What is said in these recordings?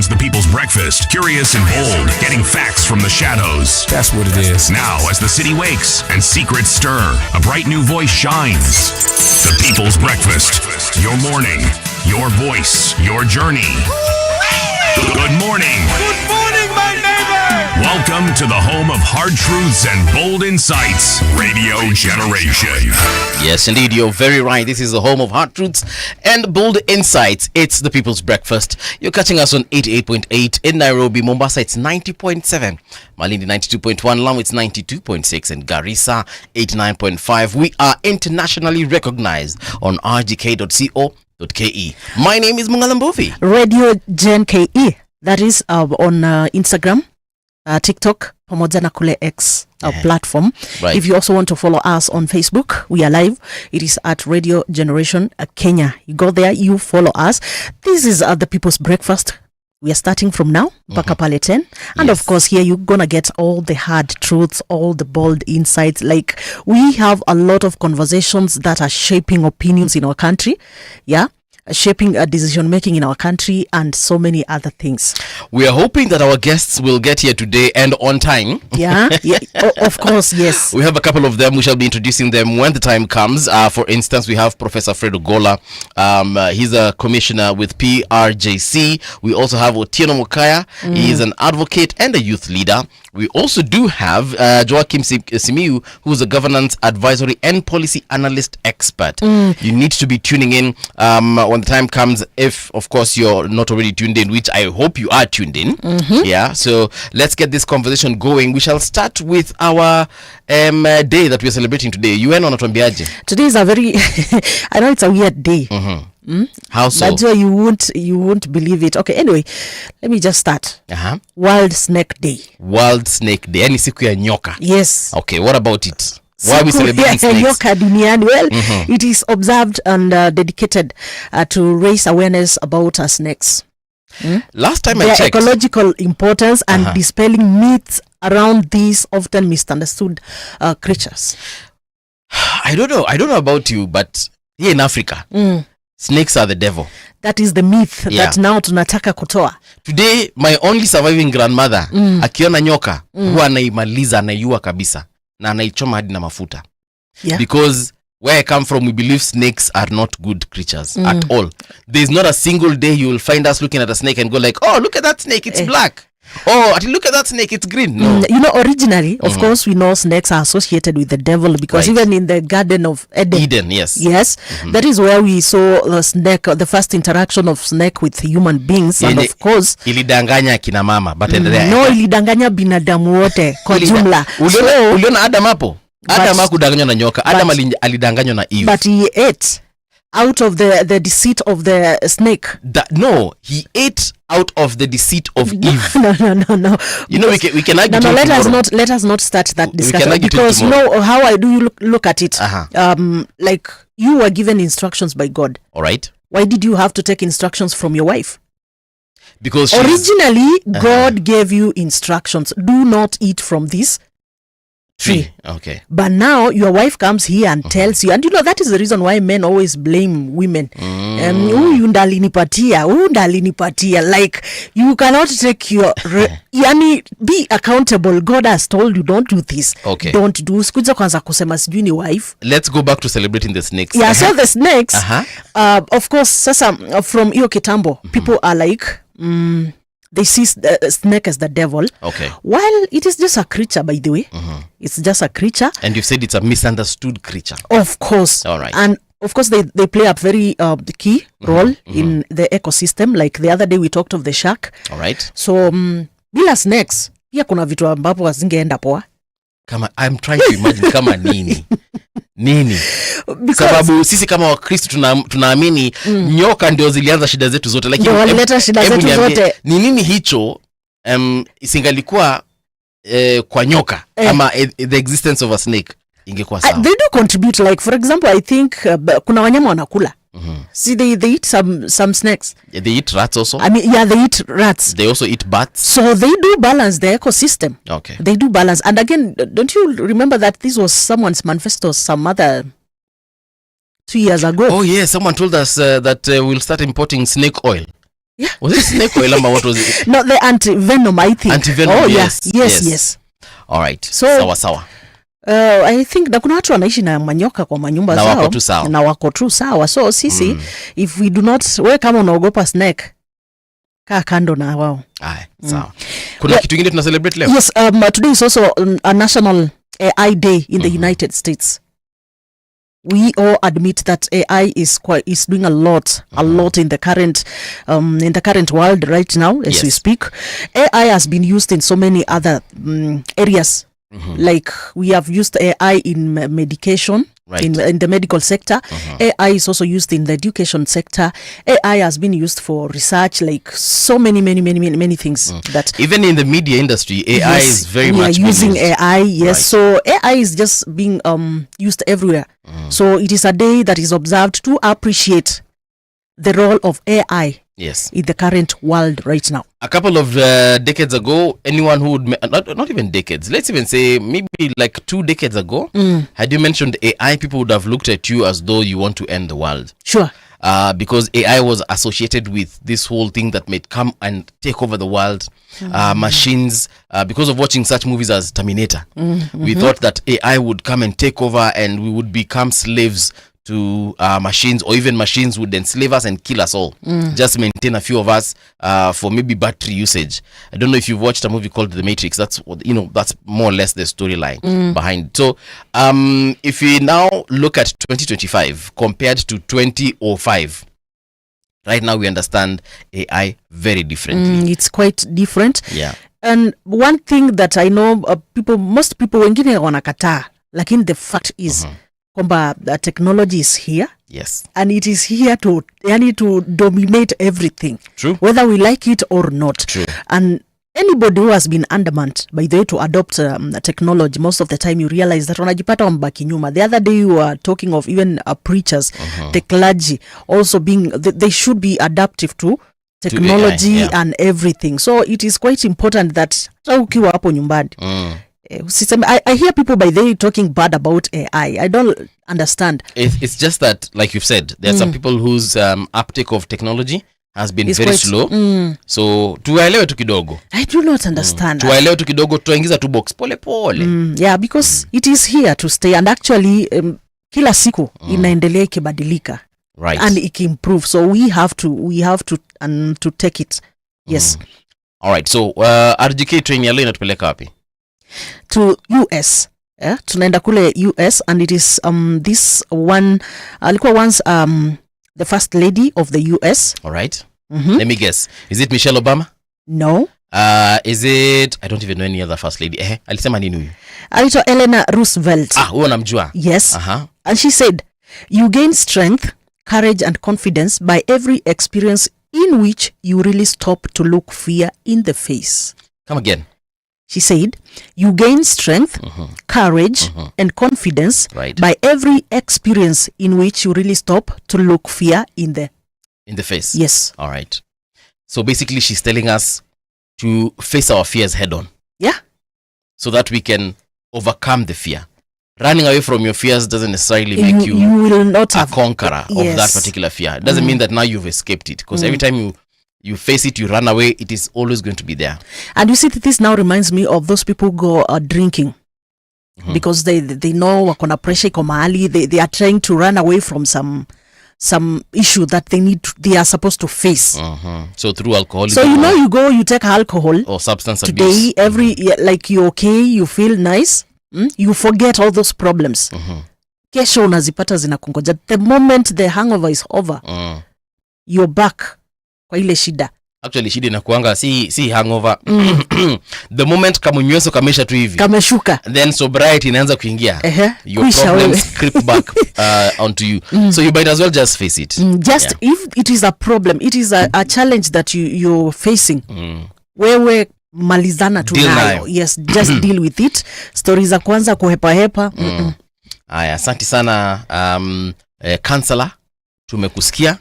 the people's breakfast. Curious and bold, getting facts from the shadows. That's what it is. Now, as the city wakes and secrets stir, a bright new voice shines. The people's breakfast. Your morning, your voice, your journey. Good morning. Good morning, my neighbor. Welcome to the home of hard truths and bold insights, Radio Generation. Yes, indeed, you're very right. This is the home of hard truths and bold insights. It's the People's Breakfast. You're catching us on 88.8 in Nairobi. Mombasa, it's 90.7. Malindi, 92.1. Lamu, it's 92.6. And Garissa, 89.5. We are internationally recognized on rgk.co.ke. My name is Mungalambovi. Radio Gen KE. That is on Instagram, TikTok, pamoja na kule X platform. Right. If you also want to follow us on Facebook, we are live. It is at Radio Generation Kenya. You go there, you follow us. This is the People's Breakfast. We are starting from now, mpaka pale 10. And Yes. of course, here you're going to get all the hard truths, all the bold insights. Like, we have a lot of conversations that are shaping opinions in our country. Yeah. Shaping decision making in our country and so many other things. We are hoping that our guests will get here today and on time. Yeah, of course, yes. We have a couple of them. We shall be introducing them when the time comes. For instance, we have Professor Ogola. He's a commissioner with PRJC. We also have Otieno Mokaya. He is an advocate and a youth leader. We also do have Joakim Simiyu, who is a governance advisory and policy analyst expert. You need to be tuning in when the time comes, if of course you're not already tuned in, which I hope you are tuned in. Yeah, so let's get this conversation going. We shall start with our day that we're celebrating today. UN onatuambiaje? Today is a very I know it's a weird day. How so? That's why you won't believe it. Okay, anyway, let me just start. World Snake Day. World Snake Day. Yani siku ya nyoka. Yes. Okay, what about it? Why are we celebrating snakes? Nyoka duniani. Well, it is observed and dedicated to raise awareness about snakes. Last time Their I checked, ecological importance and dispelling myths around these often misunderstood creatures. I don't know about you, but here in Africa, snakes are the devil. That is the myth that now tunataka kutoa. Today, my only surviving grandmother, akiona nyoka, huwa anaimaliza, anaiua kabisa. Na anaichoma hadi na mafuta. Yeah. Because where I come from, we believe snakes are not good creatures at all. There's not a single day you will find us looking at a snake and go like, oh, look at that snake, it's black. Oh, look at that snake, it's green. No. You know, originally, of course, we know snakes are associated with the devil because even in the Garden of Eden, yes. That is where we saw the snake, the first interaction of snake with human beings. And of course, ilidanganya kina mama, but no, ilidanganya binadamu wote kwa jumla. Uliona Adam hapo? Adam hakudanganywa na nyoka. Adam alidanganywa na Eve. But he ate out of the deceit of the snake. No, he ate out of the deceit of Eve. No. You know, we can argue. No, let us not start that discussion because how do you look at it? Like, you were given instructions by God. All right. Why did you have to take instructions from your wife? Because originally God gave you instructions. Do not eat from this tree. Okay. But now your wife comes here and tells you, and you know that is the reason why men always blame women. Huyu ndalinipatia. Like, you cannot take your yani, be accountable. God has told you, don't do this. Okay. Don't do. Sikuja kwanza kusema sijui ni wife. Let's go back to celebrating the snakes. Yeah, so the snakes, of course, sasa from iyo kitambo, people are like, they see the snake as the devil. Okay. While it is just a creature, by the way. It's just a creature. And you've said it's a misunderstood creature. Of course. All right. And of course, they play a very key role in the ecosystem. Like the other day, we talked of the shark. All right. So, bila snakes, pia kuna vitu ambapo hazingeenda poa. Kama, I'm trying to imagine kama nini. Sababu sisi kama Wakristo tunaamini nyoka ndio zilianza shida zetu zote, lakini ndio walileta shida zetu zote. Ni nini hicho isingalikuwa kwa nyoka ama the existence of a snake ingekuwa sawa? They do contribute, like for example, I think kuna wanyama wanakula. See, they eat some snakes. Yeah, they eat rats also. I mean, yeah, they eat rats. They also eat bats. So they do balance the ecosystem. Okay. They do balance. And again, don't you remember that this was someone's manifesto some other 2 years ago? Oh yeah, someone told us that we'll start importing snake oil. Yeah. Was it snake oil? What was it? No, the anti-venom, I think. Anti-venom, oh, yes. All right. So, sawa. I think na kuna watu wanaishi na manyoka kwa manyumba zao. Na wako tu sawa. So sisi, if we do not, we kama unaogopa snake, kaa kando na wao. Sawa. Kuna kitu kingine tuna celebrate leo? Yes, today is also a National AI Day in the United States. We all admit that AI is doing a lot in the current world right now as we speak. AI has been used in so many other areas. Like we have used AI in medication, in the medical sector. AI is also used in the education sector. AI has been used for research, like so many things. That even in the media industry, AI is very much using AI. Yes, so AI is just being used everywhere. So it is a day that is observed to appreciate the role of AI. Yes. In the current world right now. A couple of decades ago, anyone who would not even decades, let's even say maybe like 2 decades ago, had you mentioned AI, people would have looked at you as though you want to end the world. Sure. Because AI was associated with this whole thing that may come and take over the world. Machines, because of watching such movies as Terminator, we thought that AI would come and take over and we would become slaves to machines, or even machines would enslave us and kill us all. Just maintain a few of us for maybe battery usage. I don't know if you've watched a movie called The Matrix. That's what, that's more or less the storyline behind. So if we now look at 2025 compared to 2005, right now we understand AI very differently. It's quite different. Yeah. And one thing that I know most people wengine wanakataa, lakini the fact is kwamba the technology is here. Yes. And it is here to dominate everything. True. Whether we like it or not. True. And anybody who has been adamant by the way to adopt technology, most of the time you realize that wanajipata wambaki nyuma. The other day you were talking of even preachers, the clergy also being, they should be adaptive to technology AI, and everything. So it is quite important that ukiwa hapo nyumbani. I hear people by the way talking bad about AI. I don't understand. It's just that, like you've said, there are some people whose uptake of technology has been very slow. So tuwaelewe tu kidogo. I do not understand. Tuwaelewe tu kidogo, tuwaingiza tu box pole pole. Yeah, because it is here to stay, and actually kila siku inaendelea ikibadilika. Right. And it can improve. So we have to take it. Yes. All right. So RGK train ya leo inatupeleka wapi? To US. Tunaenda kule US, and it is this one alikuwa once the first lady of the US. All right. Let me guess. Is it Michelle Obama? No. Is it, I don't even know any other first lady. Alisema nini huyu? Alito Eleanor Roosevelt. Huyo namjua. Yes. And she said, "You gain strength, courage and confidence by every experience in which you really stop to look fear in the face." Come again. She said, "You gain strength, courage and confidence by every experience in which you really stop to look fear in the face." Yes. All right. So basically she's telling us to face our fears head on. Yeah. So that we can overcome the fear. Running away from your fears doesn't necessarily make you will not a conqueror of that particular fear. It doesn't mean that now you've escaped it, because every time you face it, you run away, it is always going to be there. And you see, this now reminds me of those people who go drinking because they know wakona pressure iko mahali, they are trying to run away from some issue that they are supposed to face. So through alcohol. So you take alcohol or substance abuse. Today, like you're okay, you feel nice, you forget all those problems. Kesho unazipata zinakungoja. The moment the hangover is over, you're back kwa ile shida. Actually shida inakuanga si hangover. The moment kamunyweso kamesha tu hivi, kameshuka, then sobriety inaanza kuingia. Your problems creep back onto you. So you might as well just face it. If it is a problem, it is a challenge that you're facing. Wewe malizana tu nayo. Yes, just deal with it. Stories za kwanza kuhepa. Aya, asante sana counselor, tumekusikia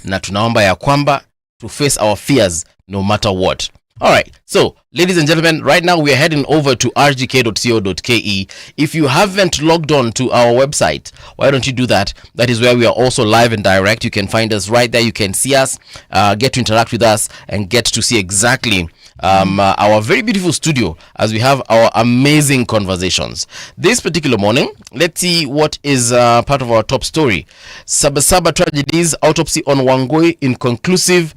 na tunaomba ya kwamba to face our fears no matter what. All right. So, ladies and gentlemen, right now we are heading over to rgk.co.ke. If you haven't logged on to our website, why don't you do that? That is where we are also live and direct. You can find us right there. You can see us, get to interact with us, and get to see exactly our very beautiful studio as we have our amazing conversations. This particular morning, let's see what is part of our top story. Sabasaba tragedies, autopsy on Wangoi inconclusive.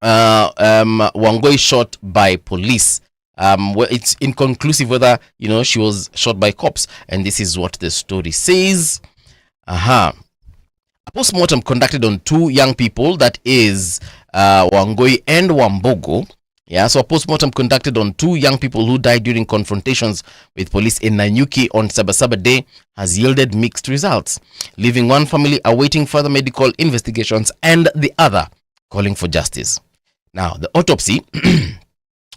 Wangoi shot by police. It's inconclusive whether she was shot by cops, and this is what the story says. A post-mortem conducted on two young people, that is Wangoi and Wambogo. Yeah, so a post-mortem conducted on two young people who died during confrontations with police in Nanyuki on Sabasaba Day has yielded mixed results, leaving one family awaiting further medical investigations and the other calling for justice. Now, the autopsy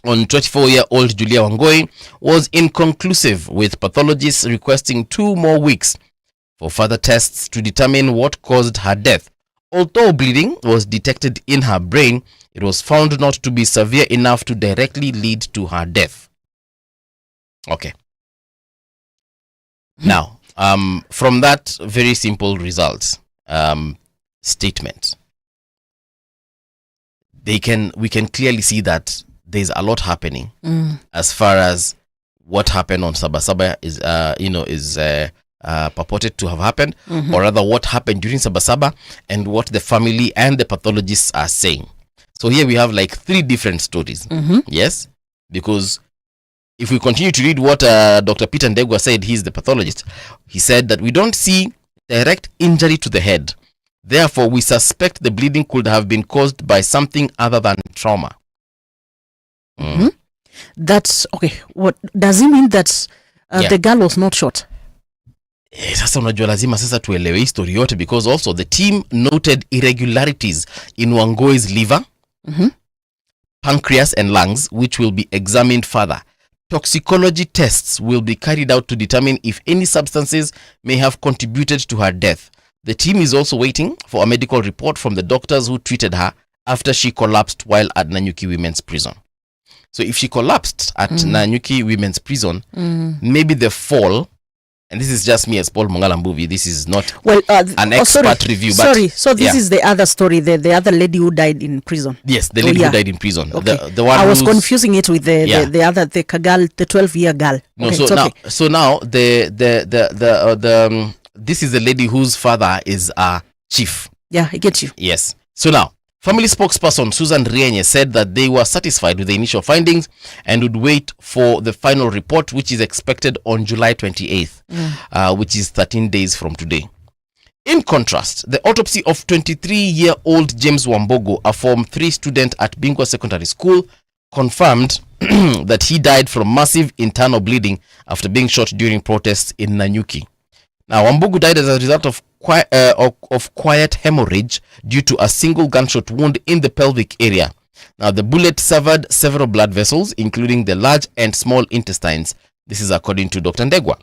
on 24-year-old Julia Wangoi was inconclusive, with pathologists requesting 2 more weeks for further tests to determine what caused her death. Although bleeding was detected in her brain, it was found not to be severe enough to directly lead to her death. Okay. Now, from that very simple result statement, we can clearly see that there's a lot happening as far as what happened on Sabasaba is purported to have happened, or rather what happened during Sabasaba and what the family and the pathologists are saying. So here we have like 3 different stories. Yes, because if we continue to read what Dr. Peter Ndegwa said, he's the pathologist. He said that we don't see direct injury to the head. Therefore, we suspect the bleeding could have been caused by something other than trauma. That's okay. What does it mean that the girl was not shot? Sasa unajua lazima sasa tuelewe history yote, because also the team noted irregularities in Wangoi's liver, pancreas and lungs, which will be examined further. Toxicology tests will be carried out to determine if any substances may have contributed to her death. The team is also waiting for a medical report from the doctors who treated her after she collapsed while at Nanyuki Women's Prison. So if she collapsed at Nanyuki Women's Prison, maybe the fall, and this is just me as Paul Mongala Mbuvi, this is not an expert review. But so this is the other story, the other lady who died in prison. Yes, the lady who died in prison. Okay. The one I was confusing it with the other, the girl, the 12-year girl. No, okay, so now this is the lady whose father is a chief. Yeah, I get you. Yes. So now, family spokesperson Susan Rienye said that they were satisfied with the initial findings and would wait for the final report, which is expected on July 28th, which is 13 days from today. In contrast, the autopsy of 23-year-old James Wambogo, a Form 3 student at Bingwa Secondary School, confirmed that he died from massive internal bleeding after being shot during protests in Nanyuki. Now, Wambogo died as a result of quiet hemorrhage due to a single gunshot wound in the pelvic area. Now, the bullet severed several blood vessels, including the large and small intestines. This is according to Dr. Ndegwa.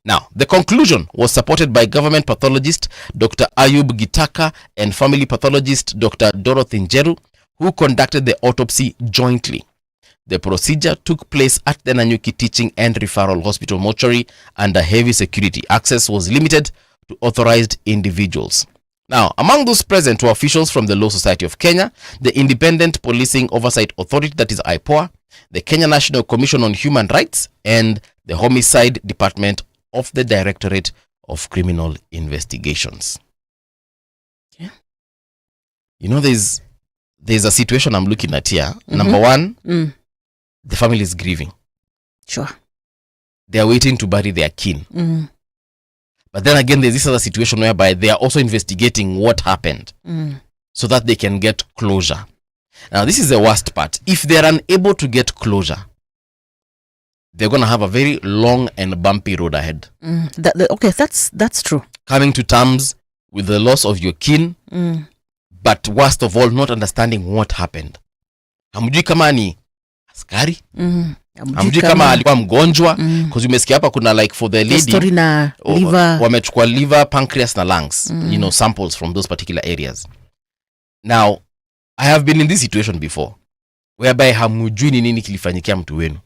Now, the conclusion was supported by government pathologist Dr. Ayub Gitaka and family pathologist Dr. Dorothy Njeru, who conducted the autopsy jointly. The procedure took place at the Nanyuki Teaching and Referral Hospital mortuary under heavy security. Access was limited to authorized individuals. Now, among those present were officials from the Law Society of Kenya, the Independent Policing Oversight Authority, that is IPOA, the Kenya National Commission on Human Rights, and the Homicide Department of the Directorate of Criminal Investigations. Yeah. You know, there's a situation I'm looking at here. Number one, the family is grieving. Sure. They are waiting to bury their kin. But then again, there's this other situation whereby they are also investigating what happened so that they can get closure. Now, this is the worst part. If they're unable to get closure, they're going to have a very long and bumpy road ahead. Okay, that's true. Coming to terms with the loss of your kin, but worst of all, not understanding what happened. Hamjui kama ni askari, hamjui kama alikuwa mgonjwa, because umesikia hapa kuna like for the lady story na liver, wamechukua liver, pancreas na lungs, samples from those particular areas. Now, I have been in this situation before. whereby hamujui ni nini kilifanyikia mtu wenu.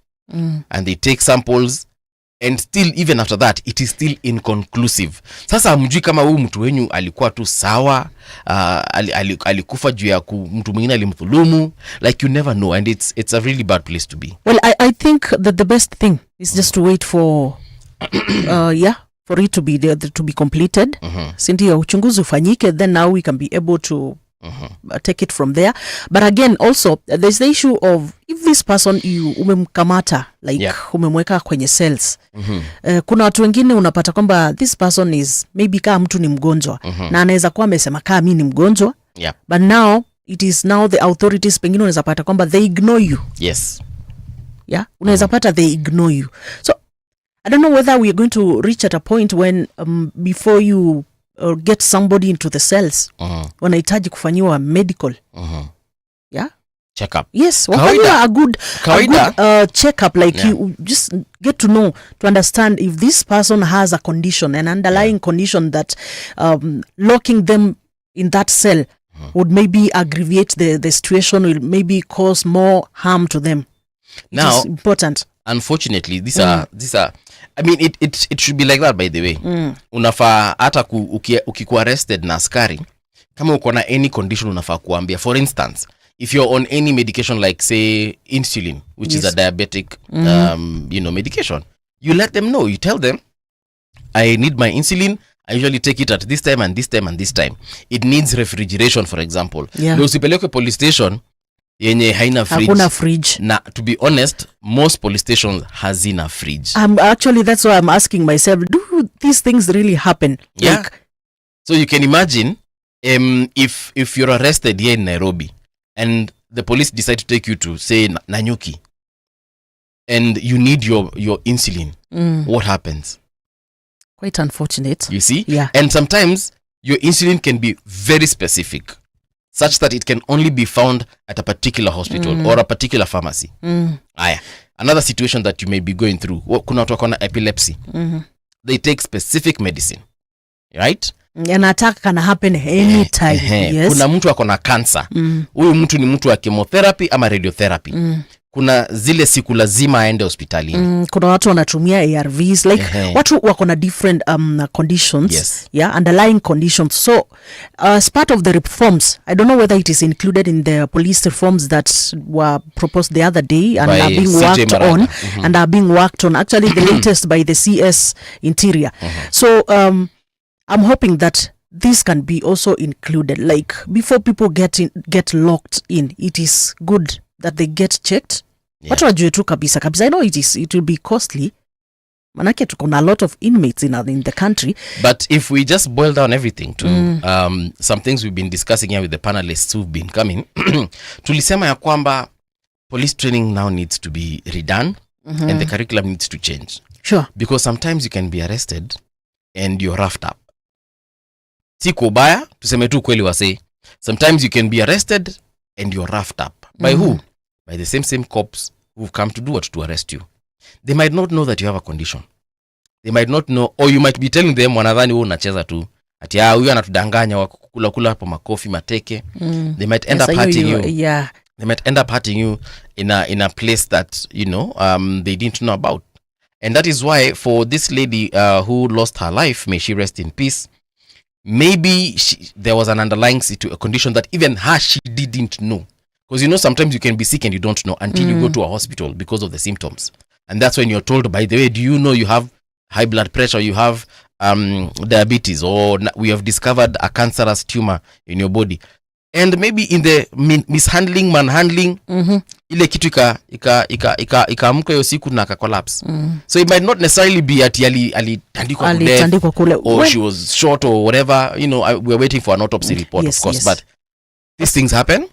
And they take samples and still even after that it is still inconclusive. Sasa hamjui kama huyu mtu wenu alikuwa tu sawa, alikufa juu ya mtu mwingine alimdhulumu. Like you never know, and it's a really bad place to be. Well, I think that the best thing is just to wait for for it to be there, to be completed. Sindio, uchunguzi ufanyike, then now we can be able to take it from there. But again, also there's the issue of if this person umemkamata, like umemweka kwenye cells. Kuna watu wengine unapata kwamba this person is maybe kama mtu ni mgonjwa, na anaweza kuwa amesema kama mimi ni mgonjwa, but now it is now the authorities, pengine unaweza pata kwamba they ignore you. Yes. Unaweza pata they ignore you. So I don't know whether we are going to reach at a point when before you get somebody into the cells, wanahitaji kufanyiwa medical check up. Yes, a good check up, like you just get to know, to understand if this person has a condition, an underlying condition that locking them in that cell would maybe aggravate the situation, will maybe cause more harm to them. Now, it's important. Unfortunately, these are I mean it should be like that, by the way. Unafaa hata ukikuwa arrested na askari, kama uko na any condition unafaa kuambia. For instance, if you're on any medication like say insulin, which is a diabetic medication, you let them know. You tell them, I need my insulin. I usually take it at this time and this time and this time. It needs refrigeration, for example. Ndio usipeleke police station yenye haina fridge. Hakuna fridge. Na to be honest, most police stations hazina fridge. Actually, that's why I'm asking myself, do these things really happen? Yeah. Like, so you can imagine if you're arrested here in Nairobi and the police decide to take you to say Nanyuki and you need your insulin, what happens? Quite unfortunate. You see? Yeah. And sometimes your insulin can be very specific, such that it can only be found at a particular hospital or a particular pharmacy. Another situation that you may be going through, kuna watu wako na epilepsy. They take specific medicine, right? An attack can happen anytime. Yes. Kuna mtu wako na cancer. Huyu mtu ni mtu wa chemotherapy ama radiotherapy. Kuna zile siku lazima aende hospitali. Kuna watu wanatumia ARVs, like watu wako na different conditions, underlying conditions. So as part of the reforms, I don't know whether it is included in the police reforms that were proposed the other day and are being worked on, and are being worked on. Actually, the latest by the CS Interior. So I'm hoping that this can be also included. Like before people get locked in, it is good that they get checked. Watu wajue tu kabisa. I know it will be costly. Manake tuko na a lot of inmates in the country. But if we just boil down everything to some things we've been discussing here with the panelists who've been coming, tulisema ya kwamba police training now needs to be redone and the curriculum needs to change. Sure. Because sometimes you can be arrested and you're roughed up. Si kubaya, tuseme tu kweli wase. Sometimes you can be arrested and you're roughed up. By who? By the same cops who've come to do what? To arrest you. They might not know that you have a condition. They might not know, or you might be telling them wanadhani wewe unacheza tu. Ati huyu anatudanganya wakula hapo makofi mateke. They might end up hurting you. Yeah. They might end up hurting you in a place that, they didn't know about. And that is why for this lady who lost her life, may she rest in peace, maybe there was an underlying condition that even her, she didn't know. Because sometimes you can be sick and you don't know until you go to a hospital because of the symptoms. And that's when you're told, by the way, do you know you have high blood pressure, you have diabetes, or we have discovered a cancerous tumor in your body. And maybe in the manhandling, ile kitu ikaamka hiyo siku na akacollapse. So it might not necessarily be ati alitandikwa kule, or she was shot or whatever. We're waiting for an autopsy report, of course. But these things happen.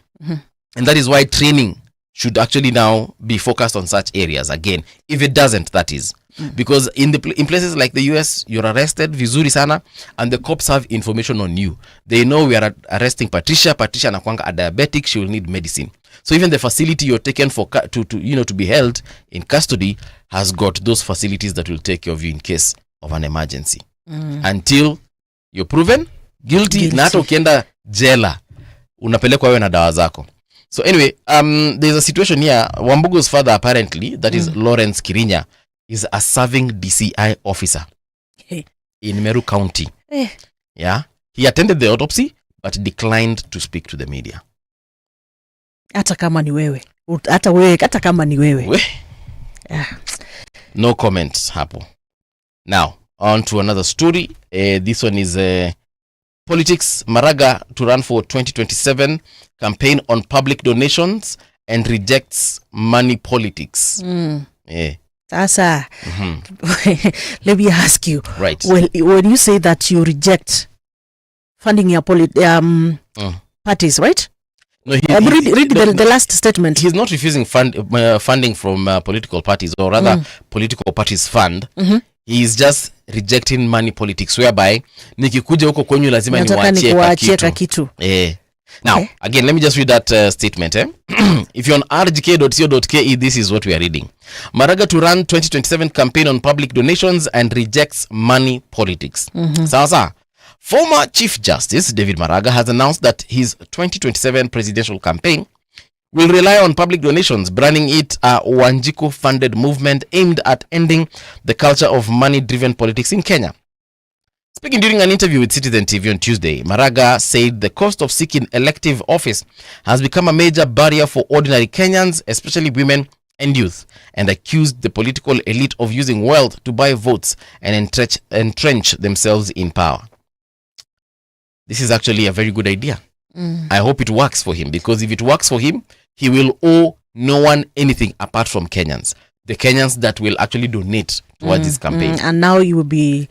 And that is why training should actually now be focused on such areas again. If it doesn't, that is. Because in places like the US, you're arrested vizuri sana, and the cops have information on you. They know we are arresting Patricia anakuanga a diabetic, she will need medicine. So even the facility you're taken for to be held in custody has got those facilities that will take care of you in case of an emergency. Until you're proven guilty. Na hata ukienda jela unapelekwa wewe na dawa zako. So anyway, there's a situation here. Wambugu's father, apparently, that is Lawrence Kirinya, is a serving DCI officer in Meru County. Yeah. He attended the autopsy, but declined to speak to the media. Hata kama ni wewe. Hata kama ni wewe. No comments hapo. Now, on to another story. This one is politics. Maraga to run for 2027 campaign on public donations and rejects money politics. Sasa, let me ask you. Right. Well, when you say that you reject funding your parties, right? No, read the last statement. He's not refusing funding from political parties, or rather political parties fund. He is just rejecting money politics, whereby nikikuja huko kwenyu lazima niwaachie kitu. Now, again, let me just read that statement. If you're on rgk.co.ke, this is what we are reading. Maraga to run 2027 campaign on public donations and rejects money politics. Sasa, former Chief Justice David Maraga has announced that his 2027 presidential campaign will rely on public donations, branding it a Wanjiku-funded movement aimed at ending the culture of money-driven politics in Kenya. Speaking during an interview with Citizen TV on Tuesday, Maraga said the cost of seeking elective office has become a major barrier for ordinary Kenyans, especially women and youth, and accused the political elite of using wealth to buy votes and entrench themselves in power. This is actually a very good idea. I hope it works for him, because if it works for him, he will owe no one anything apart from Kenyans. The Kenyans that will actually donate towards his campaign. And now he will be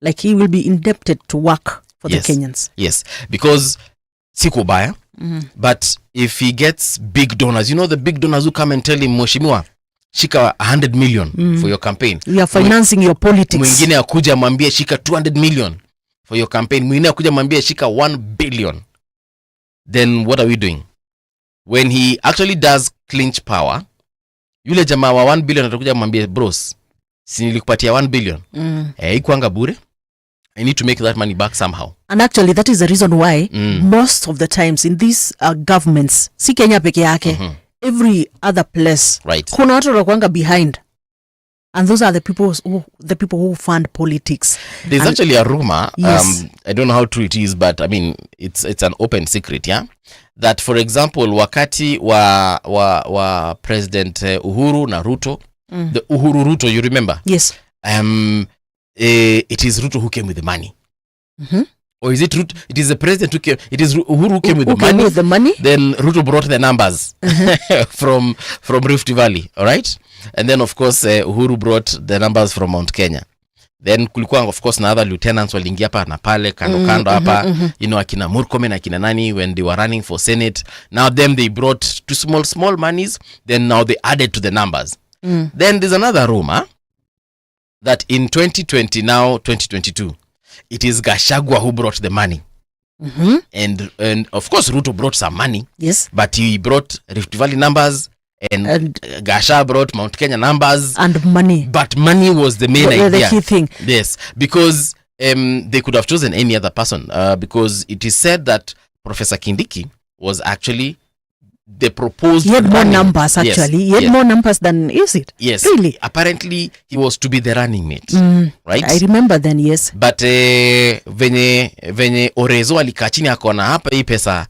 indebted to work for the Kenyans. Yes, because sikubaya. But if he gets big donors, you know, the big donors who come and tell him, Mheshimiwa, shika 100 million for your campaign. We are financing your politics. Mwingine akuja mwambie shika 200 million for your campaign. Mwingine akuja mwambie shika 1 billion. Then what are we doing? When he actually does clinch power, yule jamaa wa 1 billion atakuja mwambie, bros, si nilikupatia 1 billion. Ikuanga bure. I need to make that money back somehow. And actually, that is the reason why most of the times in these governments, si Kenya peke yake, every other place, right, kuna watu wanakuanga behind. And those are the people who fund politics. There's actually a rumor, I don't know how true it is, but I mean, it's an open secret, yeah? That, for example, wakati wa President Uhuru na Ruto, the Uhuru Ruto, you remember? Yes. It is Ruto who came with the money. Or is it Ruto? It is the president who came. It is Uhuru who came with the money. Then Ruto brought the numbers from Rift Valley. All right. And then of course Uhuru brought the numbers from Mount Kenya. Then kulikuwa of course na other lieutenants waliingia hapa na pale kando hapa, you know, akina Murkomen, akina nani, when they were running for Senate. Now them they brought two small monies. Then now they added to the numbers. Then there's another rumor that in 2022, it is Gachagua who brought the money. And of course Ruto brought some money. Yes. But he brought Rift Valley numbers and Gasha brought Mount Kenya numbers. And money. But money was the main idea. The key thing. Yes. Because they could have chosen any other person. Because it is said that Professor Kindiki was actually the proposed. He had more numbers actually. He had more numbers than is it? Yes. Really? Apparently he was to be the running mate. Right? I remember then, yes. But venye Orezo alikaa chini akaona hapa hii pesa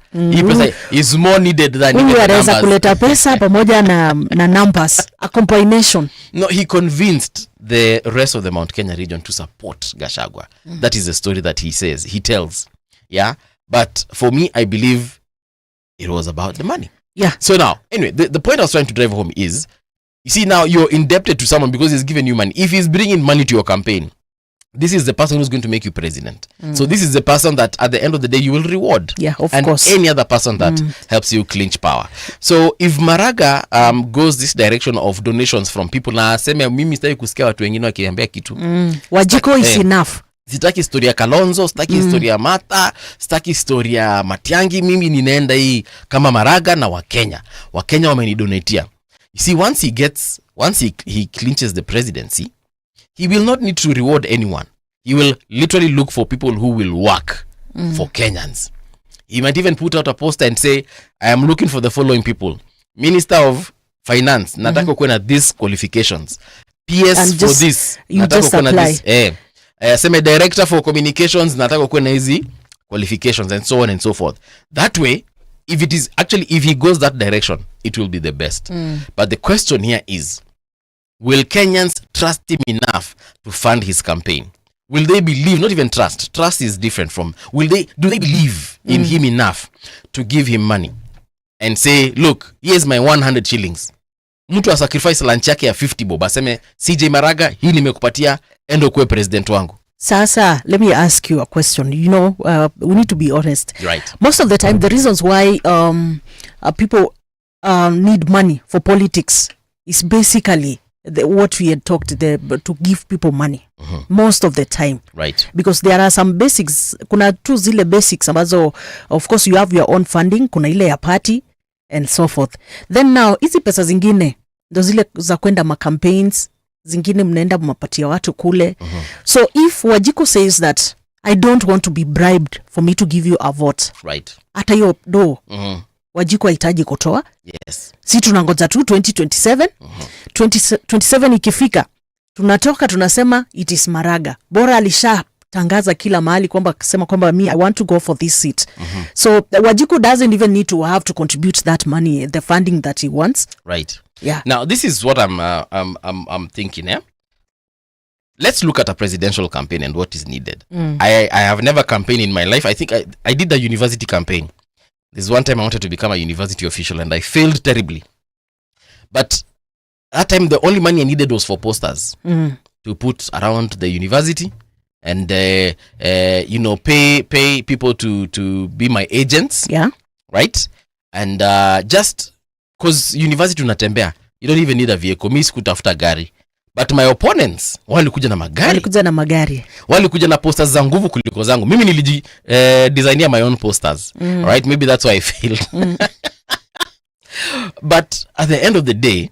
is more needed than the numbers. Kuleta pesa pamoja na numbers, a combination. No, he convinced the rest of the Mount Kenya region to support Gachagua. That is the story that he tells. Yeah. But for me, I believe it was about the money. Yeah. So now, anyway, the point I was trying to drive home is, you see, now you're indebted to someone because he's given you money. If he's bringing money to your campaign, this is the person who's going to make you president. So this is the person that at the end of the day you will reward. Yeah, of And course. any other person that helps you clinch power. So if Maraga goes this direction of donations from people, na sema mimi sitaki kusikia watu wengine wakiambia kitu. Wajiko is enough. Sitaki historia ya Kalonzo, sitaki historia ya Mata, sitaki historia ya Matiangi. Mimi ninaenda hii kama Maraga na Wakenya wamenidonatia. You see, once he clinches the presidency, he will not need to reward anyone. He will literally look for people who will work for Kenyans. He might even put out a poster and say, I am looking for the following people. Minister of Finance, nataka kuwe na these qualifications. PS And for just- this, you nataka just kuwe na apply. this. Seme director for communications, nataka kuwe na hizi qualifications and so on and so forth. That way, if he goes that direction, it will be the best. But the question here is, will Kenyans trust him enough to fund his campaign? Will they believe, not even trust, trust is different from, do they believe in him enough to give him money and say, look, here's my 100 shillings. Mtu sacrifice lunch yake ya 50 bob, aseme CJ Maraga, hii nimekupatia, endo kuwe president wangu. Sasa, let me ask you a question. You know, we need to be honest. Right. Most of the time, the reasons why people need money for politics is basically what we had talked to give people money. Most of the time. Right. Because there are some basics. Kuna tu zile basics ambazo, of course, you have your own funding. Kuna ile ya party and so forth. Then now, hizi pesa zingine ndo zile za kwenda campaigns, zingine mnaenda mmapatia watu kule. So if Wajiko says that I don't want to be bribed for me to give you a vote, Right. hata hiyo do Wajiko hahitaji kutoa. Yes. Si tunangoja tu 2027. 2027 ikifika, tunatoka tunasema it is Maraga. Bora alishatangaza kila mahali kwamba me I want to go for this seat. So Wajiko doesn't even need to have to contribute that money, the funding that he wants. Right. Yeah. Now, this is what I'm thinking. Let's look at a presidential campaign and what is needed. I have never campaigned in my life. I think I did a university campaign. There's one time I wanted to become a university official and I failed terribly. But that time the only money I needed was for posters to put around the university and pay people to be my agents. Yeah. Right? And just because university unatembea, you don't even need a vehicle. Mi sikutafuta gari. But my opponents walikuja na magari. Walikuja na posters za nguvu kuliko zangu. Mimi niliji designia my own posters. Right? Maybe that's why I failed. But at the end of the day,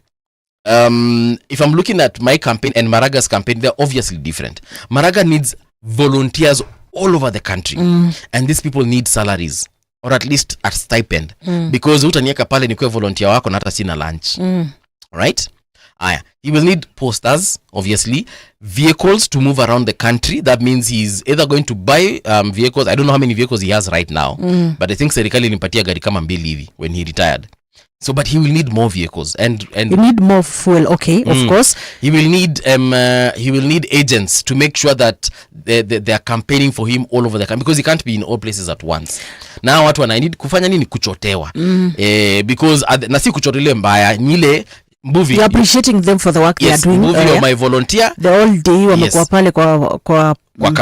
if I'm looking at my campaign and Maraga's campaign, they're obviously different. Maraga needs volunteers all over the country. And these people need salaries. Or at least a stipend. Because utanieka pale nikuwe volunteer wako na hata sina lunch. Right? He will need posters, obviously, vehicles to move around the country. That means he's either going to buy vehicles. I don't know how many vehicles he has right now, but I think serikali nipatia gari kama 2 hivi when he retired. So, but he will need more vehicles and you need more fuel. Okay, of course. He will need agents to make sure that they are campaigning for him all over the country because he can't be in all places at once. Now watu wana need kufanya nini? Kuchotewa. Because na si kuchotelewa mbaya, nile Mbuvi, you're appreciating them for the work they are doing. Mbuvi my volunteer. The whole day wamekuwa pale kwa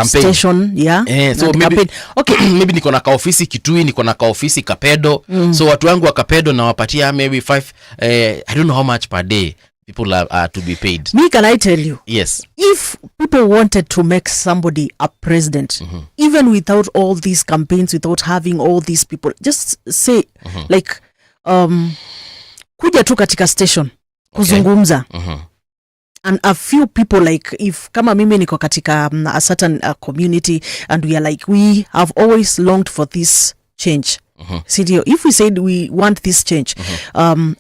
station, yeah. So maybe okay, maybe niko na kaofisi Kitui, niko na kaofisi Kapedo. So watu wangu wa Kapedo na wapatia maybe 5 I don't know how much per day people are to be paid. Me, can I tell you? Yes. If people wanted to make somebody a president, even without all these campaigns, without having all these people, just say like kuja tu katika station kuzungumza. And a few people, like if kama mimi niko katika a certain community and we are like, we have always longed for this change. If we said we want this change,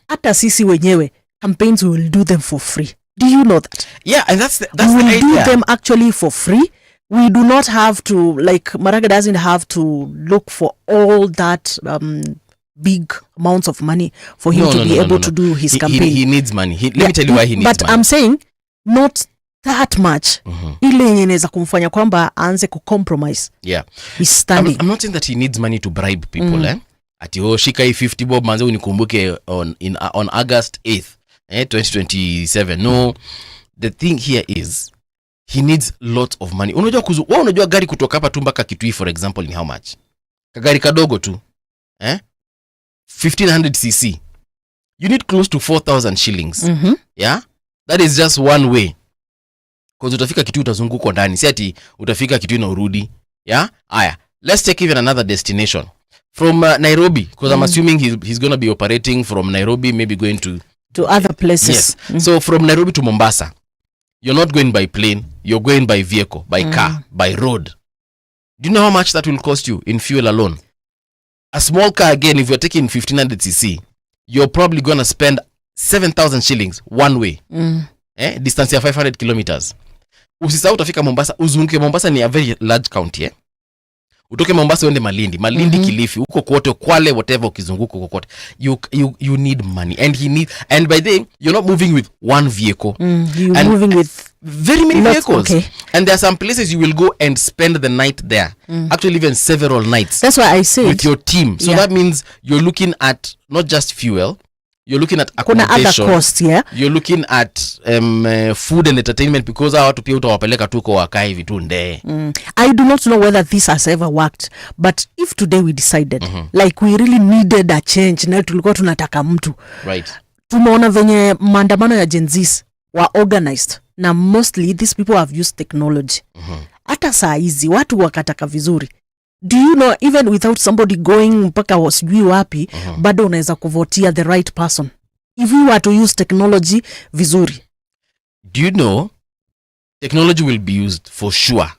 hata sisi wenyewe campaigns, we will do them for free. Do you know that? Yeah, and that's we the will idea. do them actually for free. We do not have to, like, Maraga doesn't have to look for all that big amounts of money for him to be able to do his campaign. He needs money. Let me tell you why he needs but money. I'm saying not that much. Ile yenye inaweza kumfanya kwamba aanze kucompromise. Yeah. He's standing. I'm not saying that he needs money to bribe people. Ati shika hii 50 bob manze unikumbuke on August 8th 2027. No. The thing here is he needs lots of money. Unajua gari kutoka hapa tu mpaka Kitui for example ni how much? Kagari kadogo tu. 1500 cc. You need close to 4,000 shillings. Yeah? That is just one way. Because utafika Kitui utazunguko ndani. Si ati utafika Kitui na urudi. Yeah? Aya. Let's take even another destination. From Nairobi. Because I'm assuming he's going to be operating from Nairobi, maybe going to other places. Yes. So from Nairobi to Mombasa, you're not going by plane. You're going by vehicle, by car, by road. Do you know how much that will cost you in fuel alone? A small car, again, if you're taking 1500cc, you're probably going to spend 7,000 shillings one way. Distance ya 500 kilometers. Usisahau utafika Mombasa, uzunguke Mombasa ni a very large county, Utoke Mombasa uende Malindi, Kilifi, huko kote, Kwale, whatever, ukizunguka huko kote. You need money, and by the way, you're not moving with one vehicle. You're moving with very many vehicles. Okay. And there are some places you will go and spend the night there. Actually, even several nights. That's why I said with your team. So that means you're looking at not just fuel, you're looking at accommodation. Kuna other costs, You're looking at food and entertainment, because watu pia utawapeleka tu kwa wakae vitu nde. I do not know whether this has ever worked, but if today we decided like we really needed a change, na tulikuwa tunataka mtu. Right. Tumeona venye maandamano ya Gen Zs were organized. Na mostly these people have used technology. Hata saa hizi watu wakataka vizuri. Do you know, even without somebody going mpaka wasijui wapi, bado unaweza kuvotia the right person if you were to use technology vizuri. Do you know technology will be used for sure,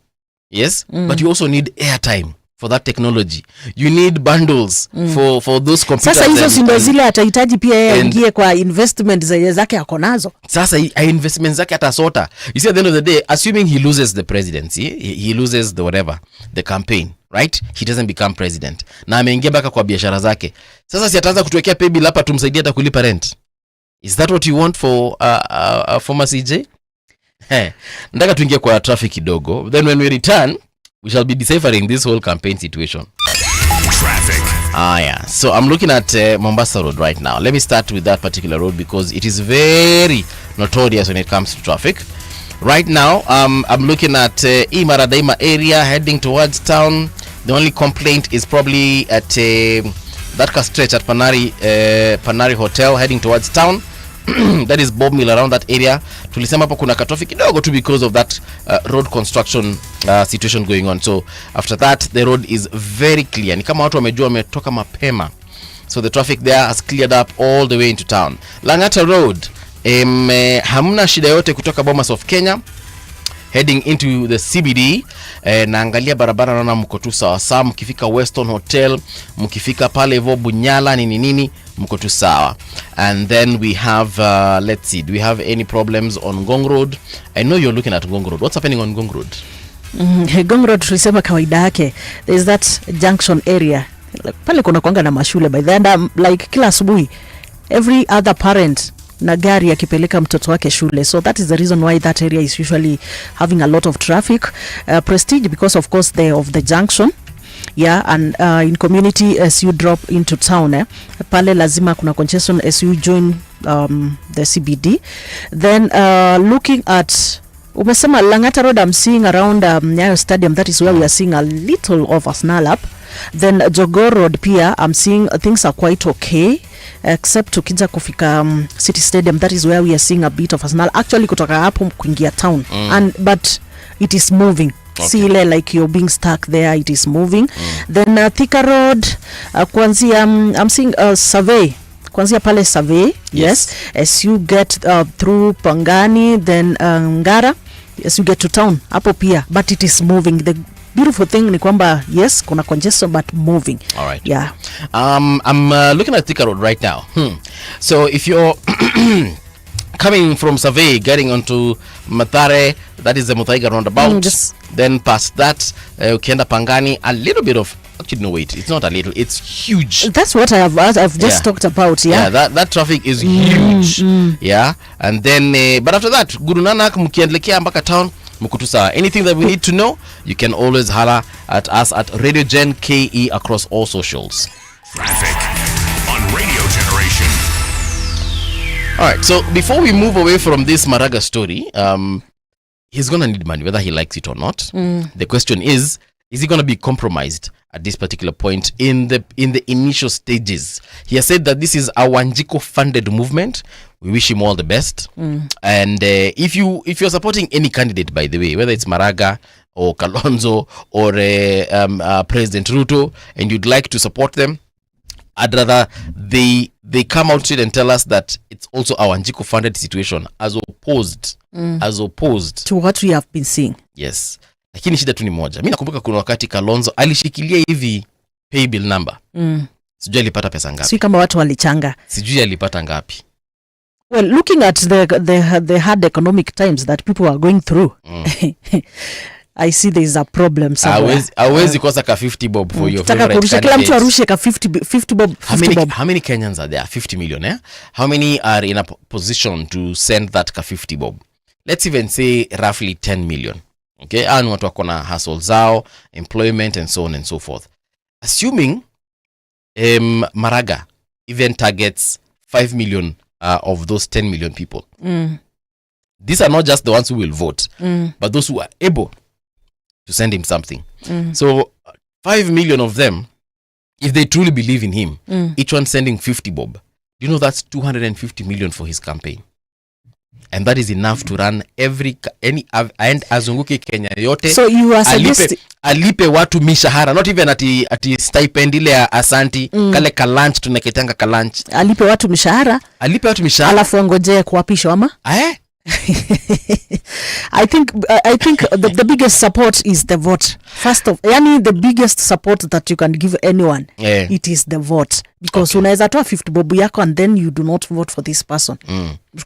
yes, but you also need airtime for that technology. You need bundles for those computers. Sasa hizo sindo zile atahitaji pia yeye aingie kwa investment zake akonazo. Sasa investment zake atasota. You see, at the end of the day, assuming he loses the presidency, he loses the whatever, the campaign, right? He doesn't become president. Na ameingia baka kwa biashara zake. Sasa si ataanza kutuwekea pay bill hapa tumsaidie hata kulipa rent. Is that what you want for former CJ? Ndaka tuingie kwa traffic kidogo. Then when we return, we shall be deciphering this whole campaign situation. Traffic. Yeah. So I'm looking at Mombasa Road right now. Let me start with that particular road because it is very notorious when it comes to traffic. Right now, I'm looking at Imaradaima area heading towards town. The only complaint is probably at that car stretch at Panari Hotel heading towards town. That is Bob Mill, around that area. Tulisema hapo kuna katofi kidogo tu because of that road construction situation going on. So after that the road is very clear. Ni kama watu wamejua wametoka mapema. So the traffic there has cleared up all the way into town. Langata Road, hamna shida yote kutoka Bomas of Kenya heading into the CBD. Naangalia barabara naona mko tu sawa sawa, mkifika Weston Hotel, mkifika pale hivyo Bunyala nini mko tu sawa. And then we have let's see, do we have any problems on Ngong Road? I know you're looking at Ngong Road. What's happening on Ngong Road? Ngong Road tulisema kawaida yake, there is that junction area pale kuna kwanga na mashule by the end, like kila asubuhi every other parent na gari akipeleka mtoto wake shule. So that is the reason why that area is usually having a lot of traffic. Prestige because of course of the junction. Yeah, and in community as you drop into town, pale lazima kuna congestion as you join the CBD. Then looking at umesema Langata Road, I'm seeing around Nyayo Stadium, that is where we are seeing a little of a snarl up. Then Jogoo Road pia I'm seeing things are quite okay, except tukija kufika City Stadium, that is where we are seeing a bit of a snarl actually kutoka hapo kuingia town. But it is moving. Okay. See like you're being stuck there, it is moving. Then Thika Road, kuanzia I'm seeing a survey. Kuanzia pale survey, yes. As you get through Pangani, then Ngara, as you get to town, hapo pia, but it is moving. The beautiful thing ni kwamba yes, kuna congestion but moving. All right. Yeah. I'm looking at Thika Road right now. So if you're coming from Survey, getting onto Mathare, that is the Muthaiga roundabout. Then past that, ukienda Pangani, a little bit of, actually no wait, it's not a little, it's huge. That's what I've just talked about. Yeah, that traffic is huge. Yeah, and then but after that, Guru Nanak mkiendelekea mpaka town mkutusa. Anything that we need to know, you can always holler at us at Radio Gen KE across all socials. Traffic on Radio Generation. All right, so before we move away from this Maraga story, he's going to need money whether he likes it or not. The question is he going to be compromised at this particular point in the initial stages? He has said that this is a Wanjiko funded movement. We wish him all the best. And if you're supporting any candidate, by the way, whether it's Maraga or Kalonzo or President Ruto, and you'd like to support them, I'd rather they come out and tell us that it's also a Wanjiko funded situation as opposed to what we have been seeing. Yes. Lakini shida tu ni moja. Mimi nakumbuka kuna wakati Kalonzo alishikilia hivi pay bill number. Sijui alipata pesa ngapi. Si kama watu walichanga. Sijui alipata ngapi. Well, looking at the hard economic times that people are going through, I see there is a problem somewhere. Hawezi kosa ka 50 bob for your favorite candidate. Kila mtu arushe ka 50 bob. How many Kenyans are there? 50 million, eh? How many are in a position to send that ka 50 bob? Let's even say roughly 10 million. Okay? Anu watu wako na hustle zao, employment and so on and so forth. Assuming Maraga even targets 5 million of those 10 million people. These are not just the ones who will vote, but those who are able to send him something. So 5 million of them, if they truly believe in him, each one sending 50 bob. You know that's 250 million for his campaign. And that is enough to run and azunguke Kenya yote. So you are alipe watu mishahara, not even ati stipend ile ya asanti, kale ka lunch tunaketanga ka lunch. Alipe watu mishahara. Alafu angojee kuapishwa ama? I think the biggest support is the vote. First of, the biggest support that you can give anyone, it is the vote. Because unaweza toa 50 bob yako and then you do not vote for this person.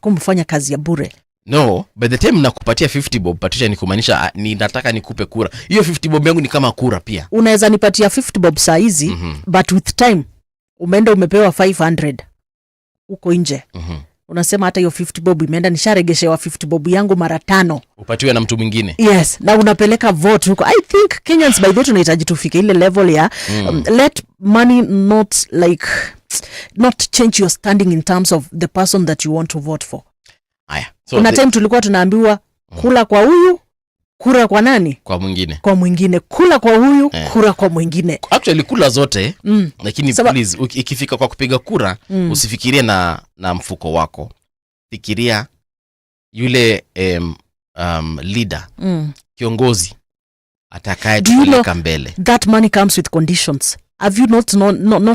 Kumfanya kazi ya bure. No, by the time nakupatia 50 bob, Patricia, ni kumaanisha ninataka nikupe kura. Hiyo 50 bob yangu ni kama kura pia. Unaweza nipatia 50 bob saa hizi, but with time umeenda umepewa 500 uko nje. Unasema hata hiyo 50 bob imeenda, nisharegeshewa 50 bob yangu mara 5. Upatiwe na mtu mwingine. Yes, na unapeleka vote huko. I think Kenyans by the way tunahitaji tufike ile level ya let money not change your standing in terms of the person that you want to vote for. So una time tulikuwa tunaambiwa kula kwa huyu, kura kwa nani? Kwa mwingine. Kula kwa huyu, kura kwa mwingine. Actually kula zote, lakini please ikifika kwa kupiga kura, usifikirie na mfuko wako. Fikiria yule leader, kiongozi atakaye tupeleka mbele. That money comes with conditions. Have you not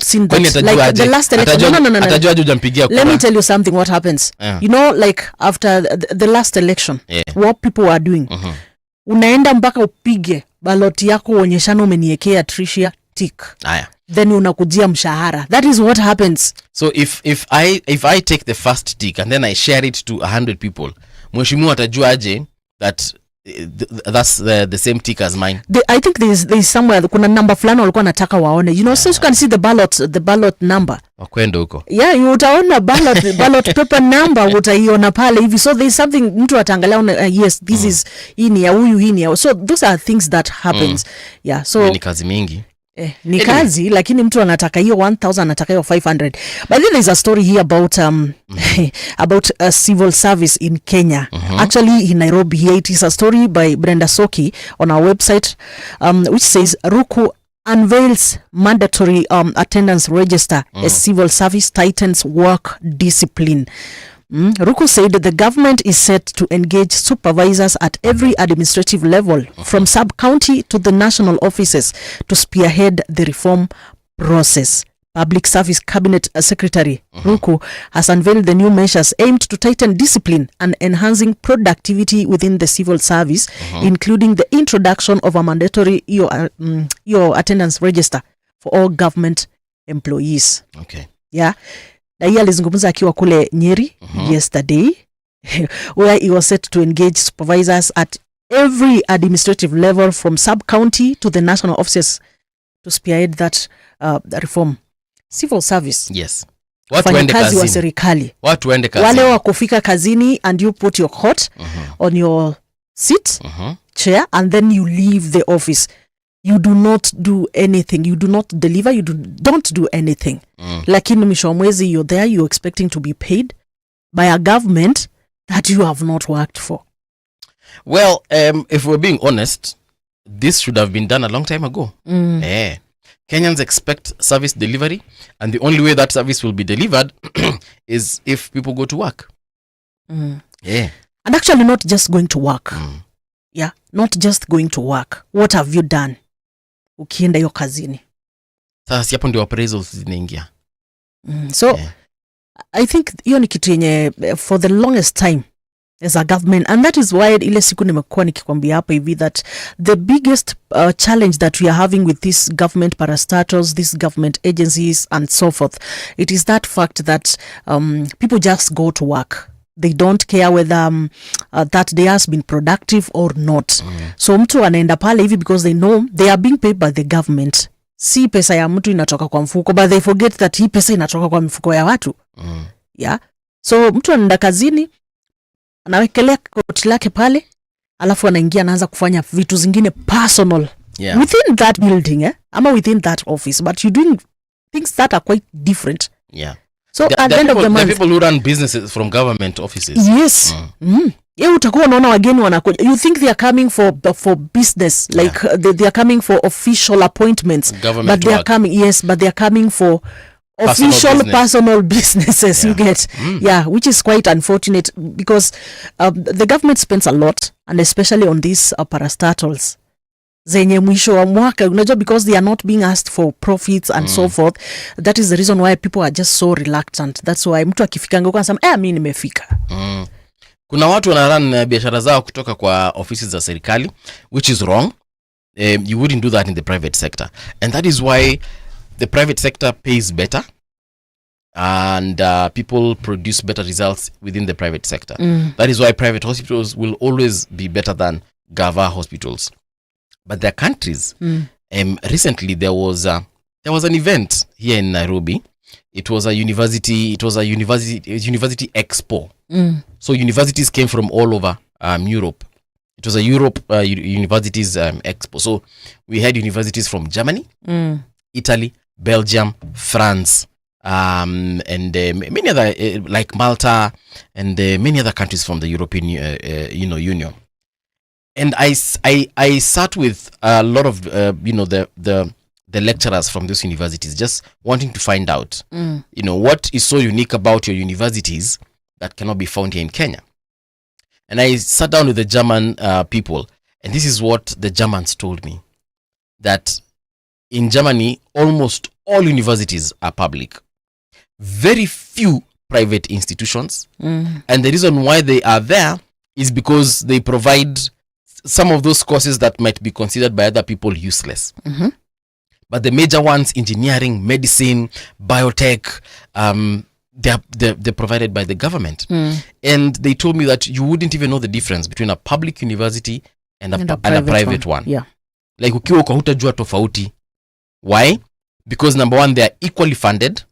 seen that? Like the last election. No. Atajuaje hujampigia kura? Let me tell you something what happens. You know, like after the last election, what people are doing. Unaenda mpaka upige baloti yako uonyeshana umeniekea Tricia tick. Then unakujia mshahara. That is what happens. So if I take the first tick and then I share it to 100 people, mheshimiwa atajua aje that that's the same tick as mine? I think there is somewhere kuna number fulani walikuwa nataka waone. You know, so you can see the ballot number. Wakwenda huko. Yeah, you utaona ballot paper number utaiona pale hivi. So there is something mtu ataangalia yes, this is hii ni ya huyu, hii ni ya. So those are things that happens. Yeah, so ni kazi mingi. Ni kazi, lakini mtu anataka hiyo 1000, anataka hiyo 500. But then there's a story here about about a civil service in Kenya. Actually in Nairobi here. It is a story by Brenda Soki on our website, which says Ruku unveils mandatory attendance register as civil service tightens work discipline. Ruku said the government is set to engage supervisors at every administrative level, from sub-county to the national offices, to spearhead the reform process. Public Service Cabinet Secretary Ruku has unveiled the new measures aimed to tighten discipline and enhancing productivity within the civil service, including the introduction of a mandatory your attendance register for all government employees. Okay. Yeah. Na yeye alizungumza akiwa kule Nyeri yesterday where he was set to engage supervisors at every administrative level, from sub-county to the national offices, to spearhead that reform. Civil service. Yes. Watu waende kazini. Wa serikali. Watu waende kazini. Wale wa kufika kazini and you put your coat on your seat, chair, and then you leave the office. You do not do anything. You do not deliver. You don't do anything. Lakini mwisho wa mwezi you're there, you're expecting to be paid by a government that you have not worked for. Well, if we're being honest, this should have been done a long time ago. Kenyans expect service delivery, and the only way that service will be delivered is if people go to work. Yeah. And actually not just going to work. Yeah, not just going to work. What have you done? Ukienda hiyo kazini. Sasa hapo ndio appraisals zinaingia. So I think hiyo ni kitu yenye for the longest time as a government, and that is why ile siku nimekuwa nikikwambia hapa hivi that the biggest challenge that we are having with this government parastatals, these government agencies and so forth, it is that fact that people just go to work. They don't care whether that day has been productive or not. So mtu anaenda pale hivi because they know they are being paid by the government. Si pesa ya mtu inatoka kwa mfuko, but they forget that hii pesa inatoka kwa mfuko ya watu. Yeah. So mtu anaenda kazini, anawekelea koti lake pale, alafu anaingia anaanza kufanya vitu zingine personal within that building, ama within that office, but you doing things that are quite different. Yeah. So at the end of the month, the people who run businesses from government offices. Yes. Utakuwa unaona wageni wanakuja. You think they are coming for business, like they are coming for official appointments, Government but they are coming, but they are coming for official personal businesses. You get which is quite unfortunate because the government spends a lot, and especially on these parastatals zenye mwisho wa mwaka, unajua, because they are not being asked for profits and so forth. That is the reason why people are just so reluctant. That's why mtu akifikanga kwa nasema mimi nimefika. Kuna watu wanarun biashara zao kutoka kwa ofisi za serikali, which is wrong. You wouldn't do that in the private sector, and that is why the private sector pays better, and people produce better results within the private sector. That is why private hospitals will always be better than Gava hospitals. But there are countries. Recently there was an event here in Nairobi. It was a university university expo. So universities came from all over Europe. It was a Europe universities expo. So we had universities from Germany, Italy, Belgium, France, and many other like Malta, and many other countries from the European Union. And I sat with a lot of the lecturers from those universities, just wanting to find out what is so unique about your universities that cannot be found here in Kenya. And I sat down with the German people, and this is what the Germans told me, that in Germany almost all universities are public, very few private institutions, and the reason why they are there is because they provide some of those courses that might be considered by other people useless. But the major ones, engineering, medicine, biotech, they're provided by the government. And they told me that you wouldn't even know the difference between a public university and a private one. Yeah. Like ukiwa kwa hutajua tofauti. Why? Because number one, they are equally funded,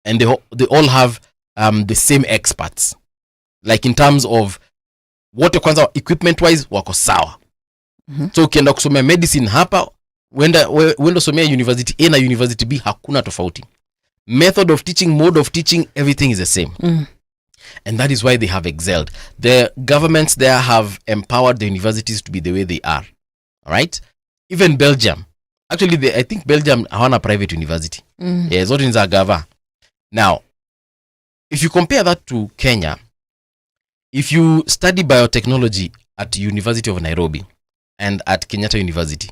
and they all have the same experts. Like in terms of wote kwanza equipment wise wako sawa. So ukienda kusomea medicine hapa, wenda somea university A na university B, hakuna tofauti. Method of teaching, mode of teaching, everything is the same. And that is why they have excelled. The governments there have empowered the universities to be the way they are. All right? Even Belgium. Actually, I think Belgium hawana private university. Zote ni za gava. Now, if you compare that to Kenya, if you study biotechnology at University of Nairobi and at Kenyatta University,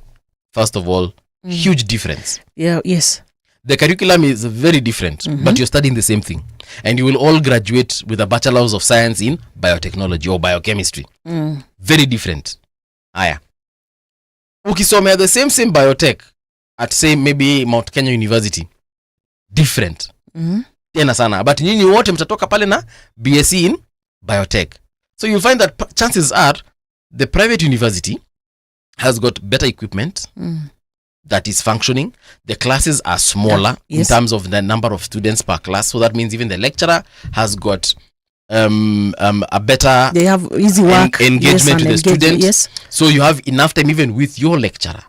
first of all, huge difference. Yeah, yes. The curriculum is very different, but you're studying the same thing. And you will all graduate with a bachelor's of science in biotechnology or biochemistry. Very different. Aya. Ukisomea the same biotech at say maybe Mount Kenya University, different. Tena sana. But nyinyi wote mtatoka pale na BSc in biotech. So you'll find that chances are the private university has got better equipment that is functioning. The classes are smaller in terms of the number of students per class. So that means even the lecturer has got a better, they have easy work, engagement to the student. Yes. So you have enough time even with your lecturer,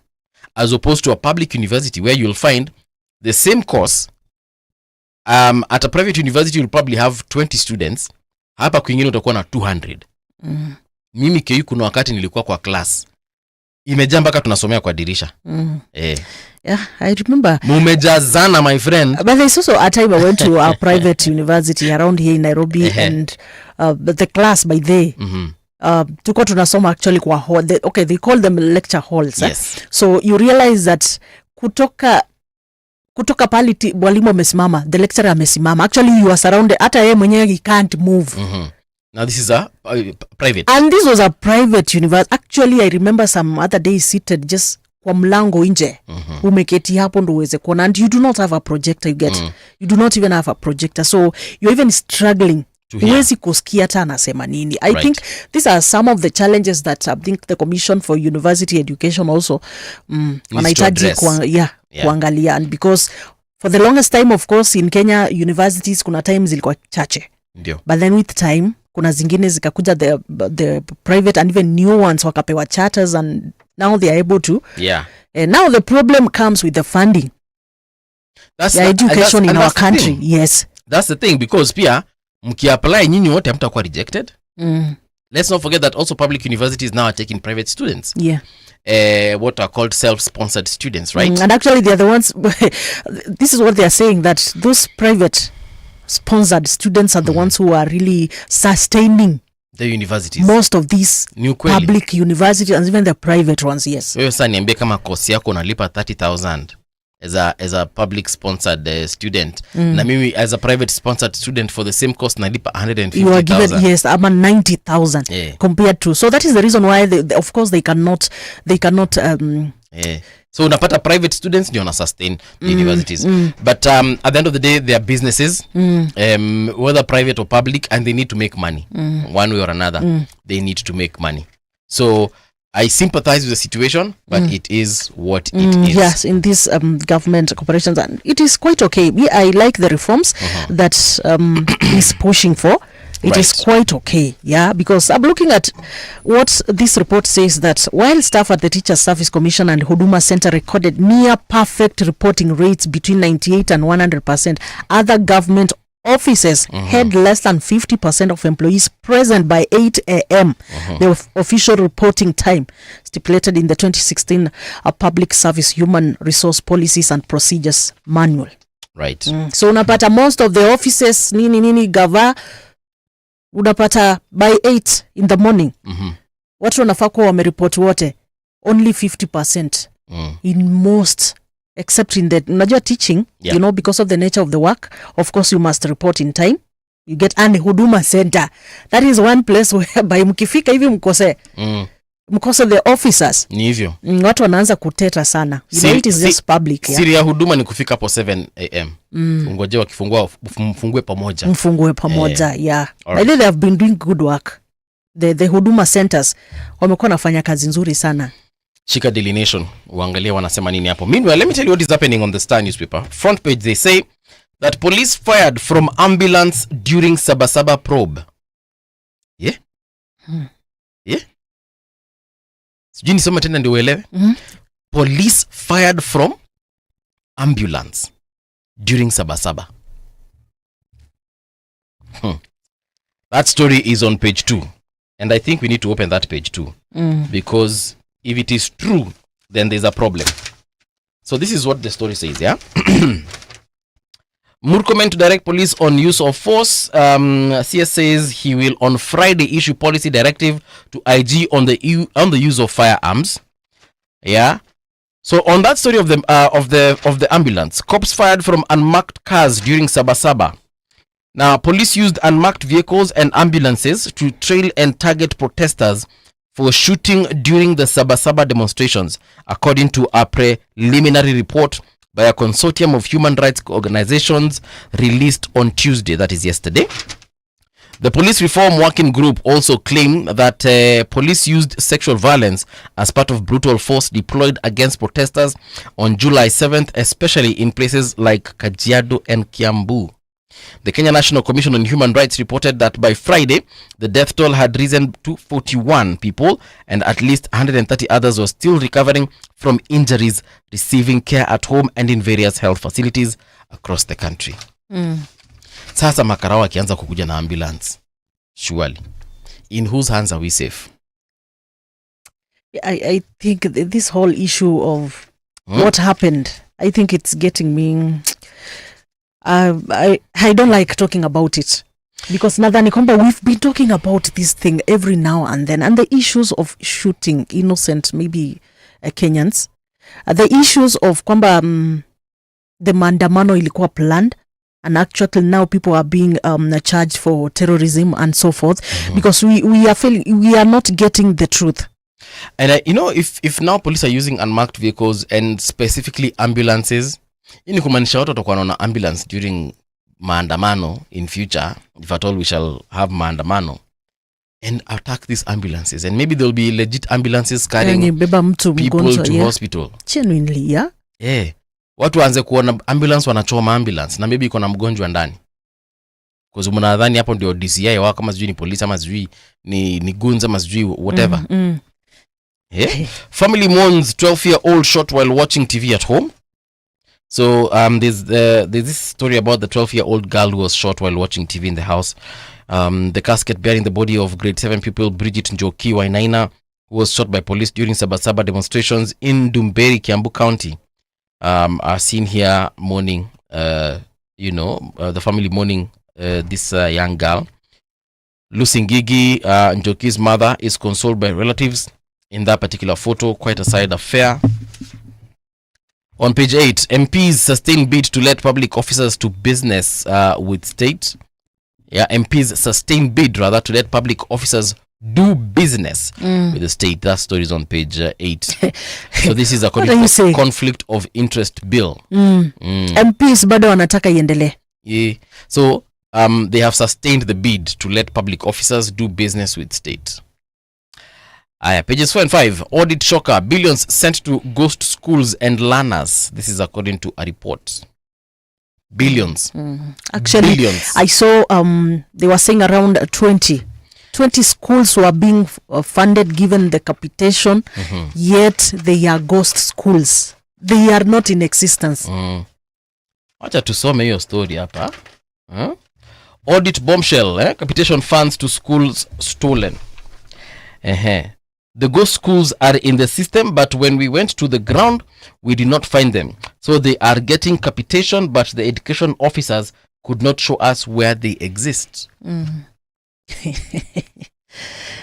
as opposed to a public university where you'll find the same course. At a private university you'll probably have 20 students. Hapa kwingine utakuwa na 200. Mimi KU kuna wakati nilikuwa kwa class imejaa mpaka tunasomea kwa dirisha. Yeah, I remember. Mumejazana, my friend. But there's also a time I went to a private university around here in Nairobi, and the class by day tuko tunasoma actually kwa hall. They call them lecture halls. Yes. So you realize that kutoka pali mwalimu amesimama, the lecturer amesimama. Actually you are surrounded, hata yeye mwenyewe he can't move. Now this is a private. And this was a private university. Actually, I remember some other day seated just kwa mlango nje. Umeketi hapo ndo uweze kuona. And you do not have a projector, you get. You do not even have a projector. So you're even struggling. Huwezi kusikia hata anasema nini. I think these are some of the challenges that I think the Commission for University Education also wanahitaji kuangalia. And because for the longest time, of course, in Kenya universities kuna times zilikuwa chache. Ndio. But then with time kuna zingine zikakuja the private and even new ones wakapewa charters and now they are able to. And now the problem comes with the funding. That's education in our country. Yes. That's the thing, because pia mkiapply nyinyi wote hamtakuwa rejected. Let's not forget that also public universities now are taking private students. What are called self-sponsored students, right? And actually they are the ones this is what they are saying, that those private sponsored students are the ones who are really sustaining the universities, most of these public universities and even the private ones. Yes. Wewe sasa niambie kama course yako unalipa 30,000 as a public sponsored student, na mimi as a private sponsored student for the same course nalipa 150,000. You are given, yes, about 90,000 compared to. So that is the reason why of course they cannot So unapata private students ndio na sustain the universities. But at the end of the day, they are businesses, whether private or public, and they need to make money one way or another. They need to make money. So I sympathize with the situation, but it is what it is. Yes, in these government corporations, and it is quite okay. I like the reforms that is pushing for. It is quite okay, because I'm looking at what this report says, that while staff at the Teachers Service Commission and Huduma Center recorded near perfect reporting rates between 98 and 100%, other government offices had less than 50% of employees present by 8 a.m. The official reporting time stipulated in the 2016 Public Service Human Resource Policies and Procedures Manual. Right. So unapata most of the offices nini gava unapata by 8 in the morning. Watu wanafaa kuwa wameripoti wote only 50% in most, except in the unajua teaching, you know, because of the nature of the work, of course you must report in time. You get an Huduma Center. That is one place whereby mkifika hivi mkose the officers. Ni hivyo. Watu wanaanza kuteta sana. You know, it is just public. Siri ya huduma ni kufika hapo 7 a.m. Ngoje wakifungua mfungue pamoja. Mfungue pamoja, I think they have been doing good work. The Huduma Centers wamekuwa nafanya kazi nzuri sana. Shika Daily Nation, uangalie wanasema nini hapo. Meanwhile, let me tell you what is happening on the Star newspaper. Front page, they say that police fired from ambulance during Sabasaba probe. Yeah? Sijui nisoma tena ndio uelewe. Police fired from ambulance during Sabasaba. That story is on page 2. And I think we need to open that page too. Because if it is true, then there's a problem. So this is what the story says, Murkomen to direct police on use of force. CS says he will on Friday issue policy directive to IG on the use of firearms. So on that story of the ambulance, cops fired from unmarked cars during Sabasaba. Now, police used unmarked vehicles and ambulances to trail and target protesters for shooting during the Sabasaba demonstrations, according to a preliminary report by a consortium of human rights organizations released on Tuesday, that is yesterday. The Police Reform Working Group also claimed that police used sexual violence as part of brutal force deployed against protesters on July 7th, especially in places like Kajiado and Kiambu. The Kenya National Commission on Human Rights reported that by Friday, the death toll had risen to 41 people and at least 130 others were still recovering from injuries, receiving care at home and in various health facilities across the country. Sasa makarao akianza kukuja na ambulance. Surely. In whose hands are we safe? I think this whole issue of what happened, I think it's getting me... I don't like talking about it because nadhani kwamba we've been talking about this thing every now and then, and the issues of shooting innocent maybe Kenyans, the issues of kwamba the maandamano ilikuwa planned and actually now people are being charged for terrorism and so forth, because we are not getting the truth. And if now police are using unmarked vehicles and specifically ambulances, ini kumaanisha watu watakuwa na ambulance during maandamano in future, if at all we shall have maandamano, and attack these ambulances, and maybe there'll be legit ambulances carrying people to hospital. Genuinely, yeah. Watu waanze kuona ambulance wanachoma ambulance na maybe iko na mgonjwa ndani. Because mnadhani hapo ndio DCI wao, kama sijui ni police ama sijui ni guns ama sijui whatever. Yeah. Family mourns 12-year-old shot while watching TV at home. So there's this story about the 12-year-old girl who was shot while watching TV in the house. The casket bearing the body of grade 7 pupil Bridget Njoki Wainaina, who was shot by police during Sabasaba demonstrations in Dumberi, Kiambu County, are seen here mourning. The family mourning this young girl. Lucy Ngigi, Njoki's mother, is consoled by relatives in that particular photo. Quite a sad affair. On page 8, MPs sustain bid to let public officers to business with state. Yeah, MPs sustain bid rather to let public officers do business with the state. That story is on page 8. So this is according to conflict of interest bill. MPs bado wanataka iendelee. Yeah. So they have sustained the bid to let public officers do business with state. Pages 4 and 5. Audit shocker. Billions sent to ghost schools and learners. This is according to a report. Billions. Actually, billions. I saw they were saying around 20 schools were being funded given the capitation, yet they are ghost schools. They are not in existence. Acha tusome hiyo story hapa. Audit bombshell. Capitation funds to schools stolen. The ghost schools are in the system, but when we went to the ground, we did not find them. So they are getting capitation, but the education officers could not show us where they exist.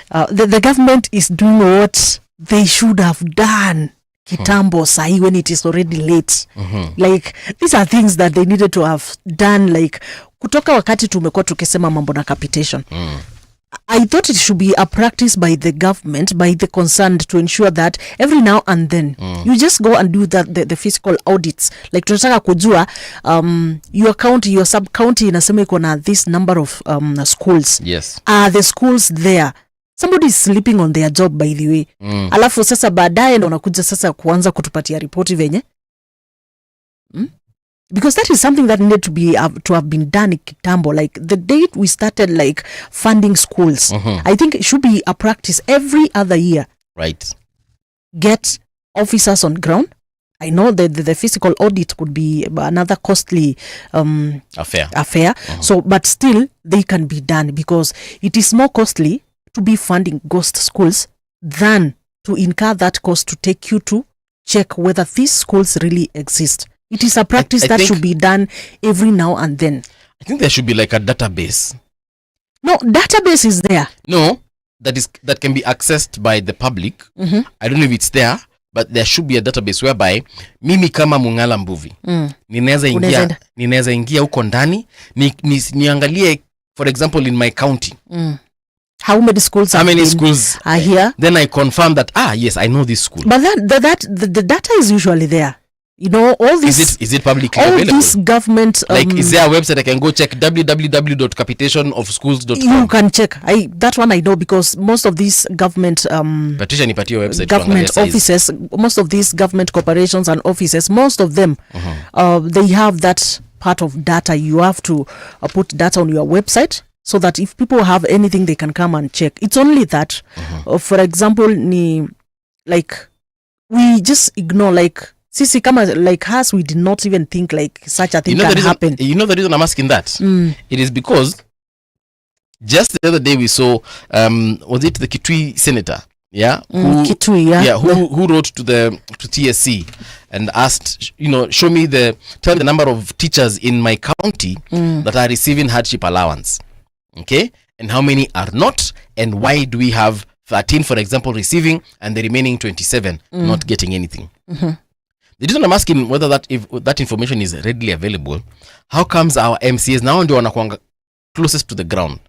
The government is doing what they should have done kitambo sahi when it is already late. Like, these are things that they needed to have done, like kutoka wakati tumekuwa tukisema mambo na capitation. I thought it should be a practice by the government, by the concerned, to ensure that every now and then you just go and do the physical audits. Like tunataka kujua your county, your sub county inasema iko na this number of schools. Yes. Are the schools there? Somebody is sleeping on their job, by the way. Alafu sasa baadaye ndo unakuja sasa kuanza kutupatia ripoti venye. Because that is something that needed to have been done kitambo, like the date we started like funding schools. I think it should be a practice every other year. Right. Get officers on ground. I know that the physical audit could be another costly affair. So, but still they can be done, because it is more costly to be funding ghost schools than to incur that cost to take you to check whether these schools really exist. It is a practice that should be done every now and then. I think there should be like a database. No, database is there. No, that can be accessed by the public. I don't know if it's there, but there should be a database whereby mimi kama Mungala Mbuvi ninaweza ingia huko ndani niangalie, for example, in my county. How many schools are here? Then I confirm that yes, I know this school. But the data is usually there. You know, all this is it publicly all available? This government like, is there a website I can go check? www.capitationofschools.com. You can check. That one I know, because most of these government petition ipatiyo website, government offices, most of these government corporations and offices, most of them they have that part of data. You have to put data on your website, so that if people have anything, they can come and check. It's only that. For example, like, we just ignore, like, sisi kama like us, we did not even think like such a thing can happen. You know the reason I'm asking that? It is because just the other day we saw was it the Kitui senator? Yeah, Kitui, who wrote to TSC and asked, tell the number of teachers in my county that are receiving hardship allowance. Okay, and how many are not, and why do we have 13, for example, receiving and the remaining 27 not getting anything? The reason I'm asking whether if that information is readily available, how comes our MCAs now ndio wanakuanga closest to the ground?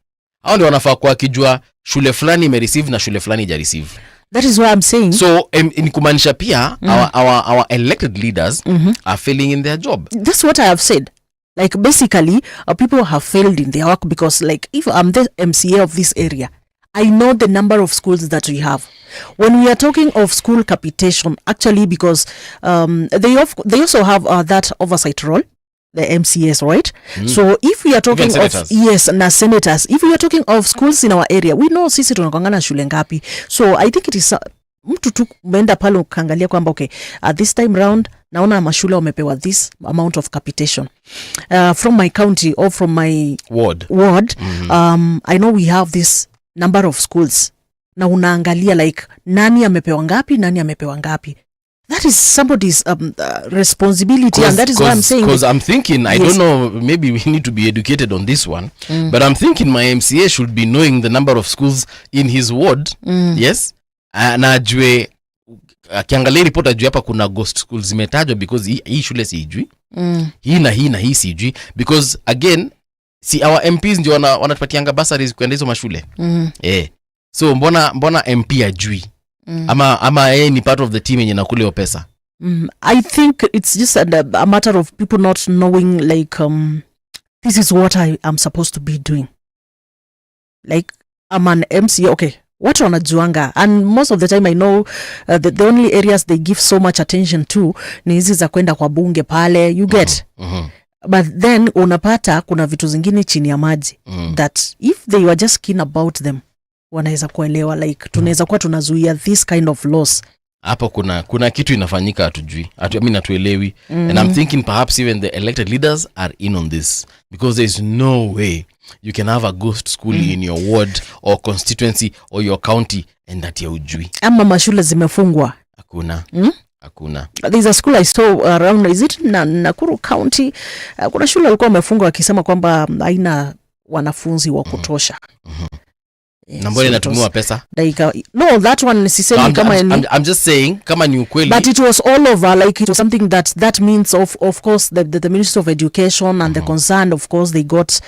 Hao ndio wanafaa kwa kijua shule fulani imereceive na shule fulani ja receive. That is what I'm saying. So in kumaanisha pia our elected leaders are failing in their job. That's what I have said. Like basically, people have failed in their work because like if I'm the MCA of this area, I know the number of schools that we have. When we are talking of school capitation, actually because they also have that oversight role, the MCAs, right? So if we are talking of yes, na senators, if we are talking of schools in our area, we know sisi tunakangana shule ngapi. So I think it is mtu tu umeenda pale ukaangalia kwamba okay, at this time round naona mashule wamepewa this amount of capitation from my county or from my ward. I know we have this number of schools. Na unaangalia like nani amepewa ngapi. That is somebody's responsibility, and that is what I'm saying. Because I'm thinking, I don't know, maybe we need to be educated on this one, but I'm thinking my MCA should be knowing the number of schools in his ward. Yes, na ajue akiangalia report ajue hapa kuna ghost schools zimetajwa because hii shule siijui, hii na hii siijui, because again our MPs ndio wanatupatianga bursaries kwenda hizo mashule. So mbona MP ajui? Ama ni part of the team yenye nakule pesa. I think it's just a matter of people not knowing like this is what I am supposed to be doing. Like I'm an MC, okay, what wanajuanga, and most of the time I know the only areas they give so much attention to ni hizi za kwenda kwa bunge pale, you get. But then unapata kuna vitu zingine chini ya maji that if they were just keen about them wanaweza kuelewa, like tunaweza kuwa tunazuia this kind of loss. Hapo kuna kitu inafanyika hatujui. Hatuelewi. And I'm thinking perhaps even the elected leaders are in on this, because there is no way you can have a ghost school in your ward or constituency or your county and that ya ujui. Ama mashule zimefungwa. Hakuna. There's a school I saw around, is it Nakuru County? Kuna shule walikuwa wamefungwa wakisema kwamba haina wanafunzi wa kutosha. Nambole natumiwa pesa? No, that one sisemi kama I'm just saying kama ni ukweli. But it was all over, like it was something that means of course the Ministry of Education and the concerned, of course they got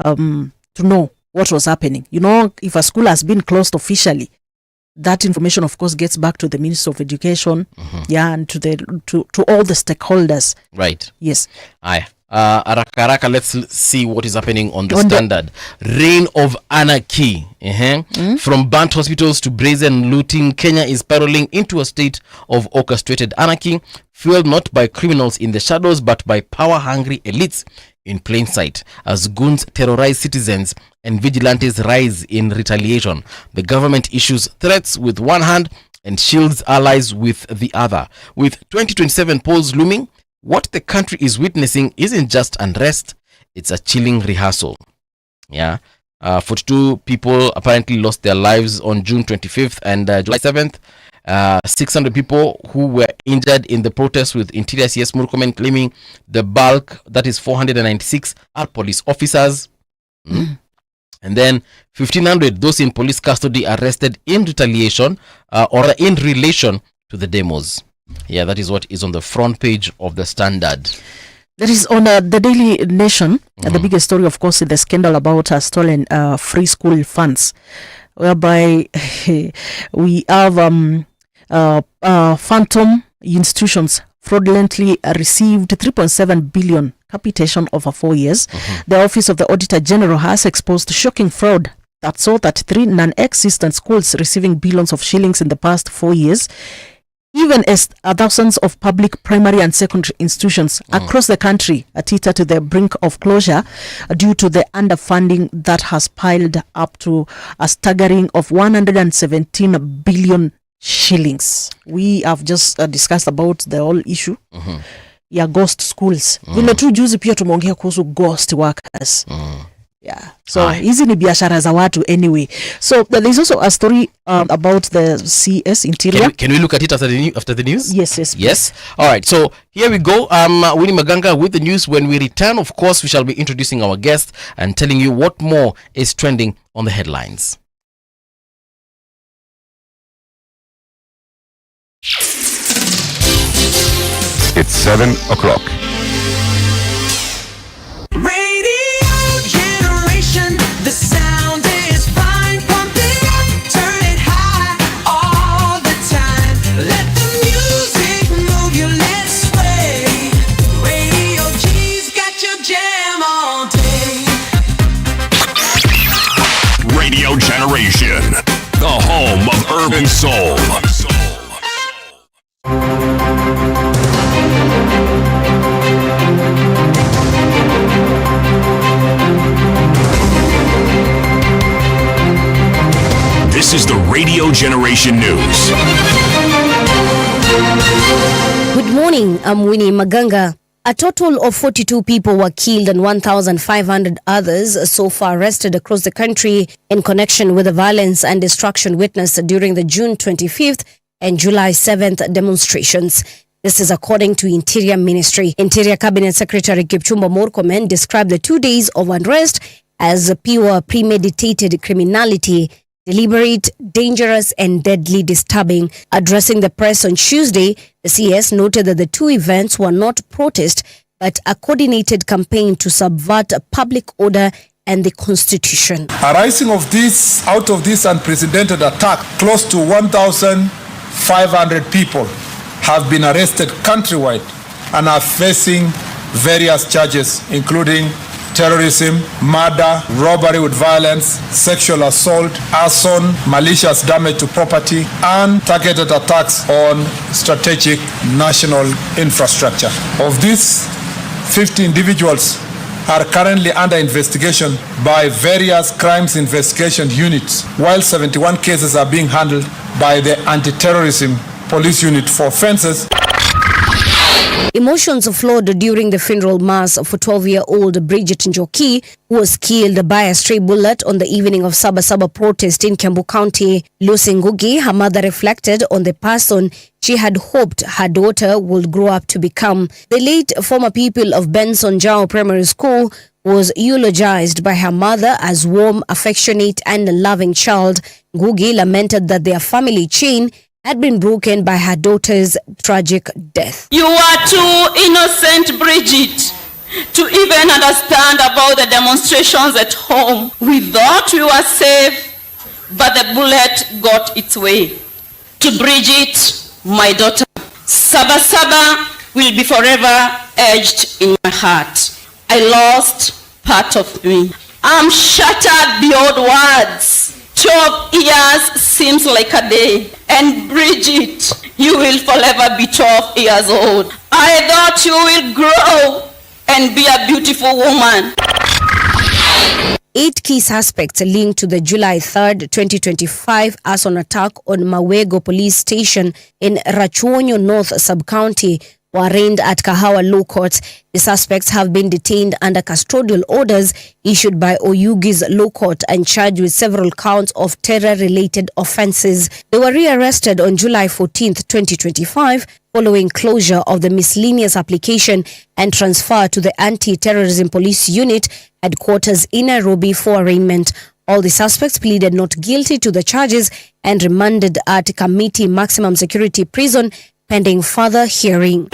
to know what was happening. You know, if a school has been closed officially, that information of course gets back to the Ministry of Education, and to all the stakeholders. Right. Yes. Haraka, let's see what is happening on the Standard. Reign of anarchy. From burnt hospitals to brazen looting, Kenya is spiraling into a state of orchestrated anarchy, fueled not by criminals in the shadows but by power-hungry elites in plain sight. As goons terrorize citizens and vigilantes rise in retaliation, the government issues threats with one hand and shields allies with the other. With 2027 polls looming, what the country is witnessing isn't just unrest, it's a chilling rehearsal. 42 people apparently lost their lives on June 25th and July 7th. 600 people who were injured in the protests, with Interior CS Murkomen claiming the bulk, that is 496, are police officers. And then 1,500, those in police custody, arrested in retaliation or in relation to the demos. That is what is on the front page of the Standard. That is on the Daily Nation. The biggest story, of course, is the scandal about stolen free school funds, whereby we have phantom institutions fraudulently received 3.7 billion capitation over 4 years. The Office of the Auditor General has exposed shocking fraud that saw 33 non-existent schools receiving billions of shillings in the past 4 years, even as thousands of public primary and secondary institutions across the country are teetered to the brink of closure due to the underfunding that has piled up to a staggering of 117 billion shillings. We have just discussed about the whole issue. Ya ghost schools. Vile tu juzi pia tumeongea kuhusu ghost workers. So hizi ni biashara za watu anyway. So there's also a story about the CS Interior. Can we look at it after the news? Yes. All right. So here we go. Winnie Maganga with the news. When we return, of course, we shall be introducing our guest and telling you what more is trending on the headlines. It's 7 o'clock. Radio generation, the sound is fine. Pump it up, turn it high all the time. Let the music move you, let's sway. Radio G's got your jam all day. Radio Generation, the home of urban soul. This is the Radio Generation News. Good morning, I'm Winnie Maganga. A total of 42 people were killed and 1,500 others so far arrested across the country in connection with the violence and destruction witnessed during the June 25th and July 7th demonstrations. This is according to Interior Ministry. Interior Cabinet Secretary Kipchumba Murkomen described the 2 days of unrest as pure premeditated criminality, deliberate, dangerous and deadly disturbing. Addressing the press on Tuesday, the CS noted that the two events were not protest but a coordinated campaign to subvert public order and the constitution. Arising out of this unprecedented attack, close to 1,500 people have been arrested countrywide and are facing various charges including terrorism, murder, robbery with violence, sexual assault, arson, malicious damage to property, and targeted attacks on strategic national infrastructure. Of these, 50 individuals are currently under investigation by various crimes investigation units, while 71 cases are being handled by the anti-terrorism police unit for offenses. Emotions flowed during the funeral mass for 12-year-old Bridget Njoki, who was killed by a stray bullet on the evening of Sabasaba protest in Kiambu County. Lucy Ngugi, her mother, reflected on the person she had hoped her daughter would grow up to become. The late former pupil of Benson Jao Primary School was eulogized by her mother as warm, affectionate and loving child. Ngugi lamented that their family chain had been broken by her daughter's tragic death. You are too innocent, Bridget, to even understand about the demonstrations at home. We thought we were safe, but the bullet got its way. To Bridget, my daughter, Sabasaba will be forever etched in my heart. I lost part of me. I'm shattered beyond words. 12 years seems like a day. And Bridget, you will forever be 12 years old. I thought you will grow and be a beautiful woman. 8 key suspects linked to the July 3rd, 2025 arson attack on Mawego Police Station in Rachuonyo North Sub-County were arraigned at Kahawa Law Court. The suspects have been detained under custodial orders issued by Oyugi's Law Court and charged with several counts of terror-related offences. They were rearrested on July 14th, 2025, following closure of the miscellaneous application and transfer to the Anti-Terrorism Police Unit headquarters in Nairobi for arraignment. All the suspects pleaded not guilty to the charges and remanded at Committee Maximum Security Prison pending further hearing.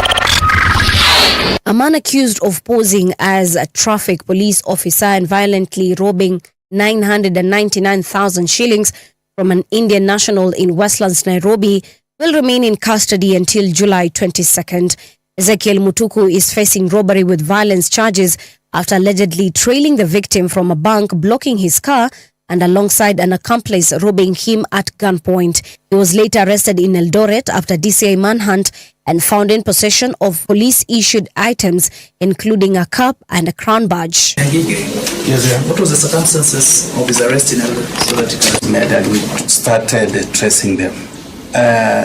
A man accused of posing as a traffic police officer and violently robbing 999,000 shillings from an Indian national in Westlands, Nairobi, will remain in custody until July 22nd. Ezekiel Mutuku is facing robbery with violence charges after allegedly trailing the victim from a bank, blocking his car, and alongside an accomplice robbing him at gunpoint. He was later arrested in Eldoret after DCI manhunt and found in possession of police-issued items, including a cup and a crown badge. What was the circumstances of his arrest in Eldoret so that it was made and we started tracing them?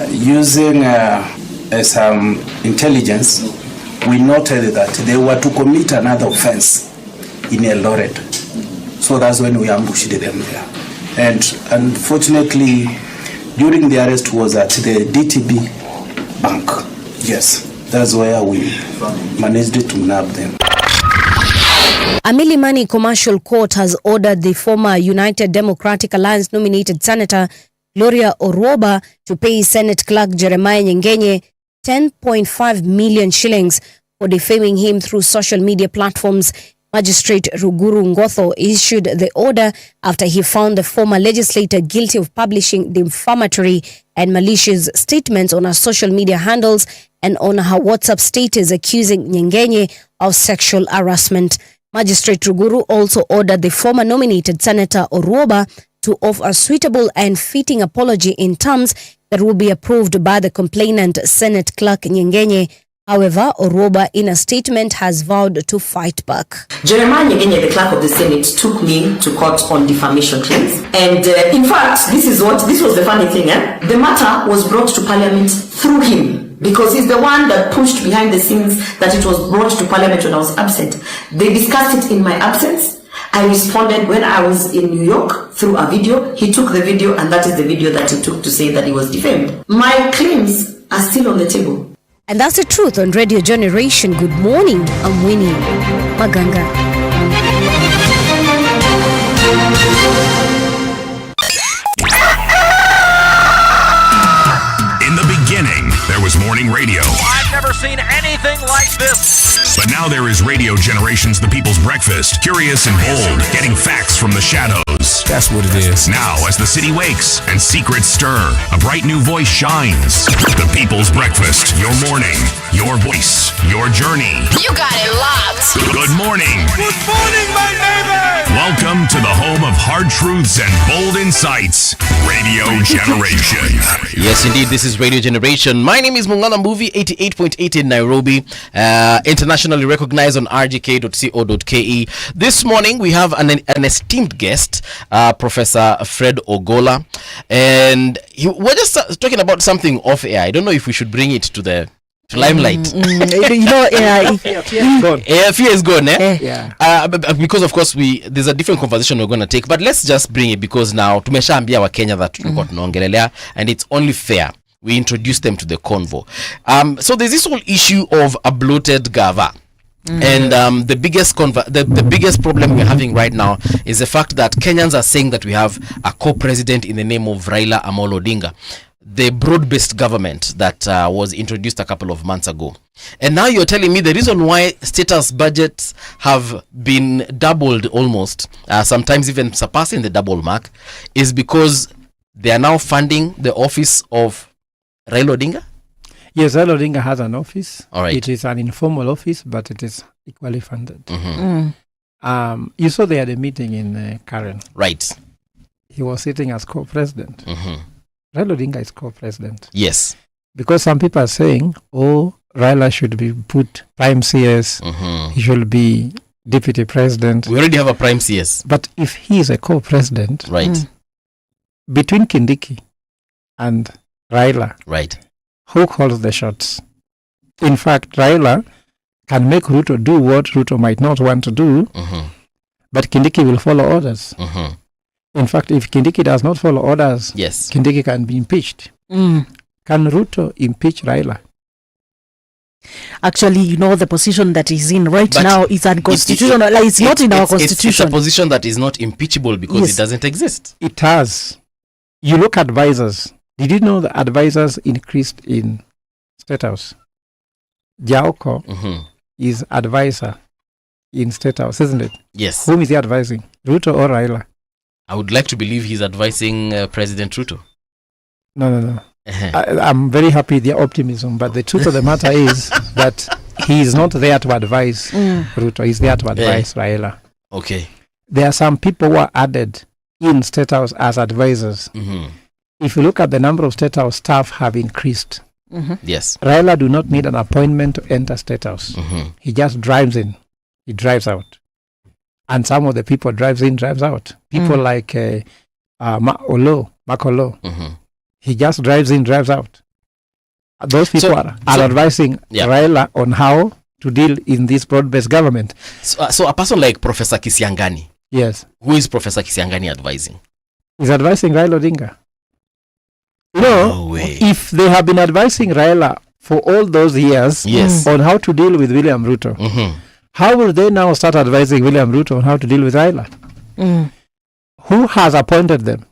Using some intelligence, we noted that they were to commit another offense in Eldoret. So that's when we ambushed them there. And unfortunately, during the arrest was at the DTB Bank. Yes, that's where we managed to nab them. A Milimani Commercial Court has ordered the former United Democratic Alliance nominated Senator Gloria Orwoba to pay Senate Clerk Jeremiah Nyengenye 10.5 million shillings for defaming him through social media platforms. Magistrate Ruguru Ngotho issued the order after he found the former legislator guilty of publishing defamatory and malicious statements on her social media handles and on her WhatsApp status accusing Nyengenye of sexual harassment. Magistrate Ruguru also ordered the former nominated Senator Oruoba to offer a suitable and fitting apology in terms that will be approved by the complainant, Senate Clerk Nyengenye. However, Oruoba, in a statement, has vowed to fight back. Jeremiah Nyengenye, the clerk of the Senate, took me to court on defamation claims. And in fact, this was the funny thing. The matter was brought to Parliament through him, because he's the one that pushed behind the scenes that it was brought to Parliament when I was absent. They discussed it in my absence. I responded when I was in New York through a video. He took the video, and that is the video that he took to say that he was defamed. My claims are still on the table. And that's the truth on Radio Generation. Good morning, I'm Winnie Maganga. In the beginning, there was morning radio. I've never seen anything like this. But now there is Radio Generations, the people's breakfast. Curious and bold, getting facts from the shadows. That's what it is. Now, as the city wakes and secrets stir, a bright new voice shines. The people's breakfast. Your morning, your voice, your journey. You got it locked. Good morning. Good morning, my neighbor. Welcome to the home of hard truths and bold insights. Radio Generation. Yes, indeed, this is Radio Generation. My name is Mungana Movie, 88.8 in Nairobi, internationally recognized on rgk.co.ke. This morning, we have an esteemed guest, Professor Fred Ogola, and we're just talking about something off air. I don't know if we should bring it to the limelight. Fear is gone, because of course there's a different conversation we're going to take, but let's just bring it because now tumeshaambia wa Kenya that tulikuwa tunaongelelea, and it's only fair we introduce them to the convo. So there's this whole issue of a bloated gava. And the biggest problem we're having right now is the fact that Kenyans are saying that we have a co-president in the name of Raila Amolo Odinga, the broad-based government that was introduced a couple of months ago. And now you're telling me the reason why status budgets have been doubled almost, sometimes even surpassing the double mark, is because they are now funding the office of Raila Odinga? Yes, Raila Odinga has an office. All right. It is an informal office, but it is equally funded. You saw they had a meeting in Karen. Right. He was sitting as co-president. Raila Odinga is co-president. Yes. Because some people are saying, Raila should be put prime CS. He should be deputy president. We already have a prime CS. But if he is a co-president, right, between Kindiki and Raila, right, who calls the shots? In fact, Raila can make Ruto do what Ruto might not want to do, but Kindiki will follow orders. In fact, if Kindiki does not follow orders, yes, Kindiki can be impeached. Can Ruto impeach Raila? Actually, the position that he's in right now is unconstitutional. It's not in our constitution. It's a position that is not impeachable because it doesn't exist. It has. You look at advisors. Did you know the advisors increased in State House? Jaoko is advisor in State House, isn't it? Yes. Whom is he advising? Ruto or Raila? I would like to believe he's advising President Ruto. No. I'm very happy with their optimism, but the truth of the matter is that he is not there to advise Ruto. He's there to advise Raila. Okay. There are some people who are added in State House as advisors. If you look at the number of State House staff have increased. Yes. Raila do not need an appointment to enter State House. He just drives in. He drives out. And some of the people drives in, drives out. People like Makolo. He just drives in, drives out. Those people are advising Raila on how to deal in this broad-based government. So a person like Professor Kisiangani. Yes. Who is Professor Kisiangani advising? He's advising Raila Odinga. No way. If they have been advising Raila for all those years on how to deal with William Ruto, how will they now start advising William Ruto on how to deal with Raila? Who has appointed them?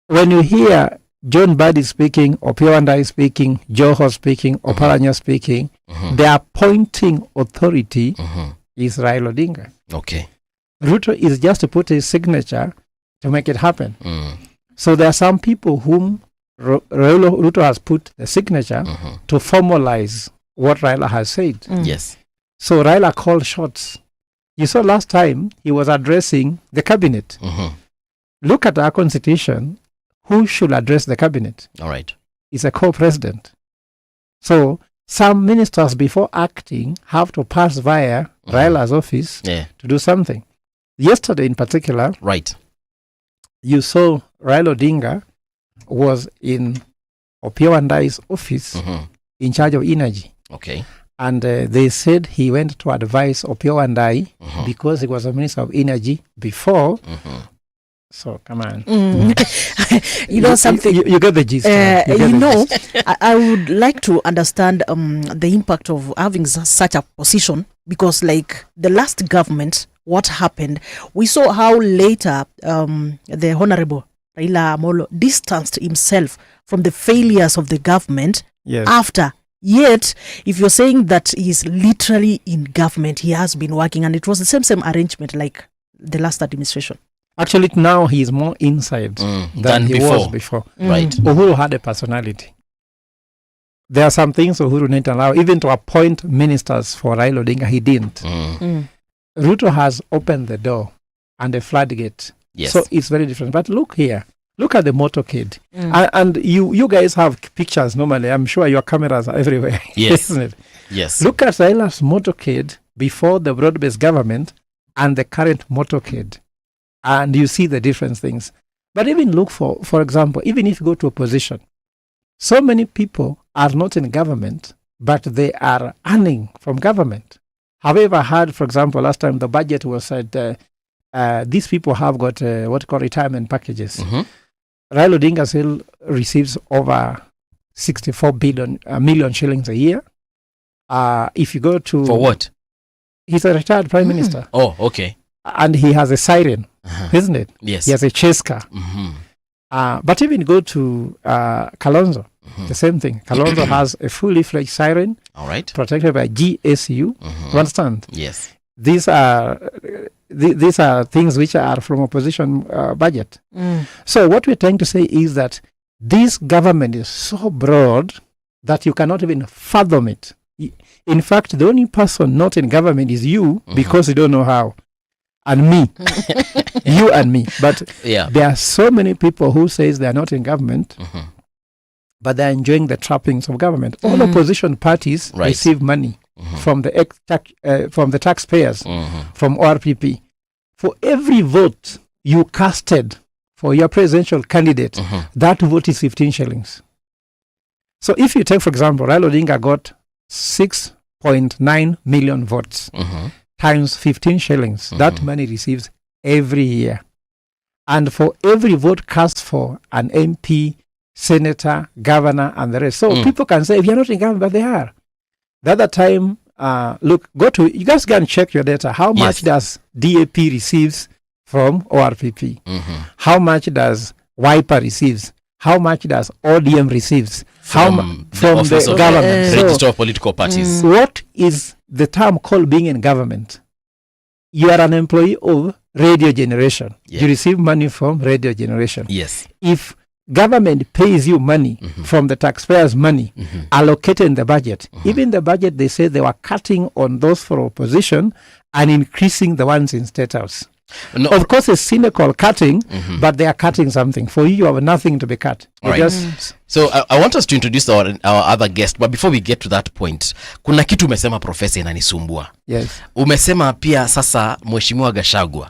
When you hear John Badi speaking, Opiyo Wandayi speaking, Joho speaking, Oparanya speaking, the appointing authority is Raila Odinga. Okay. Ruto is just to put his signature to make it happen. So there are some people whom Ruto has put the signature to formalize what Raila has said. Yes. So Raila called shots. You saw last time he was addressing the cabinet. Look at our constitution. Who should address the cabinet? All right. It's a co-president. So some ministers, before acting, have to pass via Raila's office to do something. Yesterday in particular, right, you saw Raila Odinga was in Opiyo Wandayi's office in charge of energy. Okay. And they said he went to advise Opiyo Wandayi because he was a minister of energy before. So come on. You know something. You get the gist. I would like to understand the impact of having such a position, because like the last government, what happened? We saw how later the Honorable Raila Amolo distanced himself from the failures of the government after. Yet, if you're saying that he's literally in government, he has been working, and it was the same arrangement like the last administration. Actually, now he is more inside than he was before. Right. Uhuru had a personality. There are some things Uhuru didn't allow, even to appoint ministers for Raila Odinga, he didn't. Ruto has opened the door and the floodgate. Yes. So it's very different. But look here. Look at the motorcade. And you guys have pictures normally. I'm sure your cameras are everywhere. Yes. Isn't it? Yes. Look at Raila's motorcade before the broad-based government and the current motorcade. And you see the different things. But even look for example, even if you go to opposition, so many people are not in government, but they are earning from government. Have you ever heard, for example, last time the budget was said, these people have got what you call retirement packages. Raila Odinga still receives over 64 million shillings a year. If you go to... For what? He's a retired prime minister. Oh, okay. And he has a siren, isn't it? Yes. He has a chase car. But even go to Kalonzo, the same thing. Kalonzo has a fully fledged siren, all right, protected by GSU. You understand? Yes. These are things which are from opposition budget. So what we're trying to say is that this government is so broad that you cannot even fathom it. In fact, the only person not in government is you, because you don't know how. And me. You and me. But there are so many people who says they are not in government, but they're enjoying the trappings of government. All opposition parties receive money from the taxpayers, from ORPP. For every vote you casted for your presidential candidate, that vote is 15 shillings. So if you take, for example, Raila Odinga got 6.9 million votes times 15 shillings. That money receives every year. And for every vote cast for an MP, senator, governor, and the rest. So people can say, if you're not in government, but they are. The other time, look, you guys can check your data. How much does DAP receives from ORPP? How much does WIPA receives? How much does ODM receives? From the government. Register of political parties. What is the term called being in government? You are an employee of radio generation. You receive money from radio generation. Yes. If government pays you money from the taxpayers' money allocated in the budget, even the budget, they say they were cutting on those for opposition and increasing the ones in State House. No. Of course, it's cynical cutting, but they are cutting something. For you have nothing to be cut. Right. So I want us to introduce our other guest, but before we get to that point, kuna kitu umesema profesa inanisumbua. Yes. Umesema pia sasa Mheshimiwa Gachagua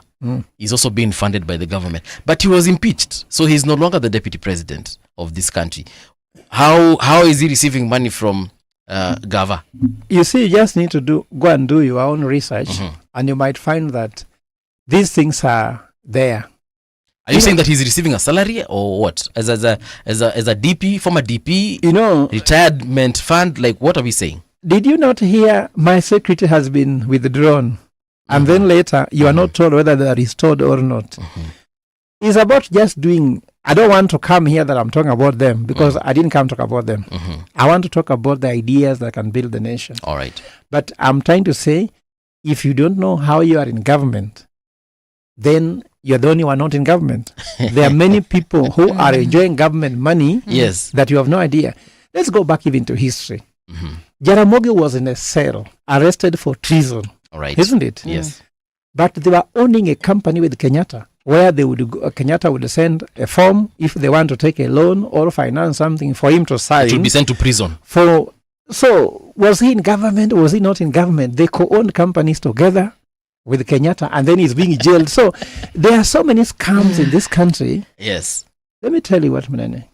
is also being funded by the government, but he was impeached, so he's no longer the deputy president of this country. How is he receiving money from Gava? You see, you just need to go and do your own research, and you might find that these things are there. Are you saying that he's receiving a salary or what? As a DP, former DP, retirement fund? Like, what are we saying? Did you not hear my secretary has been withdrawn, and then later you are not told whether they are restored or not? It's about just doing I don't want to come here that I'm talking about them because I didn't come to talk about them. I want to talk about the ideas that can build the nation. All right. But I'm trying to say, if you don't know how you are in government, then you're the only one not in government. There are many people who are enjoying government money Yes. that you have no idea. Let's go back even to history. Jaramogi was in a cell, arrested for treason. All right. Isn't it? Yes. But they were owning a company with Kenyatta, where they would Kenyatta would send a form if they want to take a loan or finance something for him to sign. It would be sent to prison. So was he in government or was he not in government? They co-owned companies together with Kenyatta, and then he's being jailed. So there are so many scams in this country. Yes. Let me tell you what, Munene.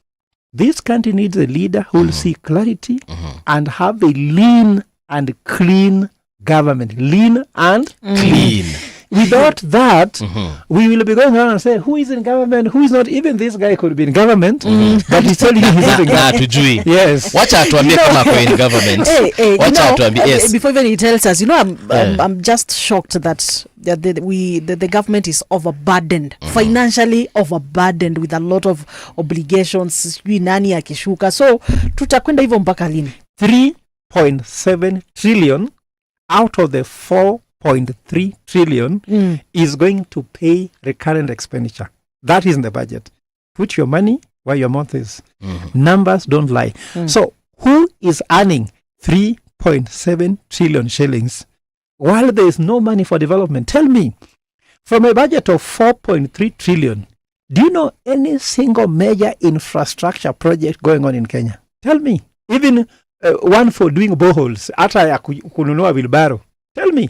This country needs a leader who will see clarity and have a lean and clean government. Lean and Clean. Without that, we will be going around and say, who is in government, who is not. Even this guy could be in government, but he's telling you he's not in government. Tujui. Yes. Wacha atuambie kama ako in government. Wacha atuambie. Yes. Before even he tells us, I'm just shocked that the government is overburdened, financially overburdened with a lot of obligations. Sijui nani akishuka. So tutakwenda hivyo mpaka lini? 3.7 trillion out of the 4.3 trillion is going to pay recurrent expenditure. That is in the budget. Put your money where your mouth is. Numbers don't lie. So who is earning 3.7 trillion shillings while there is no money for development? Tell me, from a budget of 4.3 trillion, do you know any single major infrastructure project going on in Kenya? Tell me. Even one for doing boreholes, hata ya kununua wheelbarrow. Tell me,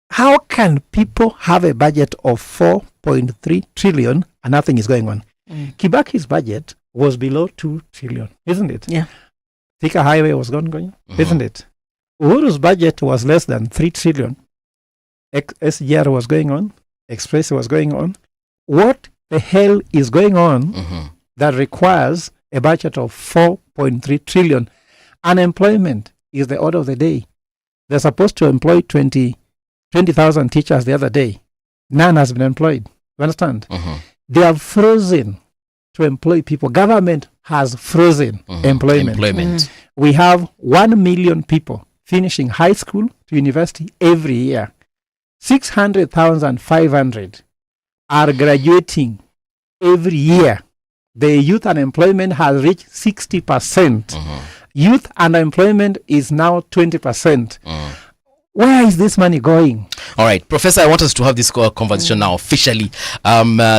how can people have a budget of 4.3 trillion and nothing is going on? Kibaki's budget was below 2 trillion, isn't it? Yeah. Thika Highway was going, isn't it? Uhuru's budget was less than 3 trillion. SGR was going on. Express was going on. What the hell is going on that requires a budget of 4.3 trillion? Unemployment is the order of the day. They're supposed to employ 20,000 teachers the other day. None has been employed. You understand? They have frozen to employ people. Government has frozen employment. We have 1 million people finishing high school to university every year. 600,500 are graduating every year. The youth unemployment has reached 60%. Youth unemployment is now 20%. Where is this money going? All right, Professor, I want us to have this conversation now officially.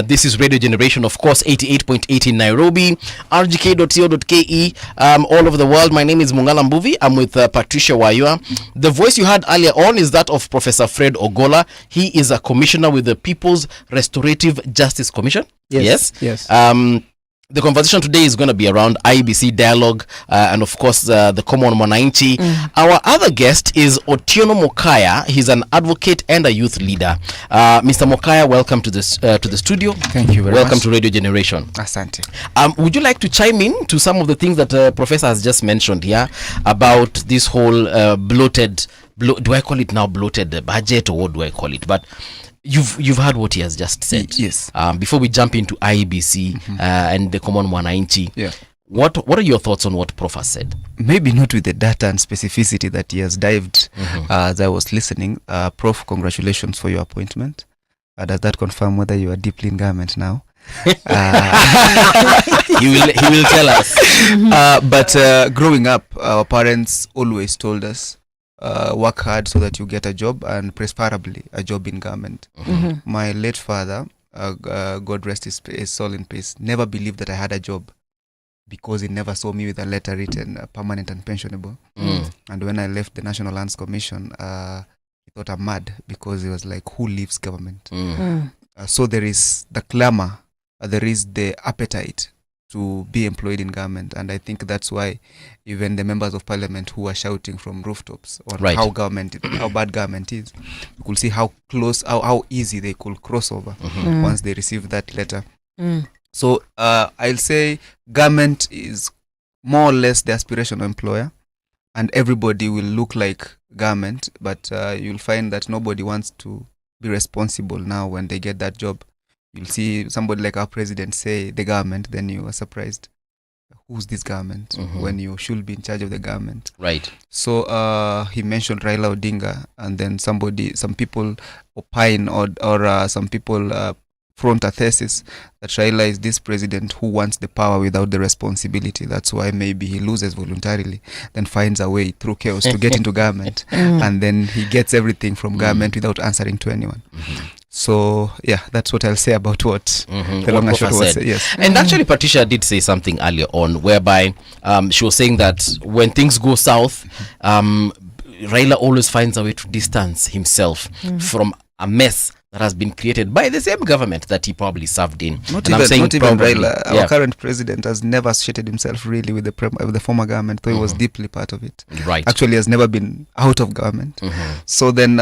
This is Radio Generation, of course, 88.8 in Nairobi, rgk.co.ke, all over the world. My name is Mungala Mbuvi. I'm with Patricia Wayua. The voice you heard earlier on is that of Professor Fred Ogola. He is a commissioner with the People's Restorative Justice Commission. Yes. The conversation today is going to be around IBC dialogue and of course the common mwananchi. Our other guest is Otieno Mokaya. He's an advocate and a youth leader. Mr. Mokaya, welcome to the studio. Thank you very Welcome much. to Radio Generation. Asante. Would you like to chime in to some of the things that Professor has just mentioned here about this whole bloated, do I call it now bloated budget, or what do I call it? But you've heard what he has just said. Yes. Before we jump into IBC and the common mwananchi, Yeah. what are your thoughts on what Prof has said? Maybe not with the data and specificity that he has dived as I was listening. Prof, congratulations for your appointment. Does that confirm whether you are deeply in government now? He will tell us. But growing up, our parents always told us, work hard so that you get a job, and preferably a job in government. My late father, God rest his soul in peace, never believed that I had a job because he never saw me with a letter written, permanent and pensionable. And when I left the National Lands Commission, he thought I'm mad because he was like, who leaves government? So there is the clamor, there is the appetite to be employed in government, and I think that's why even the members of parliament who are shouting from rooftops on how bad government is, you could see how close, how easy they could cross over once they receive that letter. So I'll say government is more or less the aspirational employer, and everybody will look like government, but you'll find that nobody wants to be responsible now when they get that job. You'll see somebody like our president say the government, then you are surprised. Who's this government when you should be in charge of the government? Right. So he mentioned Raila Odinga, and then some people opine or some people front a thesis that Raila is this president who wants the power without the responsibility. That's why maybe he loses voluntarily, then finds a way through chaos to get into government, and then he gets everything from government without answering to anyone. So yeah, that's what I'll say about what the long and short was. Yes. And actually Patricia did say something earlier on whereby she was saying that when things go south, Raila always finds a way to distance himself from a mess that has been created by the same government that he probably served in. Not even Raila. Our current president has never associated himself really with the former government, though he was deeply part of it. Right. Actually has never been out of government. So then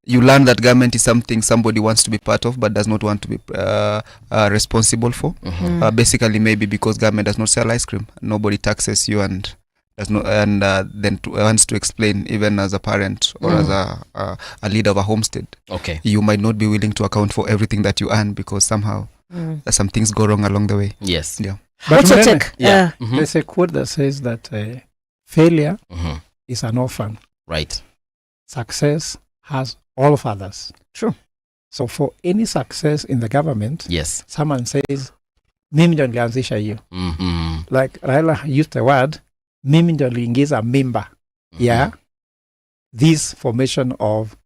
you learn that government is something somebody wants to be part of but does not want to be responsible for. Basically maybe because government does not sell ice cream. Nobody taxes you and does not, and then wants to explain, even as a parent or as a leader of a homestead. Okay. You might not be willing to account for everything that you earn because somehow some things go wrong along the way. Yes. Yeah. But what's your take? Yeah. There's a quote that says that failure is an orphan. Right. Success has all fathers. True. So for any success in the government, Yes. someone says, mimi ndo nilianzisha hiyo. Like Raila used the word, mimi ndo niliingiza mimba. Yeah. This formation of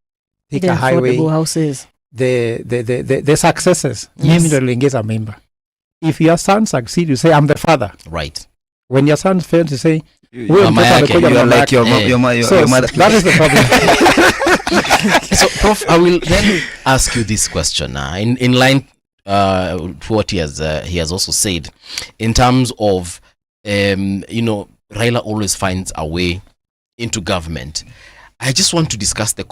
Thika Highway, affordable houses. the successes, Yes. mimi ndo niliingiza mimba. If your son succeeds, you say, I'm the father. Right. When your son fails, you say, Mama yake, You are like your mother. That is the problem. So, Prof, I will then ask you this question in line to what he has also said in terms of Raila always finds a way into government. I just want to discuss the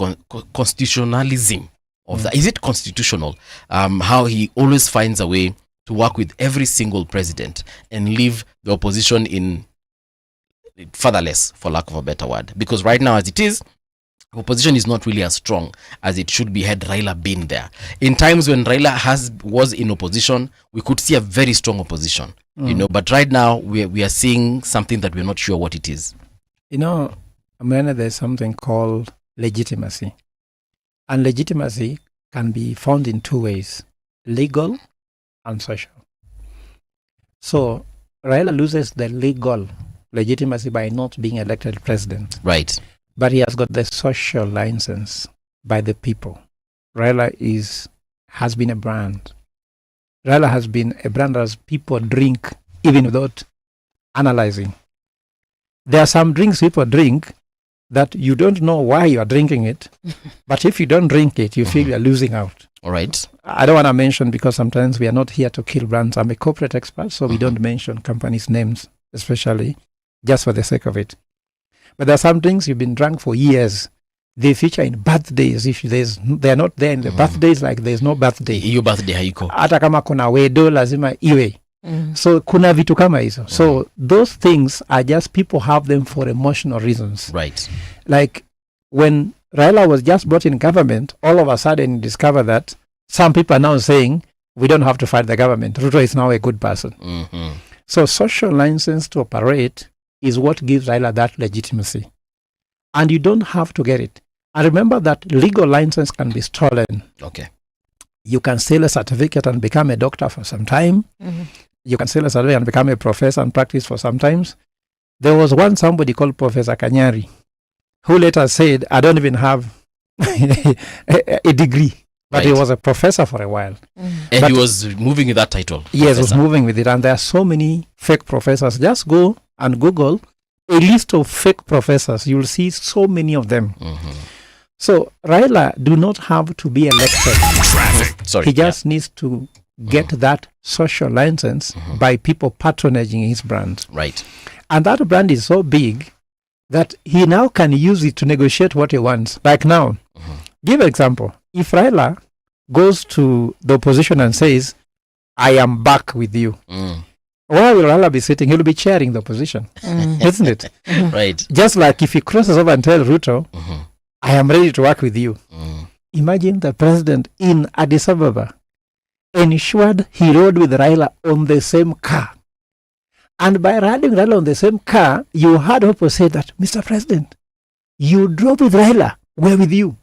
constitutionalism of that. Is it constitutional? How he always finds a way to work with every single president and leave the opposition in fatherless, for lack of a better word. Because right now, as it is, opposition is not really as strong as it should be had Raila been there. In times when Raila was in opposition, we could see a very strong opposition, but right now we are seeing something that we're not sure what it is. Amrena, there's something called legitimacy. And legitimacy can be found in two ways, legal and social. So Raila loses the legal legitimacy by not being elected president. Right. But he has got the social license by the people. Raila has been a brand. Raila has been a brand as people drink even without analyzing. There are some drinks people drink that you don't know why you are drinking it, but if you don't drink it, you feel you are losing out. All right. I don't want to mention because sometimes we are not here to kill brands. I'm a corporate expert, so we don't mention companies' names, especially just for the sake of it. But there are some drinks you've been drunk for years. They feature in birthdays. If they're not there in the birthdays, like there's no birthday. Your birthday haiko. Hata kama kuna wedo lazima iwe. So kuna vitu kama hizo. So those things are just people have them for emotional reasons. Right. Like when Raila was just brought in government, all of a sudden you discover that some people are now saying we don't have to fight the government. Ruto is now a good person. So social license to operate is what gives Raila that legitimacy. And you don't have to get it. And remember that legal license can be stolen. Okay. You can steal a certificate and become a doctor for some time. You can steal a certificate and become a professor and practice for some times. There was somebody called Professor Kanyari, who later said, I don't even have a degree. But he was a professor for a while. And he was moving with that title. Yes, he was moving with it. And there are so many fake professors. Just go and Google a list of fake professors. You'll see so many of them. So Raila do not have to be elected. Sorry. He just needs to get that social license by people patronizing his brand. Right. And that brand is so big that he now can use it to negotiate what he wants. Like now, give an example. If Raila goes to the opposition and says, I am back with you, where will Raila be sitting? He'll be chairing the opposition, isn't it? Right. Just like if he crosses over and tells Ruto, I am ready to work with you. Imagine the president in Addis Ababa ensured he rode with Raila on the same car. And by riding Raila on the same car, you heard people say that, Mr. President, you drove with Raila, we're with you.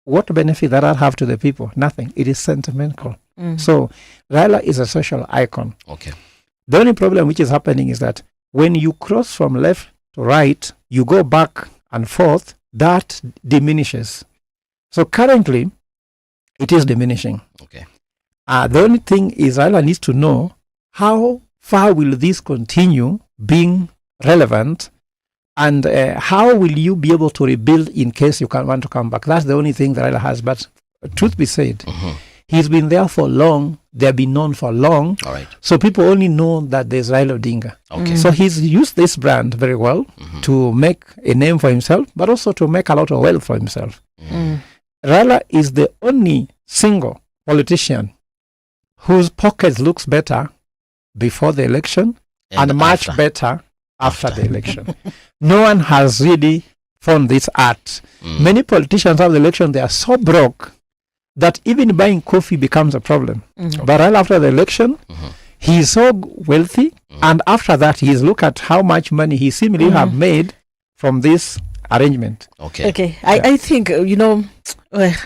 What benefit that have to the people? Nothing. It is sentimental. So Raila is a social icon. Okay. The only problem which is happening is that when you cross from left to right, you go back and forth, that diminishes. So currently, it is diminishing. Okay. The only thing is Raila needs to know how far will this continue being relevant, and how will you be able to rebuild in case you want to come back. That's the only thing that Raila has. But truth be said, he's been there for long. They've been known for long. All right. So people only know that there's Raila Odinga. Okay. So he's used this brand very well to make a name for himself, but also to make a lot of wealth for himself. Raila is the only single politician whose pockets looks better before the election and much better after the election. No one has really found this art. Many politicians after the election, they are so broke that even buying coffee becomes a problem. But right after the election, he is so wealthy, and after that, he's look at how much money he seemingly have made from this arrangement. Okay. I think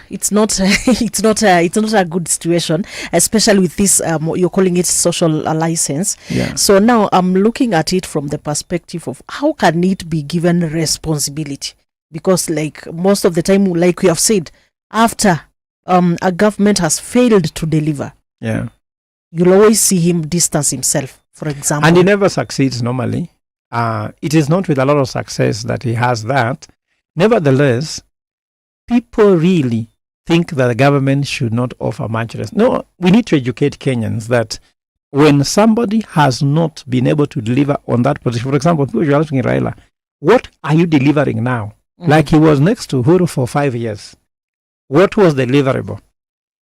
it's not a good situation, especially with this you're calling it social license. Yeah. So now I'm looking at it from the perspective of how can it be given responsibility, because like most of the time, like we have said, after a government has failed to deliver, you'll always see him distance himself, for example, and he never succeeds normally. It is not with a lot of success that he has that. Nevertheless, people really think that the government should not offer much rest. No, we need to educate Kenyans that when somebody has not been able to deliver on that position, for example, people are asking Raila, what are you delivering now? Like he was next to Uhuru for 5 years. What was deliverable?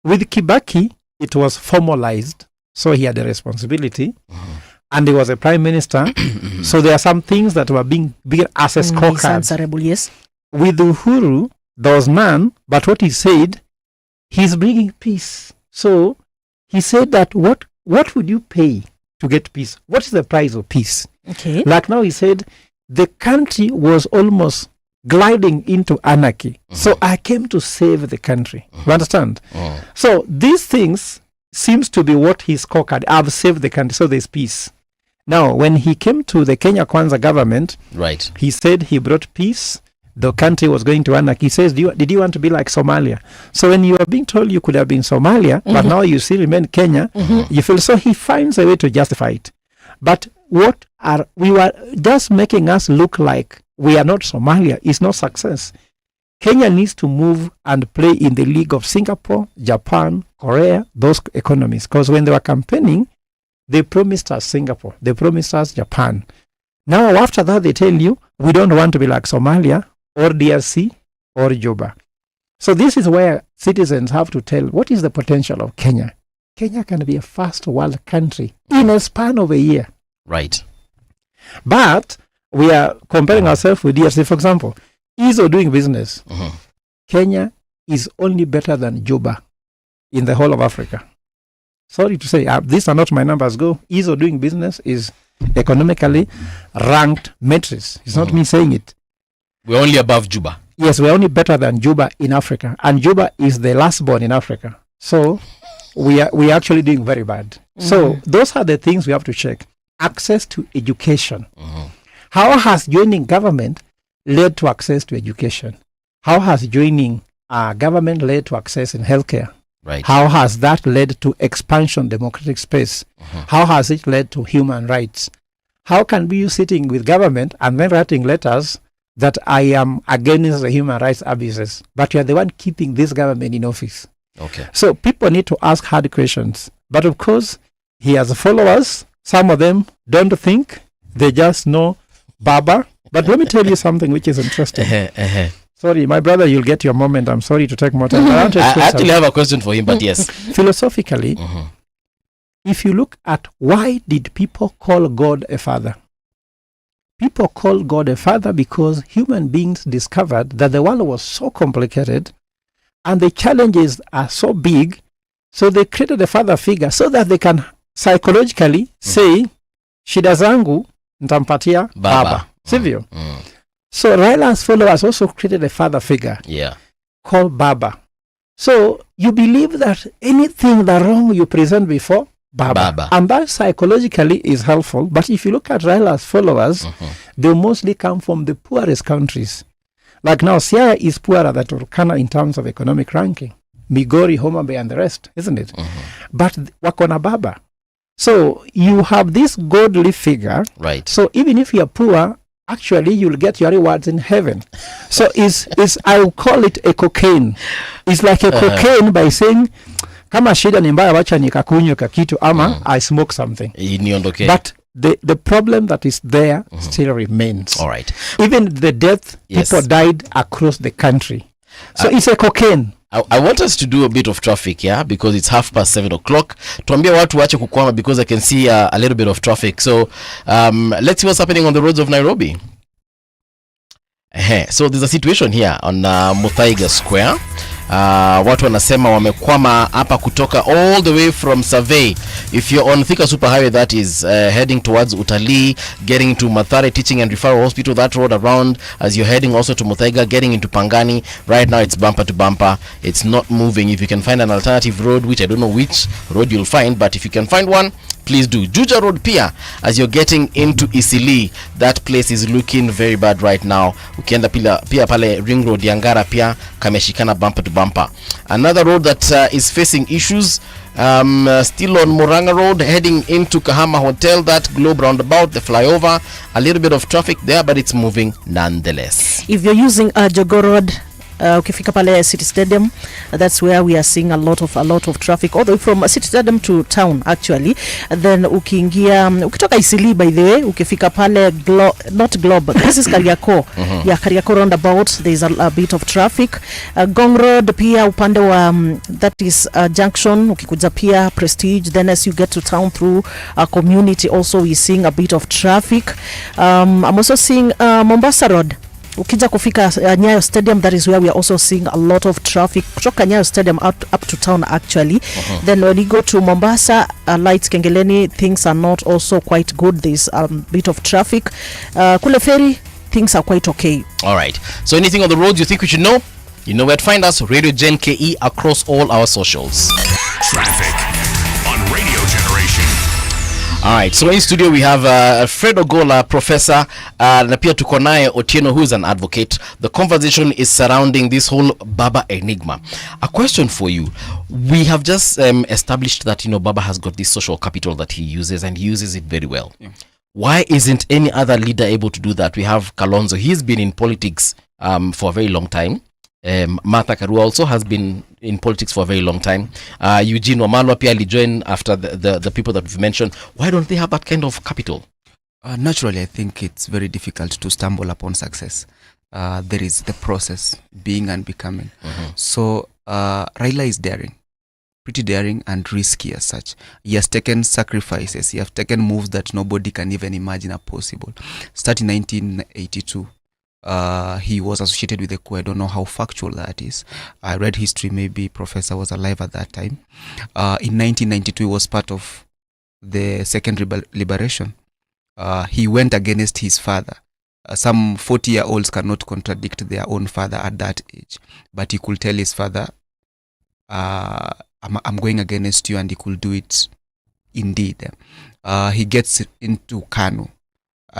With Kibaki, it was formalized, so he had a responsibility. And he was a prime minister, so there are some things that were being as a scorecard. Yes. With Uhuru, there was none, but what he said, he's bringing peace. So he said that what would you pay to get peace? What is the price of peace? Okay. Like now he said, the country was almost gliding into anarchy. So I came to save the country. You understand? So these things seems to be what he scorecard. I've saved the country, so there's peace. Now, when he came to the Kenya Kwanza government, right, he said he brought peace. The country was going to anarchy. He says, did you want to be like Somalia? So when you are being told you could have been Somalia, but now you still remain Kenya, you feel so he finds a way to justify it. But we were just making us look like we are not Somalia. It's not success. Kenya needs to move and play in the league of Singapore, Japan, Korea, those economies. Because when they were campaigning, they promised us Singapore. They promised us Japan. Now, after that, they tell you, we don't want to be like Somalia or DRC or Juba. So this is where citizens have to tell, what is the potential of Kenya? Kenya can be a first world country in a span of a year. Right. But we are comparing ourselves with DRC, for example. Ease of doing business. Kenya is only better than Juba in the whole of Africa. Sorry to say, these are not my numbers. Go. Ease of doing business is economically ranked metrics. It's not me saying it. We're only above Juba. Yes, we're only better than Juba in Africa. And Juba is the last born in Africa. So we are actually doing very bad. So those are the things we have to check. Access to education. How has joining government led to access to education? How has joining government led to access in healthcare? Right. How has that led to expansion, democratic space? How has it led to human rights? How can be you sitting with government and then writing letters that I am against the human rights abuses, but you are the one keeping this government in office? Okay. So people need to ask hard questions. But of course, he has followers. Some of them don't think. They just know Baba. But let me tell you something which is interesting. Sorry, my brother, you'll get your moment. I'm sorry to take more time. I actually have a question for him, but yes. Philosophically, if you look at why did people call God a father? People call God a father because human beings discovered that the world was so complicated and the challenges are so big. So they created a father figure so that they can psychologically say, shida zangu ntampatia baba. Sivyo? So Raila's followers also created a father figure called Baba. So you believe that anything that wrong you present before Baba. And that psychologically is helpful. But if you look at Raila's followers, they mostly come from the poorest countries. Like now, Siaya is poorer than Turkana in terms of economic ranking. Migori, Homa Bay, and the rest, isn't it? But wakona Baba. So you have this godly figure. Right. So even if you're poor, actually you'll get your rewards in heaven. So is I will call it a cocaine. It's like a cocaine by saying, kama shida ni mbaya wacha nikakunywe kakitu ama I smoke something. But the problem that is there still remains. All right. Even the death, people died across the country. So it's a cocaine. I want us to do a bit of traffic, because it's 7:30. Tuambie watu wache kukwama because I can see a little bit of traffic. So let's see what's happening on the roads of Nairobi. So there's a situation here on Muthaiga Square. Watu wanasema wamekwama hapa kutoka all the way from Survey. If you're on Thika Superhighway, that is heading towards Utalii, getting to Mathare Teaching and Referral Hospital, that road around as you're heading also to Muthaiga, getting into Pangani. Right now it's bumper to bumper. It's not moving. If you can find an alternative road, which I don't know which road you'll find, but if you can find one, please do. Juja Road Pia, as you're getting into Isili, that place is looking very bad right now. Ukienda pia pale Ring Road Yangara pia kameshikana bumper to bumper. Another road that is facing issues, still on Muranga Road, heading into Kahama Hotel, that Globe roundabout, the flyover, a little bit of traffic there, but it's moving nonetheless. If you're using Jogo Road, ukifika pale City Stadium, that's where we are seeing a lot of traffic all the way from City Stadium to town actually. And then ukitoka Isili, by the way, ukifika pale not Globe, this is Kariakor. Yeah, Kariakor roundabout, there's a bit of traffic. Gong Road pia upande wa that is Junction, ukikuja pia Prestige, then as you get to town through community also we're seeing a bit of traffic. I'm also seeing Mombasa Road. Ukija kufika Nyayo Stadium, that is where we are also seeing a lot of traffic kutoka Nyayo Stadium up to town actually. Then when you go to Mombasa, Lights Kengeleni, things are not also quite good. There's a bit of traffic. Kule Ferry, things are quite okay. All right. So anything on the roads you think we should know? You know where to find us. Radio Gen KE across all our socials. Traffic on Radio Generation. All right, so in studio we have Fred Ogola, professor, na pia tuko naye Otieno, who is an advocate. The conversation is surrounding this whole Baba enigma. A question for you. We have just established that, Baba has got this social capital that he uses, and he uses it very well. Yeah. Why isn't any other leader able to do that? We have Kalonzo. He's been in politics for a very long time. Martha Karua also has been in politics for a very long time. Eugene Wamalwa pia joined after the people that we've mentioned. Why don't they have that kind of capital? Naturally, I think it's very difficult to stumble upon success. There is the process, being and becoming. So Raila is daring, pretty daring and risky as such. He has taken sacrifices. He has taken moves that nobody can even imagine are possible. Starting 1982. He was associated with the coup. I don't know how factual that is. I read history, maybe Professor was alive at that time. In 1992, he was part of the second liberation. He went against his father. Some 40-year-olds cannot contradict their own father at that age. But he could tell his father, I'm going against you, and he could do it indeed. He gets into Kanu.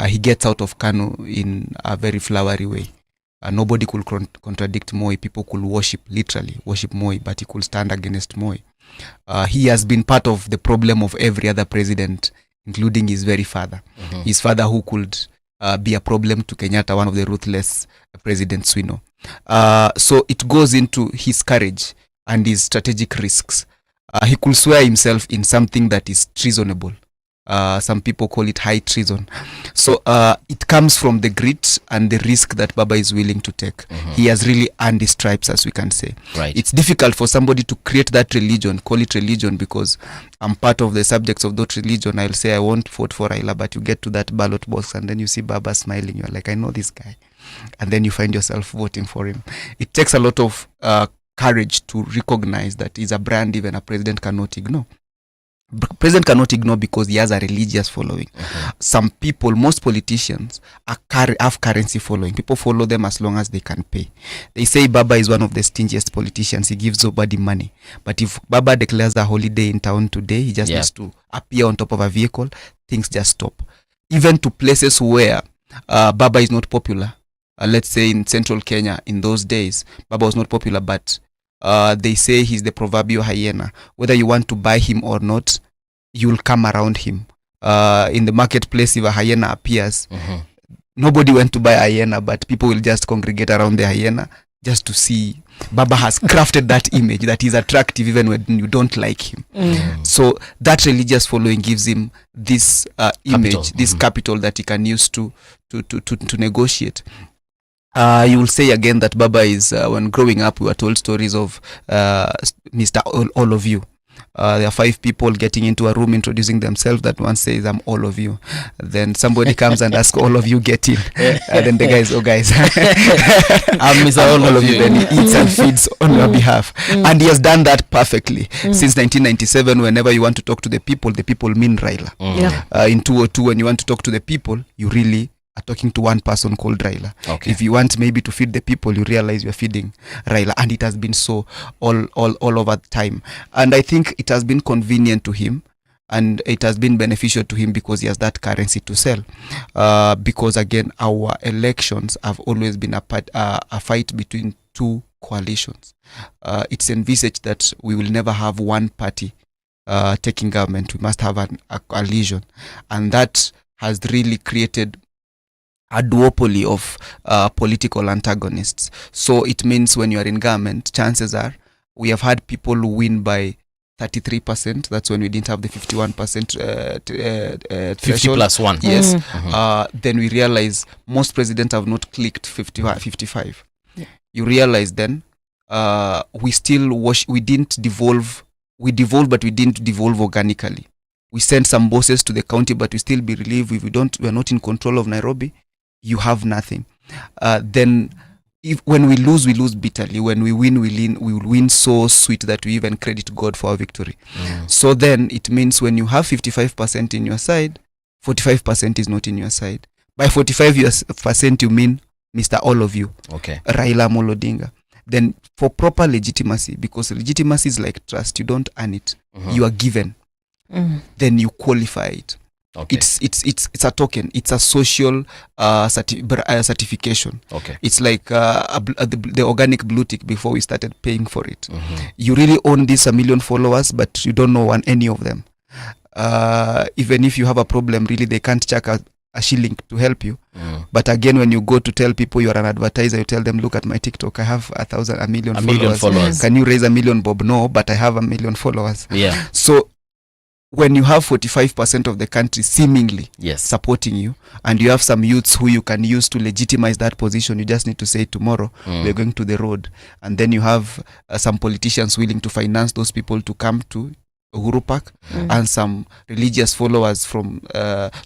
He gets out of Kanu in a very flowery way. Nobody could contradict Moi. People could literally worship Moi, but he could stand against Moi. He has been part of the problem of every other president, including his very father. His father, who could be a problem to Kenyatta, one of the ruthless presidents we know. So it goes into his courage and his strategic risks. He could swear himself in something that is treasonable. Some people call it high treason. So it comes from the grit and the risk that Baba is willing to take. He has really earned his stripes, as we can say. Right. It's difficult for somebody to create that religion, call it religion, because I'm part of the subjects of that religion. I'll say I won't vote for Raila, but you get to that ballot box and then you see Baba smiling. You're like, I know this guy. And then you find yourself voting for him. It takes a lot of courage to recognize that is a brand even a president cannot ignore. President cannot ignore because he has a religious following. Some people, most politicians have currency following. People follow them as long as they can pay. They say Baba is one of the stingiest politicians. He gives nobody money. But if Baba declares a holiday in town today, he just needs to appear on top of a vehicle, things just stop. Even to places where Baba is not popular. Let's say in central Kenya in those days, Baba was not popular, but they say he's the proverbial hyena. Whether you want to buy him or not, you'll come around him. In the marketplace, if a hyena appears, nobody went to buy a hyena, but people will just congregate around the hyena just to see. Baba has crafted that image that is attractive even when you don't like him. So that religious following gives him this image, this capital that he can use to negotiate. You will say again that Baba is, when growing up, we were told stories of Mr. All of you. There are 5 people getting into a room introducing themselves. That one says, I'm all of you. Then somebody comes and asks, all of you get in. And then the guy is, oh guys, I'm Mr. All of you. Then he eats and feeds on your behalf. And he has done that perfectly. Since 1997, whenever you want to talk to the people mean Raila. In 202, when you want to talk to the people, you really are talking to one person called Raila. If you want maybe to feed the people, you realize you're feeding Raila. And it has been so all over time. And I think it has been convenient to him, and it has been beneficial to him because he has that currency to sell. Because again, our elections have always been a fight between 2 coalitions. It's envisaged that we will never have one party taking government. We must have a coalition. And that has really created a duopoly of political antagonists. So it means when you are in government, chances are we have had people who win by 33%. That's when we didn't have the 51% 50 plus 1. Yes. Then we realize most presidents have not clicked 55. You realize then we still we didn't devolve. We devolved, but we didn't devolve organically. We sent some bosses to the county, but we still believe if we're not in control of Nairobi, you have nothing. Then when we lose bitterly. When we win, we will win so sweet that we even credit God for our victory. So then it means when you have 55% in your side, 45% is not in your side. By 45% you mean Mr. All of you. Raila Amolo Odinga. Then for proper legitimacy, because legitimacy is like trust, you don't earn it. You are given. Then you qualify it. It's a token. It's a social certification. It's like the organic blue tick before we started paying for it. You really own this 1 million followers, but you don't know any of them. Even if you have a problem, really they can't check a shilling to help you. But again, when you go to tell people you are an advertiser, you tell them, look at my TikTok, I have 1 million followers. Can you raise 1 million, Bob? No, but I have 1 million followers. So when you have 45% of the country seemingly supporting you, and you have some youths who you can use to legitimize that position, you just need to say tomorrow we're going to the road. And then you have some politicians willing to finance those people to come to Uhuru Park, and some religious followers from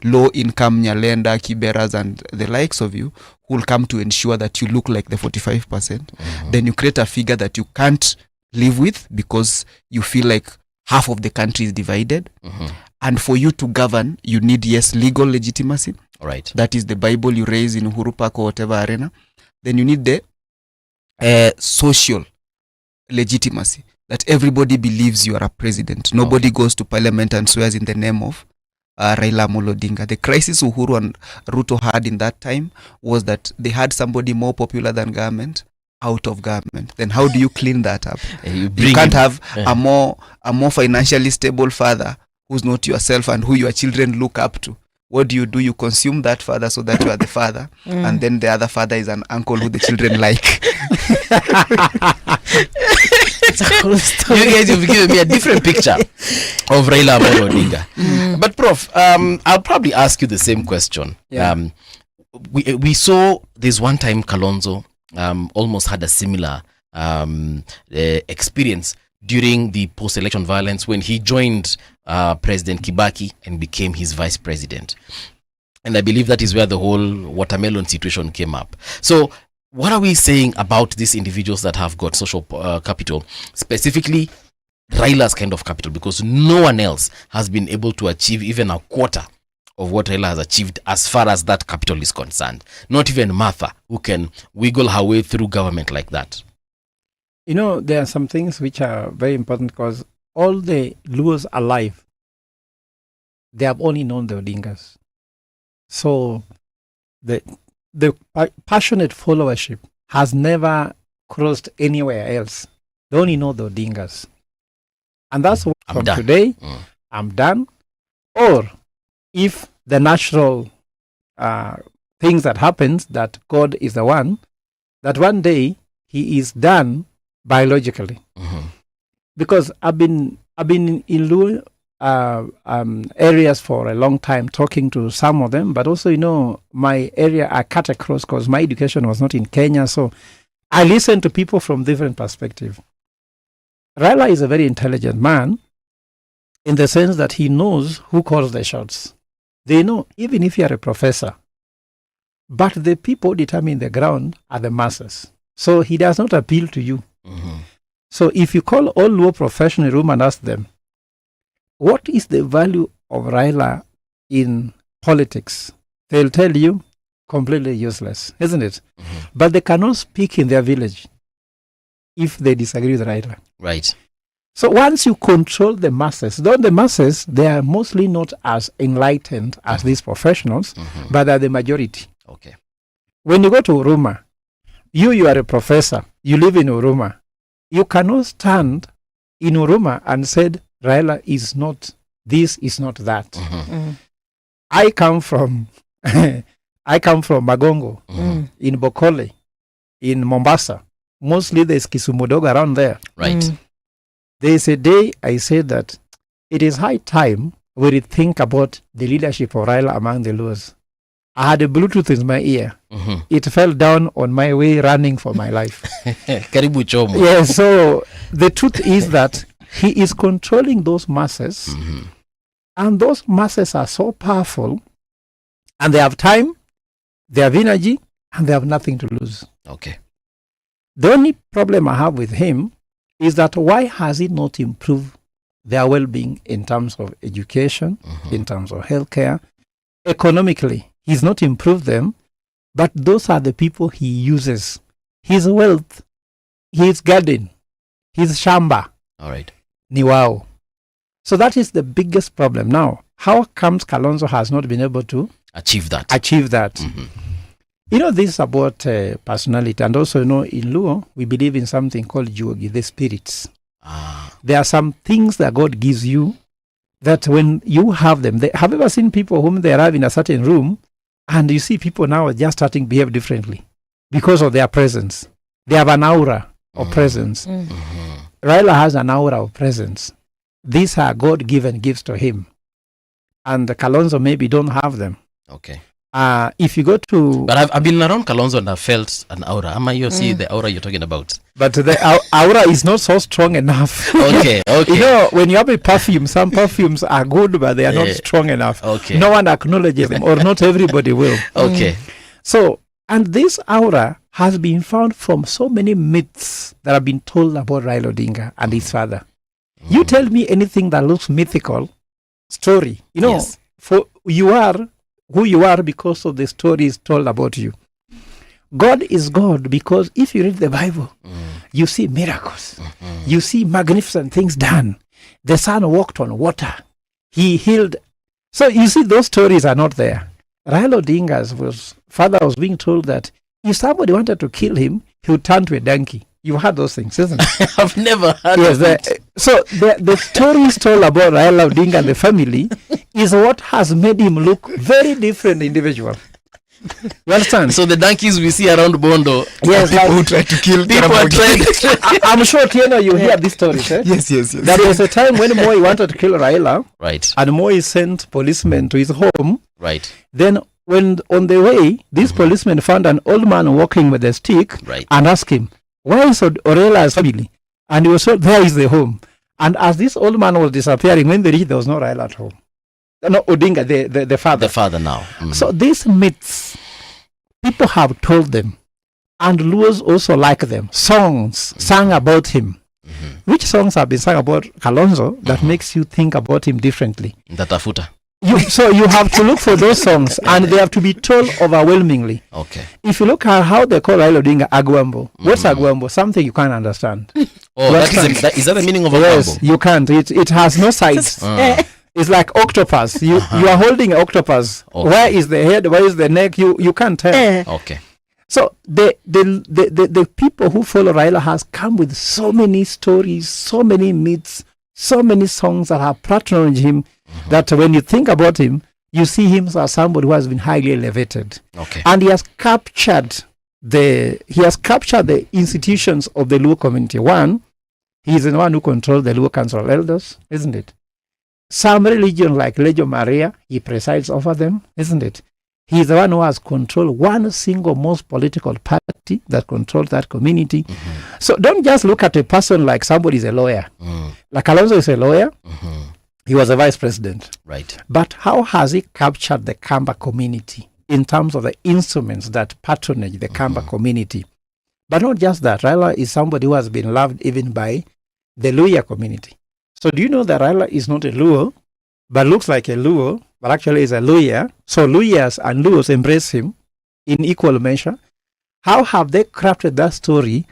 low-income Nyalenda, Kiberas, and the likes of you who will come to ensure that you look like the 45%. Then you create a figure that you can't live with because you feel like half of the country is divided. And for you to govern, you need, legal legitimacy. That is the Bible you raise in Uhuru Park or whatever arena. Then you need the social legitimacy, that everybody believes you are a president. Nobody goes to parliament and swears in the name of Raila Amolo Odinga. The crisis Uhuru and Ruto had in that time was that they had somebody more popular than government out of government. Then how do you clean that up? You can't have a more financially stable father who's not yourself and who your children look up to. What do? You consume that father so that you are the father, and then the other father is an uncle who the children like. It's a cool story. You guys have given me a different picture of Raila Amolo Odinga. But Prof, I'll probably ask you the same question. We saw this one time Kalonzo almost had a similar experience during the post-election violence when he joined President Kibaki and became his vice president. And I believe that is where the whole watermelon situation came up. So what are we saying about these individuals that have got social capital, specifically Raila's kind of capital? Because no one else has been able to achieve even a quarter of what Raila has achieved as far as that capital is concerned. Not even Martha, who can wiggle her way through government like that. You know, there are some things which are very important because all the Luos alive, they have only known the Odingas. So the passionate followership has never crossed anywhere else. They only know the Odingas. And that's what from today, I'm done. Or if the natural things that happens, that God is the one, that one day he is done biologically. Because I've been in Luo areas for a long time, talking to some of them, but also, you know, my area I cut across because my education was not in Kenya, so I listen to people from different perspectives. Raila is a very intelligent man in the sense that he knows who calls the shots. They know, even if you are a professor, but the people determine the ground are the masses. So he does not appeal to you. So if you call all Luo professional room and ask them, what is the value of Raila in politics? They'll tell you, completely useless, isn't it? But they cannot speak in their village if they disagree with Raila. Right. So once you control the masses, though the masses, they are mostly not as enlightened as these professionals, but they're the majority. Okay. When you go to Uruma, you are a professor, you live in Uruma, you cannot stand in Uruma and said, Raila is not this, is not that. I come from Magongo, in Bokole, in Mombasa. Mostly there's Kisumudogo around there. Right. There's a day I said that it is high time we think about the leadership of Raila among the Luos. I had a Bluetooth in my ear. It fell down on my way running for my life. Karibu chomo. Yeah, so the truth is that he is controlling those masses, and those masses are so powerful, and they have time, they have energy, and they have nothing to lose. Okay. The only problem I have with him is that why has he not improved their well-being in terms of education, in terms of healthcare, economically? He's not improved them, but those are the people he uses. His wealth, his garden, his shamba. All right. Ni wao. So that is the biggest problem. Now, how comes Kalonzo has not been able to achieve that? You know, this is about personality. And also, you know, in Luo, we believe in something called Juogi, the spirits. There are some things that God gives you that when you have them, have you ever seen people whom they arrive in a certain room and you see people now just starting to behave differently because of their presence? They have an aura of presence. Raila has an aura of presence. These are God-given gifts to him. And the Kalonzo maybe don't have them. Okay. If you go to... But I've been around Kalonzo and I've felt an aura. Am I you see the aura you're talking about? But the aura is not so strong enough. Okay. You know, when you have a perfume, some perfumes are good, but they are not strong enough. Okay. No one acknowledges them, or not everybody will. Okay. So, and this aura has been found from so many myths that have been told about Raila Odinga and his father. You tell me anything that looks mythical, story. You know, for you are who you are because of the stories told about you. God is God because if you read the Bible, you see miracles. You see magnificent things done. The son walked on water. He healed. So you see, those stories are not there. Raila Odinga's father was being told that if somebody wanted to kill him, he would turn to a donkey. You've heard those things, isn't it? I've never heard of it. So the stories told about Raila Odinga and the family is what has made him look very different individual. You understand? So the donkeys we see around Bondo, yes, people who try to kill people are trying. I'm sure Otieno, you hear these stories. Eh? Yes. There was a time when Moi wanted to kill Raila, right? And Moi sent policemen to his home, right? Then when on the way, these policemen found an old man walking with a stick, right? And asked him, "Where is Orela's family?" And he was told, "There is the home." And as this old man was disappearing, when they reached, there was no Raila at home. No, Odinga, the father. The father now. So these myths, people have told them. And Luos also like them. Songs sung about him. Which songs have been sung about Kalonzo that makes you think about him differently? Ndatafuta. So you have to look for those songs, and they have to be told overwhelmingly. Okay. If you look at how they call Raila Odinga Agwambo, what's Agwambo? Something you can't understand. Oh, is that the meaning of Agwambo? Yes, you can't. It has no sides. It's like octopus. You are holding an octopus. Okay. Where is the head? Where is the neck? You can't tell. Okay. So the people who follow Raila has come with so many stories, so many myths, so many songs that have patronized him, that when you think about him, you see him as somebody who has been highly elevated. Okay. And he has captured the institutions of the Luo community. One, he is the one who controls the Luo Council of Elders, isn't it? Some religion like Legio Maria, he presides over them, isn't it? He is the one who has controlled one single most political party that controls that community. So don't just look at a person like somebody is a lawyer. Like Kalonzo is a lawyer. He was a vice president. Right. But how has he captured the Kamba community in terms of the instruments that patronage the Kamba community? But not just that. Raila is somebody who has been loved even by the Luhya community. So do you know that Raila is not a Luo, but looks like a Luo, but actually is a Luhya? So Luhyas and Luos embrace him in equal measure. How have they crafted that story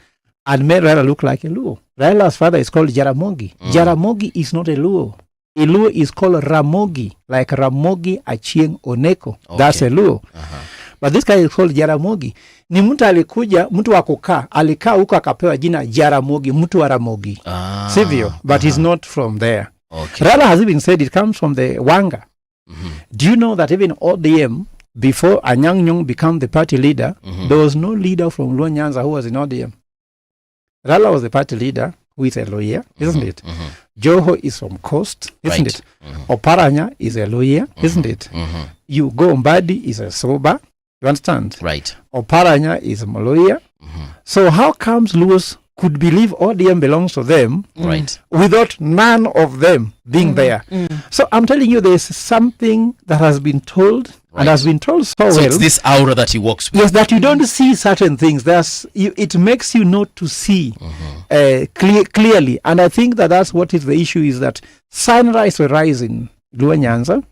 and made Raila look like a Luo? Raila's father is called Jaramogi. Jaramogi is not a Luo. A Luo is called Ramogi, like Ramogi Achieng Oneko. Okay. That's a Luo. But this guy is called Jaramogi. Ni mtu alikuja, mtu wa kukaa, alikaa huko akapewa jina Jaramogi, mtu wa Ramogi. Sivyo? But he's not from there. Okay. Raila has even said it comes from the Wanga. Do you know that even ODM, before Anyang' Nyong'o became the party leader, there was no leader from Luo Nyanza who was in ODM. Raila was the party leader, who is a lawyer, isn't it? Joho is from Coast, isn't it? Oparanya is a lawyer, isn't it? You go Mbadi is a sober, you understand? Right. Oparanya is a lawyer. So how comes Luos could believe ODM belongs to them, right, without none of them being there? So I'm telling you, there's something that has been told, and has been told so well. It's this aura that he walks with. Yes, that you don't see certain things. It makes you not to see clearly. And I think that's what is the issue, is that sunrise will rise in Luo Nyanza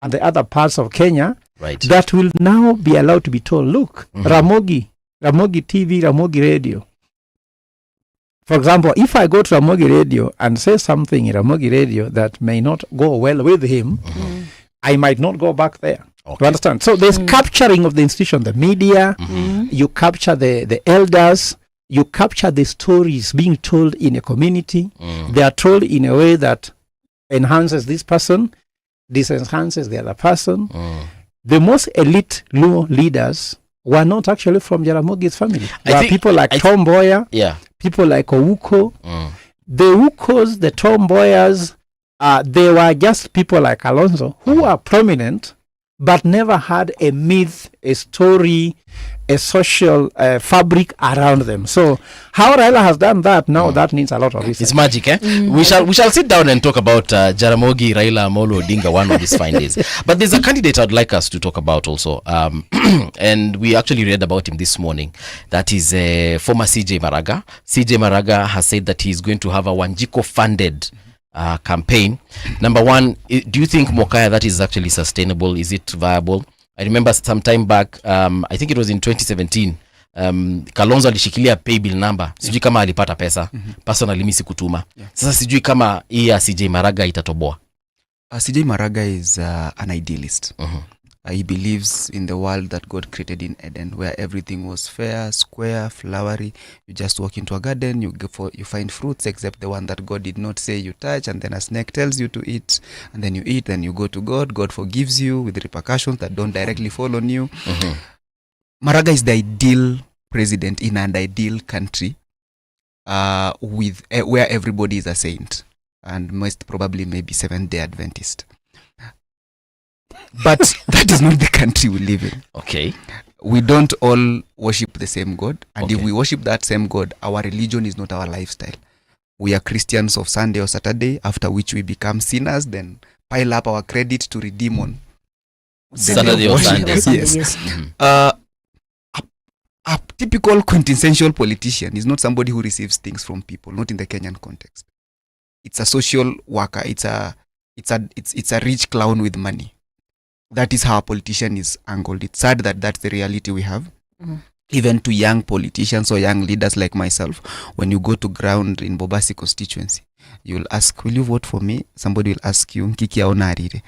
and the other parts of Kenya, right, that will now be allowed to be told, look, Ramogi TV, Ramogi Radio. For example, if I go to Ramogi Radio and say something in Ramogi Radio that may not go well with him, I might not go back there. Okay. You understand? So there's capturing of the institution, the media, you capture the elders, you capture the stories being told in a community. They are told in a way that enhances this person, this enhances the other person. The most elite Luo leaders were not actually from Jaramogi's family. There are people like Tom Mboya, people like Ouko. The Oukos, the Tom Mboyas, they were just people like Kalonzo who are prominent, but never had a myth, a story, a social fabric around them. So how Raila has done that now, that needs a lot of research. It's magic, eh? We shall sit down and talk about Jaramogi Raila Amolo Odinga one of these fine days. But there's a candidate I'd like us to talk about also, and we actually read about him this morning. That is former CJ Maraga. CJ Maraga has said that he's going to have a Wanjiko funded campaign. Number one, do you think, Mokaya, that is actually sustainable? Is it viable? I remember some time back, I think it was in 2017, Kalonzo alishikilia pay bill number. Sijui kama alipata pesa. Personally mimi sikutuma. Sasa sijui kama hii ya CJ Maraga itatoboa. CJ Maraga is an idealist. He believes in the world that God created in Eden, where everything was fair, square, flowery. You just walk into a garden, you find fruits except the one that God did not say you touch, and then a snake tells you to eat, and then you eat, then you go to God. God forgives you with repercussions that don't directly fall on you. Maraga is the ideal president in an ideal country, with where everybody is a saint, and most probably maybe Seventh-day Adventist. But that is not the country we live in. Okay. We don't all worship the same God. And if we worship that same God, our religion is not our lifestyle. We are Christians of Sunday or Saturday, after which we become sinners, then pile up our credit to redeem on Saturday or Sunday. Yes. A typical quintessential politician is not somebody who receives things from people, not in the Kenyan context. It's a social worker. It's a rich clown with money. That is how a politician is angled. It's sad that that's the reality we have. Even to young politicians or young leaders like myself, when you go to ground in Mombasa constituency, you will ask, will you vote for me? Somebody will ask you, Nkiki aona arire.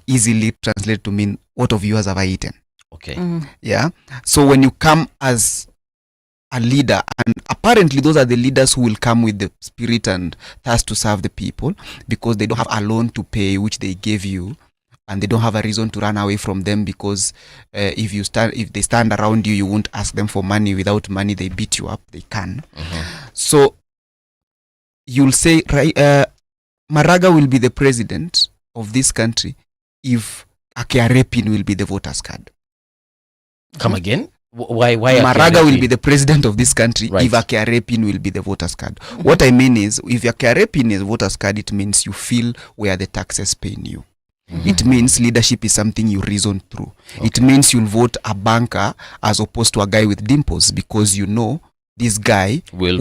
Easily translate to mean, what of yours have I eaten? Okay. Yeah. So when you come as a leader, and apparently those are the leaders who will come with the spirit and thirst to serve the people, because they don't have a loan to pay which they gave you, and they don't have a reason to run away from them, because if they stand around you, you won't ask them for money. Without money, they beat you up. They can. So you'll say, Maraga will be the president of this country if Akearepin will be the voters card. Come again? Why Maraga will be the president of this country if Akearepin will be the voters card. What I mean is, if Akearepin is voters card, it means you feel where the taxes paying you. It means leadership is something you reason through. It means you'll vote a banker as opposed to a guy with dimples, because you know this guy will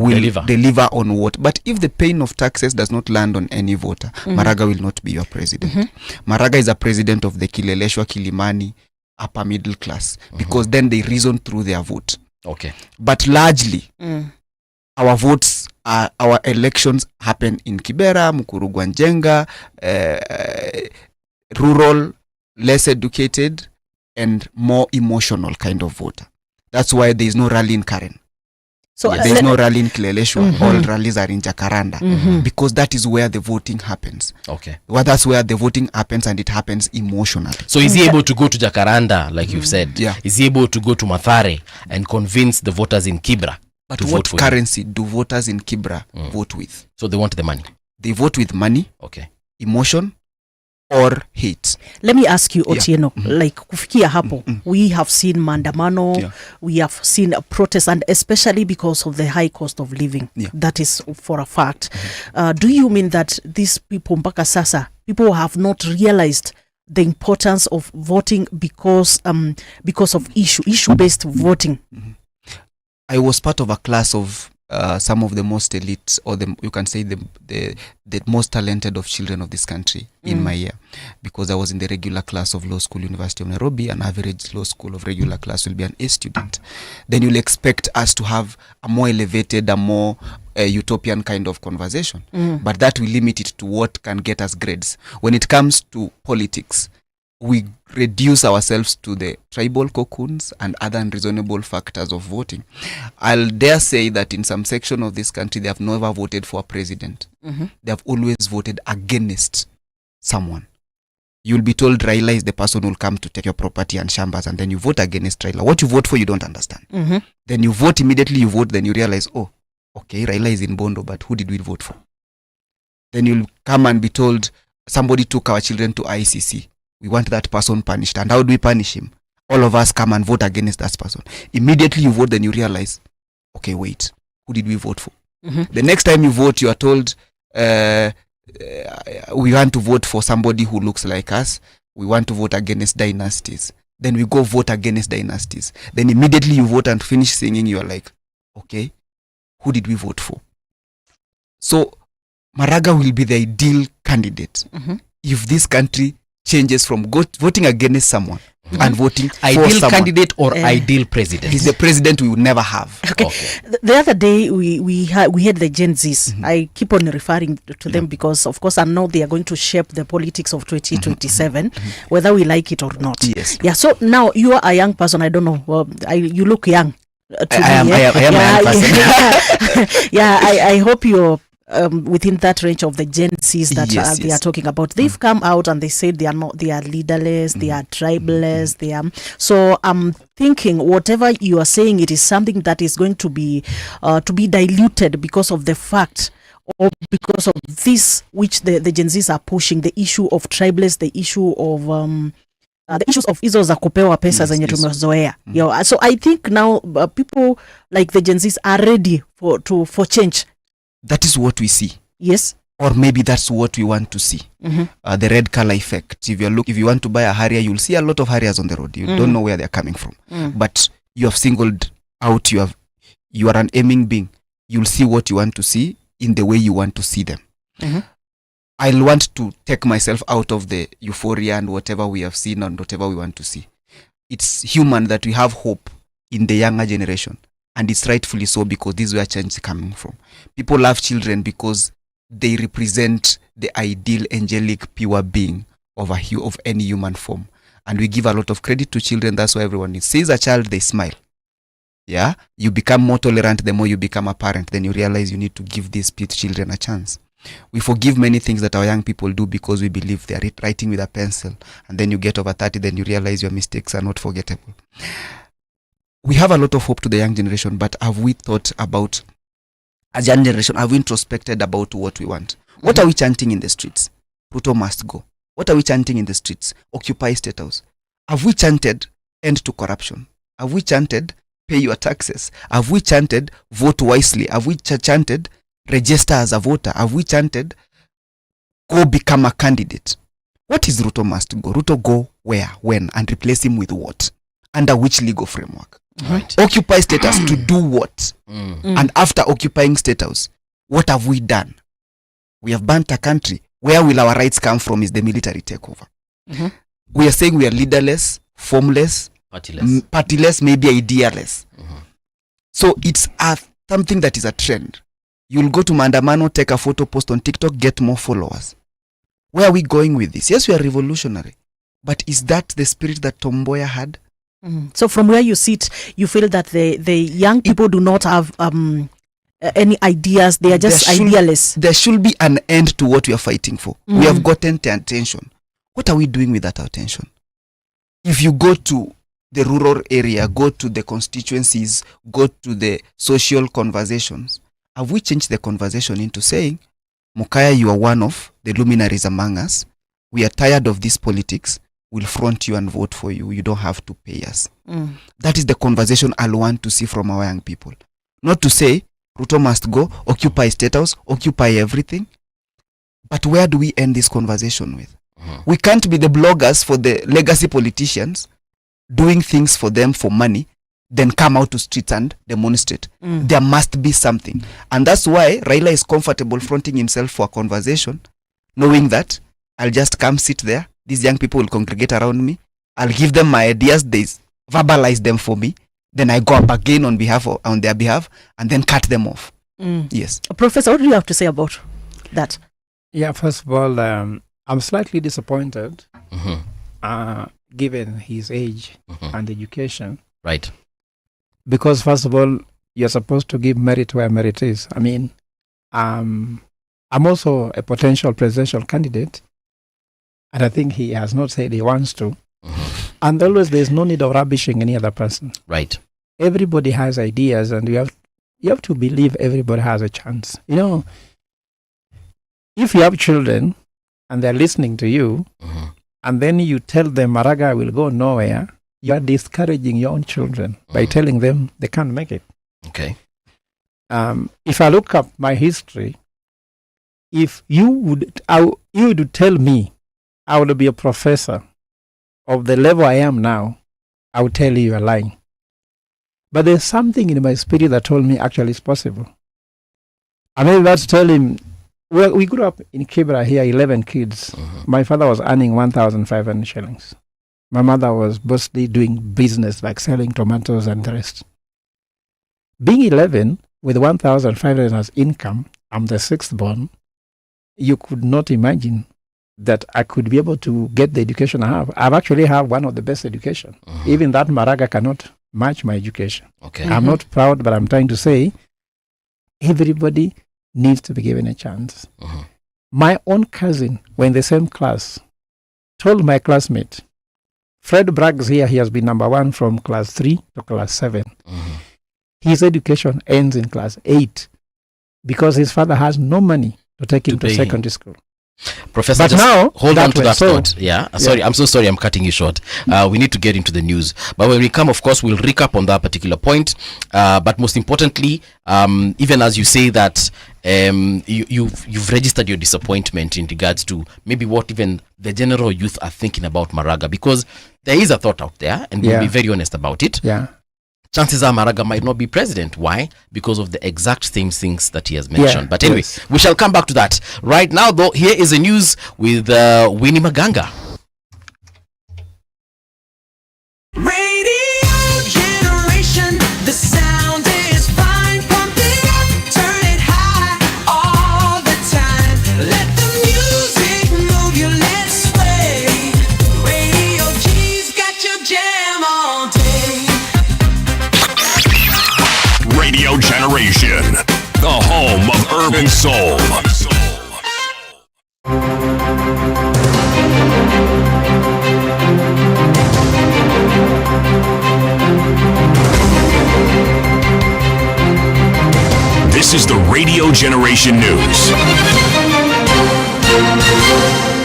deliver on what. But if the pain of taxes does not land on any voter, Maraga will not be your president. Maraga is a president of the Kileleshwa, Kilimani, upper middle class, because then they reason through their vote. Okay. But largely, our votes, our elections happen in Kibera, Mukurugwanjenga, rural, less educated, and more emotional kind of voter. That's why there is no rally in Karen. So there is no rally in Kileleshwa. All rallies are in Jacaranda, because that is where the voting happens. Okay. Well, that's where the voting happens, and it happens emotionally. So is he able to go to Jacaranda, like you've said? Yeah. Is he able to go to Mathare and convince the voters in Kibra? But what currency do voters in Kibra vote with? So they want the money. They vote with money, emotion, or hate. Let me ask you, Otieno, like kufikia hapo, we have seen mandamano, we have seen protests, and especially because of the high cost of living. That is for a fact. Do you mean that these people, mpaka sasa, people have not realized the importance of voting because of issue-based voting? I was part of a class of some of the most elite, or you can say the most talented of children of this country in my year, because I was in the regular class of Law School, University of Nairobi. An average law school of regular class will be an A student. Then you'll expect us to have a more elevated, a more utopian kind of conversation, but that will limit it to what can get us grades. When it comes to politics, we reduce ourselves to the tribal cocoons and other unreasonable factors of voting. I'll dare say that in some section of this country, they have never voted for a president. They have always voted against someone. You'll be told Raila is the person who will come to take your property and shambas, and then you vote against Raila. What you vote for, you don't understand. Then you vote immediately, you vote, then you realize, oh, okay, Raila is in Bondo, but who did we vote for? Then you'll come and be told, somebody took our children to ICC. We want that person punished. And how do we punish him? All of us come and vote against that person. Immediately you vote, then you realize, okay, wait, who did we vote for? The next time you vote, you are told, we want to vote for somebody who looks like us. We want to vote against dynasties. Then we go vote against dynasties. Then immediately you vote and finish singing, you are like, okay, who did we vote for? So Maraga will be the ideal candidate if this country changes from voting against someone and voting for ideal someone. Candidate or ideal president? He's the president we will never have. Okay. The other day we had the Gen Zs. I keep on referring to them because, of course, I know they are going to shape the politics of 2027, whether we like it or not. Yes. Yeah. So now you are a young person. I don't know. Well, you look young. I am a young person. I hope you're within that range of the Gen Zs that they are talking about. They've come out and they said they are leaderless, they are tribalist, they are. So I'm thinking whatever you are saying, it is something that is going to be diluted because of the fact, or because of this which the Gen Zs are pushing, the issue of tribalist, the issue of the issues of hizo za kupewa pesa zenye tumezoea. So I think now people like the Gen Zs are ready for change. That is what we see. Yes. Or maybe that's what we want to see. The red color effect. If you want to buy a Harrier, you'll see a lot of Harriers on the road. You don't know where they're coming from. But you have singled out you are an aiming being, you'll see what you want to see in the way you want to see them. I'll want to take myself out of the euphoria and whatever we have seen and whatever we want to see. It's human that we have hope in the younger generation, and it's rightfully so, because this is where change is coming from. People love children because they represent the ideal angelic pure being of any human form, and we give a lot of credit to children. That's why everyone sees a child, they smile. Yeah, you become more tolerant the more you become a parent. Then you realize you need to give these children a chance. We forgive many things that our young people do because we believe they are writing with a pencil, and then you get over 30, then you realize your mistakes are not forgettable. We have a lot of hope to the young generation, but have we thought about, as young generation, have we introspected about what we want? What are we chanting in the streets? Ruto must go. What are we chanting in the streets? Occupy State House. Have we chanted end to corruption? Have we chanted pay your taxes? Have we chanted vote wisely? Have we chanted register as a voter? Have we chanted go become a candidate? What is Ruto must go? Ruto go where, when, and replace him with what? Under which legal framework? Right. Occupy State House to do what? And after occupying State House, what have we done? We have burnt a country. Where will our rights come from is the military takeover. We are saying we are leaderless, formless, partyless, maybe idealess. So it's something that is a trend. You'll go to Mandamano, take a photo, post on TikTok, get more followers. Where are we going with this? Yes, we are revolutionary. But is that the spirit that Tom Mboya had? So from where you sit, you feel that the young people do not have any ideas. They are just idealists. There should be an end to what we are fighting for. We have gotten the attention. What are we doing with that attention? If you go to the rural area, go to the constituencies, go to the social conversations, have we changed the conversation into saying, Mokaya, you are one of the luminaries among us. We are tired of this politics. We'll front you and vote for you. You don't have to pay us. That is the conversation I'll want to see from our young people. Not to say, Ruto must go, occupy State House, occupy everything. But where do we end this conversation with? We can't be the bloggers for the legacy politicians, doing things for them for money, then come out to streets and demonstrate. There must be something. And that's why Raila is comfortable fronting himself for a conversation, knowing that I'll just come sit there. These young people will congregate around me. I'll give them my ideas. They verbalize them for me. Then I go up again on their behalf and then cut them off. Yes. Professor, what do you have to say about that? Yeah, first of all, I'm slightly disappointed given his age and education. Right. Because first of all, you're supposed to give merit where merit is. I mean, I'm also a potential presidential candidate, and I think he has not said he wants to. And always there's no need of rubbishing any other person. Right. Everybody has ideas, and you have to believe everybody has a chance. You know, if you have children and they're listening to you, and then you tell them Maraga will go nowhere, you are discouraging your own children by telling them they can't make it. Okay. If I look up my history, if you would tell me I would be a professor of the level I am now, I would tell you are lying. But there's something in my spirit that told me actually it's possible. I mean, that's tell him, well, we grew up in Kibra here, 11 kids. My father was earning 1,500 shillings. My mother was mostly doing business like selling tomatoes and the rest. Being 11 with 1,500 as income, I'm the sixth born, you could not imagine that I could be able to get the education I have. I've actually have one of the best education. Even that Maraga cannot match my education. Okay. I'm not proud, but I'm trying to say everybody needs to be given a chance. My own cousin, when in the same class, told my classmate, Fred brags here, he has been number one from class 3 to class 7. His education ends in class 8 because his father has no money to take him to secondary school. Professor, but just now hold on to that so, thought. Sorry, I'm so sorry I'm cutting you short. We need to get into the news. But when we come, of course, we'll recap on that particular point. But most importantly, even as you say that you've registered your disappointment in regards to maybe what even the general youth are thinking about Maraga, because there is a thought out there, and we'll be very honest about it. Yeah. chances are Maraga might not be president. Why? Because of the exact same things that he has mentioned. But anyway, we shall come back to that. Right now, though, here is the news with Winnie Maganga. Radio generation, the sound is fine. Pump it up, turn it high all the time. Let the music move you, let's sway. Radio G's got your jam all day. Radio Generation, the home of urban soul. This is the Radio Generation News.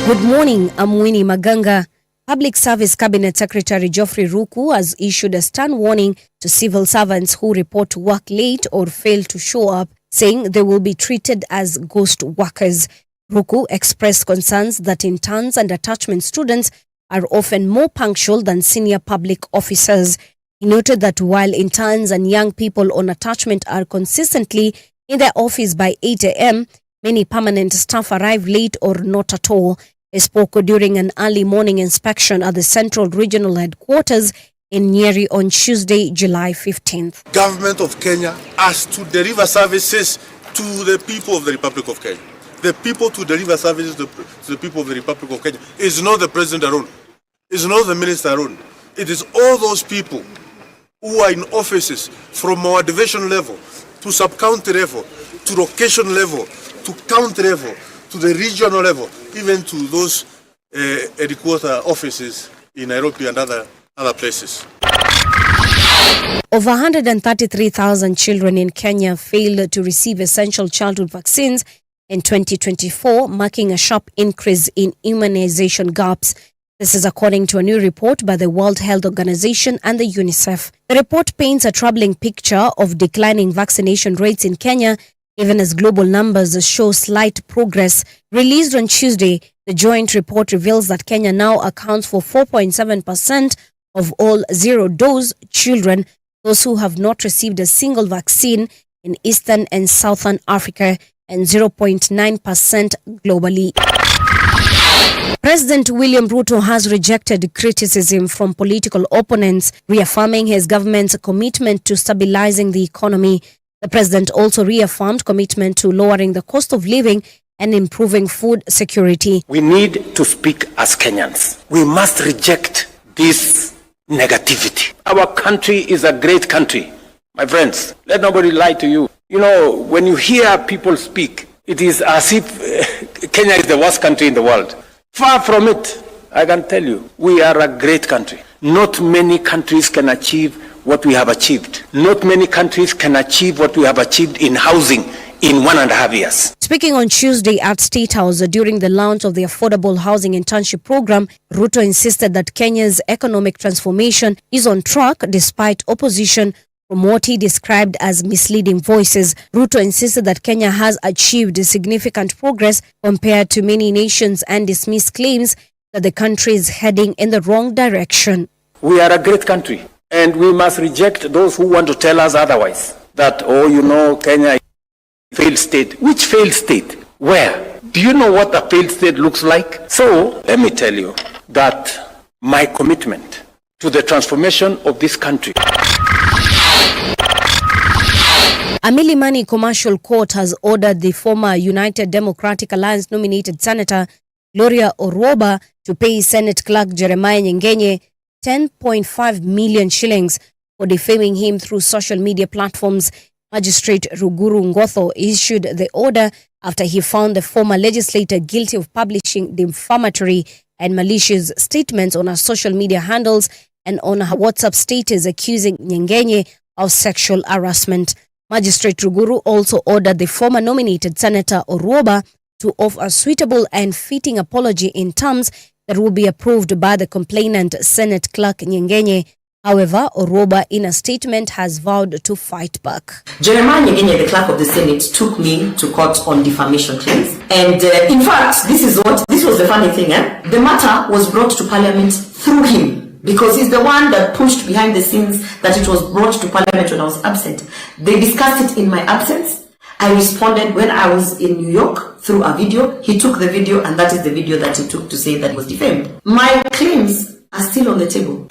Good morning, I'm Winnie Maganga. Public Service Cabinet Secretary Geoffrey Ruku has issued a stern warning to civil servants who report to work late or fail to show up, saying they will be treated as ghost workers. Ruku expressed concerns that interns and attachment students are often more punctual than senior public officers. He noted that while interns and young people on attachment are consistently in their office by 8 a.m., many permanent staff arrive late or not at all. He spoke during an early morning inspection at the Central Regional Headquarters in Nyeri on Tuesday, July 15th. Government of Kenya has to deliver services to the people of the Republic of Kenya. The people to deliver services to the people of the Republic of Kenya is not the president alone. It's not the minister alone. It is all those people who are in offices from our division level to sub-county level, to location level, to county level, to the regional level, even to those headquarter offices in Nairobi and other places. Over 133,000 children in Kenya failed to receive essential childhood vaccines in 2024, marking a sharp increase in immunization gaps. This is according to a new report by the World Health Organization and the UNICEF. The report paints a troubling picture of declining vaccination rates in Kenya, even as global numbers show slight progress. Released on Tuesday, the joint report reveals that Kenya now accounts for 4.7% of all zero-dose children, those who have not received a single vaccine in Eastern and Southern Africa, and 0.9% globally. President William Ruto has rejected criticism from political opponents, reaffirming his government's commitment to stabilizing the economy. The president also reaffirmed commitment to lowering the cost of living and improving food security. We need to speak as Kenyans. We must reject this negativity. Our country is a great country. My friends, let nobody lie to you. You know, when you hear people speak, it is as if Kenya is the worst country in the world. Far from it, I can tell you, we are a great country. Not many countries can achieve what we have achieved. Not many countries can achieve what we have achieved in housing in 1.5 years. Speaking on Tuesday at State House during the launch of the Affordable Housing Internship Program, Ruto insisted that Kenya's economic transformation is on track despite opposition from what he described as misleading voices. Ruto insisted that Kenya has achieved significant progress compared to many nations and dismissed claims that the country is heading in the wrong direction. We are a great country, and we must reject those who want to tell us otherwise. That, oh, you know, Kenya is a failed state. Which failed state? Where? Do you know what a failed state looks like? So, let me tell you that my commitment to the transformation of this country. A Milimani Commercial Court has ordered the former United Democratic Alliance nominated Senator Gloria Oroba to pay Senate Clerk Jeremiah Nyengenye 10.5 million shillings for defaming him through social media platforms. Magistrate Ruguru Ngotho issued the order after he found the former legislator guilty of publishing defamatory and malicious statements on her social media handles and on her WhatsApp status accusing Nyengenye of sexual harassment. Magistrate Ruguru also ordered the former nominated Senator Oroba to offer a suitable and fitting apology in terms that will be approved by the complainant, Senate Clerk Nyengenye. However, Oroba, in a statement, has vowed to fight back. Jeremiah Nyengenye, the clerk of the Senate, took me to court on defamation claims. And in fact, this was the funny thing. The matter was brought to Parliament through him. because he's the one that pushed behind the scenes that it was brought to Parliament when I was absent. They discussed it in my absence. I responded when I was in New York through a video. He took the video, and that is the video that he took to say that it was defamed. My claims are still on the table.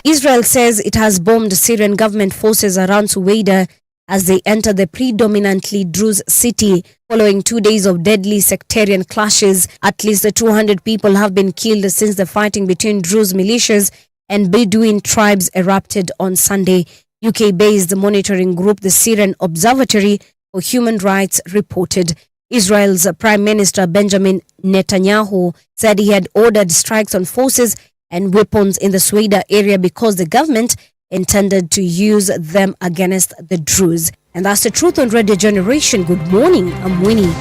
Israel says it has bombed Syrian government forces around Suwaida as they enter the predominantly Druze city. Following 2 days of deadly sectarian clashes, at least 200 people have been killed since the fighting between Druze militias and Bedouin tribes erupted on Sunday. UK-based monitoring group, the Syrian Observatory for Human Rights, reported. Israel's Prime Minister Benjamin Netanyahu said he had ordered strikes on forces and weapons in the Suwaida area because the government intended to use them against the Druze. And that's the truth on Radio Generation. Good morning. I'm Winnie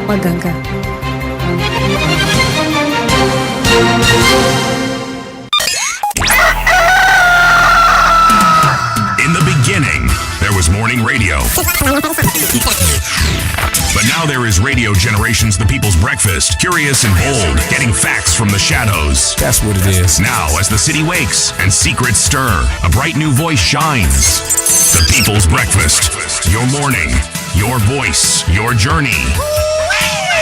Maganga. In the beginning, there was morning radio. But now there is Radio Generations, the people's breakfast. Curious and bold, getting facts from the shadows. That's what it is. Now, as the city wakes and secrets stir, a bright new voice shines. The people's breakfast. Your morning, your voice, your journey.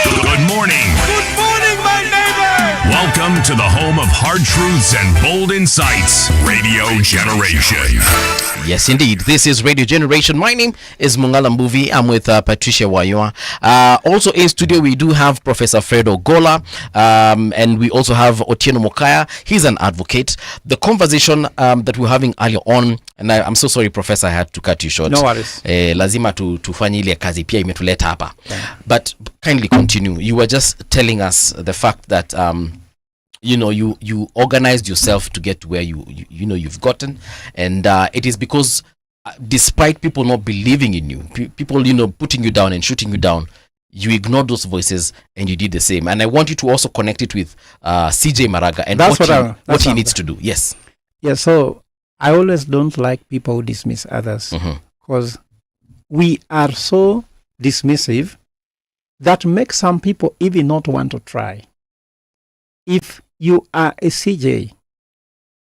Good morning. Good morning, my neighbor. Welcome to the home of hard truths and bold insights. Radio Generation. Yes, indeed. This is Radio Generation. My name is Mungala Mbuvi. I'm with Patricia Wayua. Also in studio, we do have Professor Fred Ogola, and we also have Otieno Mokaya. He's an advocate. The conversation that we're having earlier on, and I'm so sorry, Professor, I had to cut you short. No worries. Lazima tufanye ile kazi pia imetuleta hapa. But kindly continue. You were just telling us the fact that you organized yourself to get to where you've gotten, and it is because despite people not believing in you, people putting you down and shooting you down, you ignored those voices and you did the same. And I want you to also connect it with CJ Maraga and what he needs to do. Yes. Yeah, so I always don't like people who dismiss others, because we are so dismissive that makes some people even not want to try. If you are a CJ,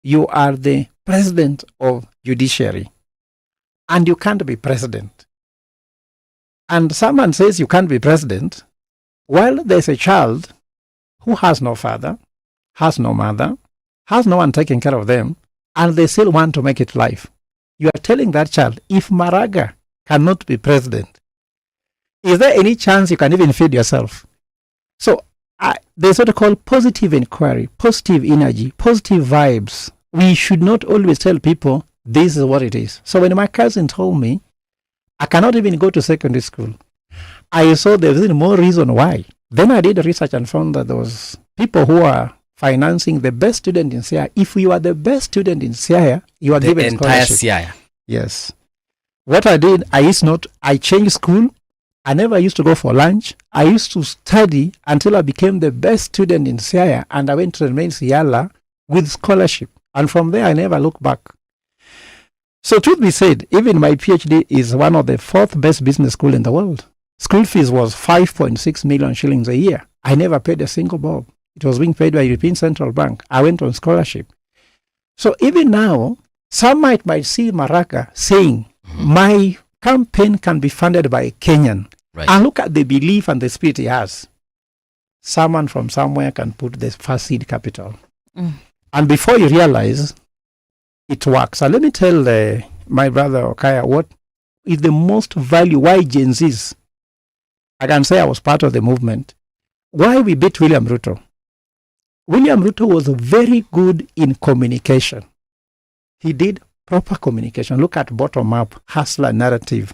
you are the president of judiciary, and you can't be president. And someone says you can't be president, while there's a child who has no father, has no mother, has no one taking care of them, and they still want to make it life. You are telling that child, if Maraga cannot be president, is there any chance you can even feed yourself? So there's what I call positive inquiry, positive energy, positive vibes. We should not always tell people this is what it is. So when my cousin told me I cannot even go to secondary school, I saw there was more reason why. Then I did research and found that there was people who are financing the best student in Siaya. If you are the best student in Siaya, you are given entire scholarship. Siaya. Yes. What I did, I changed school. I never used to go for lunch. I used to study until I became the best student in Siaya, and I went to the main Siala with scholarship. And from there, I never looked back. So truth be said, even my PhD is one of the 4th best business school in the world. School fees was 5.6 million shillings a year. I never paid a single bob. It was being paid by European Central Bank. I went on scholarship. So even now, some might see Maraga saying, my campaign can be funded by a Kenyan. Right. And look at the belief and the spirit he has. Someone from somewhere can put the first seed capital. And before you realize, it works. And let me tell my brother Okaya what is the most value, why Gen Zs, I can say I was part of the movement, why we beat William Ruto. William Ruto was very good in communication. He did proper communication. Look at bottom-up hustler narrative.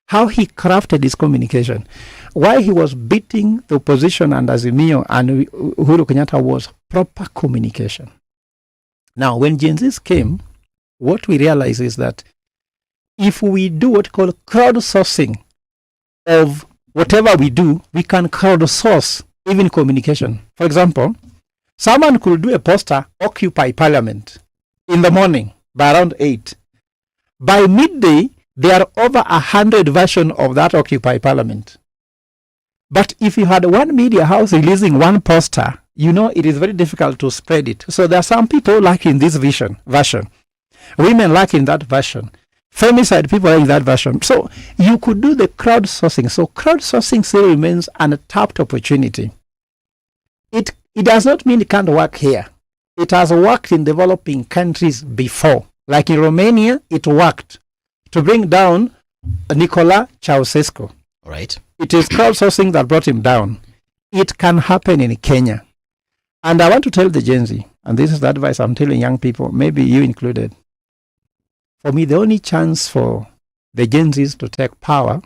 How he crafted his communication. Why he was beating the opposition and Azimio and Uhuru Kenyatta was proper communication. Now, when Gen Zs came, what we realize is that if we do what we call crowdsourcing of whatever we do, we can crowdsource even communication. For example, someone could do a poster, Occupy Parliament, in the morning by around 8. By midday, there are over 100 versions of that Occupy Parliament. But if you had one media house releasing one poster it is very difficult to spread it. So there are some people like in this version. Women like in that version. Femicide people like that version. So you could do the crowdsourcing. So crowdsourcing still remains an untapped opportunity. It does not mean it can't work here. It has worked in developing countries before. Like in Romania, it worked to bring down Nicola Ceausescu. Right. It is crowdsourcing that brought him down. It can happen in Kenya. And I want to tell the Gen Z, and this is the advice I'm telling young people, maybe you included. For me, the only chance for the Gen Zs to take power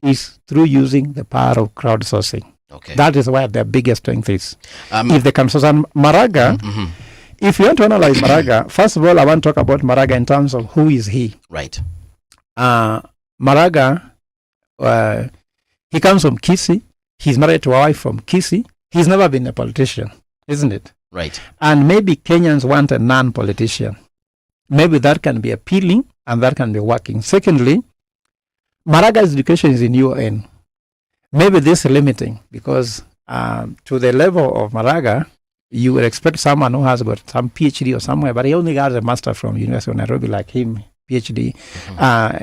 is through using the power of crowdsourcing. Okay. That is where their biggest strength is. If they can source, and Maraga, if you want to analyze Maraga, first of all, I want to talk about Maraga in terms of who is he. Right. Maraga, he comes from Kisii. He's married to a wife from Kisii. He's never been a politician, isn't it? Right. And maybe Kenyans want a non-politician. Maybe that can be appealing and that can be working. Secondly, Maraga's education is in UN. Maybe this is limiting because to the level of Maraga, you would expect someone who has got some PhD or somewhere, but he only got a master from University of Nairobi like him, PhD,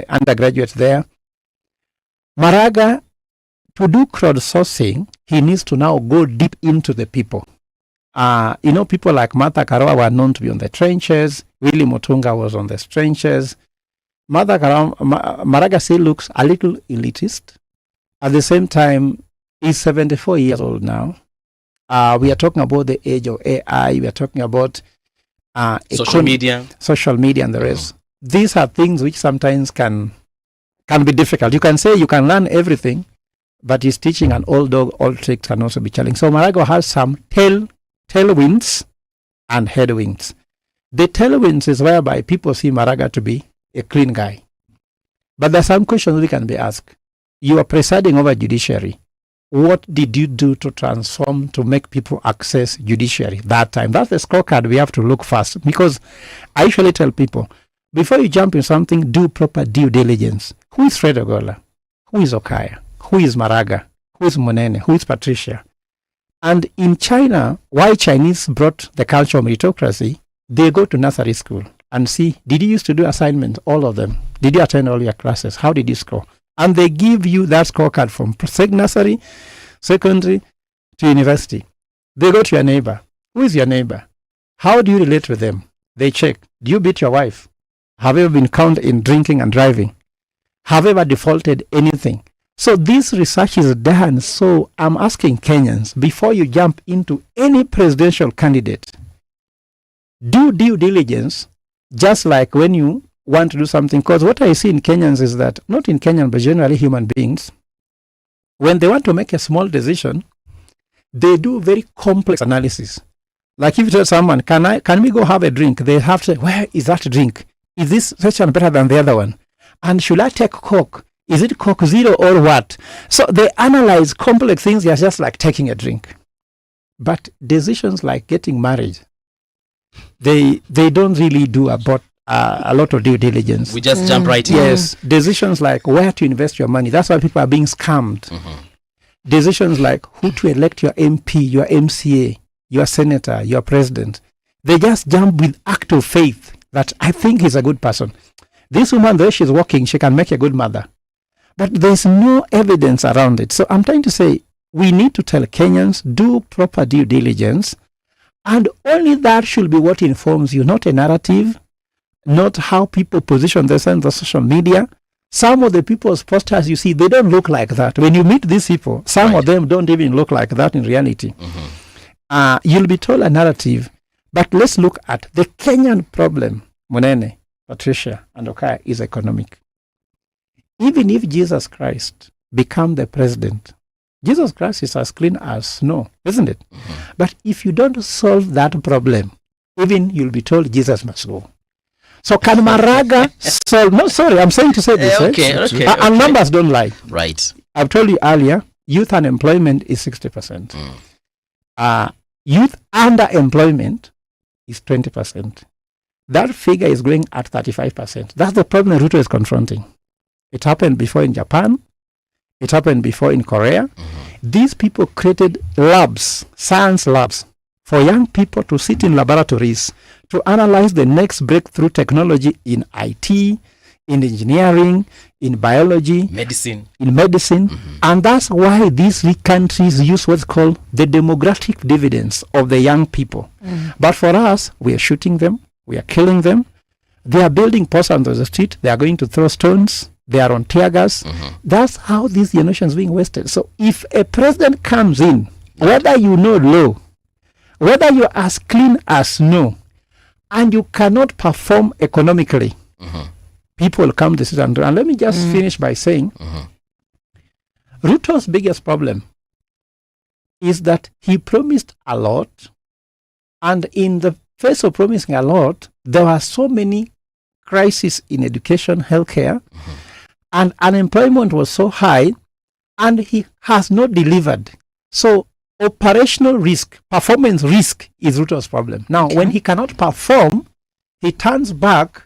undergraduate there. Maraga, to do crowdsourcing, he needs to now go deep into the people. People like Martha Karua were known to be on the trenches. Willie Mutunga was on the trenches. Maraga still looks a little elitist. At the same time, he's 74 years old now. We are talking about the age of AI. We are talking about social media and the rest. These are things which sometimes can be difficult. You can say you can learn everything, but he's teaching an old dog, old tricks can also be challenging. So Maraga has some tailwinds and headwinds. The tailwinds is whereby people see Maraga to be a clean guy. But there's some questions we can be asked. You are presiding over judiciary. What did you do to transform, to make people access judiciary that time? That's the scorecard we have to look first. Because I usually tell people, before you jump in something, do proper due diligence. Who is Fred Ogola? Who is Okaya? Who is Maraga? Who is Monene? Who is Patricia? And in China, why Chinese brought the culture of meritocracy, they go to nursery school and see, did you used to do assignments, all of them? Did you attend all your classes? How did you score? And they give you that scorecard from nursery, secondary to university. They go to your neighbor. Who is your neighbor? How do you relate with them? They check. Do you beat your wife? Have you ever been caught in drinking and driving? Have you ever defaulted anything? So this research is done. So I'm asking Kenyans, before you jump into any presidential candidate, do due diligence, just like when you want to do something. Because what I see in Kenyans is that, not in Kenyans, but generally human beings, when they want to make a small decision, they do very complex analysis. Like if you tell someone, can we go have a drink? They have to say, where is that drink? Is this session better than the other one? And should I take Coke? Is it Coke Zero or what? So they analyze complex things. They're just like taking a drink. But decisions like getting married, they don't really do about a lot of due diligence. We just jump right in. Yes. Decisions like where to invest your money. That's why people are being scammed. Decisions like who to elect your MP, your MCA, your senator, your president. They just jump with act of faith that I think he's a good person. This woman, the way she's walking, she can make a good mother. But there's no evidence around it. So I'm trying to say, we need to tell Kenyans, do proper due diligence. And only that should be what informs you, not a narrative, not how people position themselves on social media. Some of the people's posters you see, they don't look like that. When you meet these people, some of them don't even look like that in reality. You'll be told a narrative. But let's look at the Kenyan problem, Monene, Patricia, and Okaya, is economic. Even if Jesus Christ become the president, Jesus Christ is as clean as snow, isn't it? But if you don't solve that problem, even you'll be told Jesus must go. So can Maraga solve? No, sorry, I'm saying to say this. Okay. And numbers don't lie. Right. I've told you earlier, youth unemployment is 60%. Youth underemployment is 20%. That figure is going at 35%. That's the problem Ruto is confronting. It happened before in Japan. It happened before in Korea. These people created labs, science labs, for young people to sit in laboratories to analyze the next breakthrough technology in IT, in engineering, in biology, Medicine. in medicine. And that's why these three countries use what's called the demographic dividends of the young people. But for us, we are shooting them, we are killing them. They are building posts on the street, they are going to throw stones, they are on tear gas. That's how this generation is being wasted. So if a president comes in, whether you know law, whether you're as clean as snow, and you cannot perform economically, people come to sit and do. And let me just finish by saying, Ruto's biggest problem is that he promised a lot, and in the face of promising a lot, there were so many crises in education, healthcare, and unemployment was so high, and he has not delivered. So operational risk, performance risk is Ruto's problem. Now, when he cannot perform, he turns back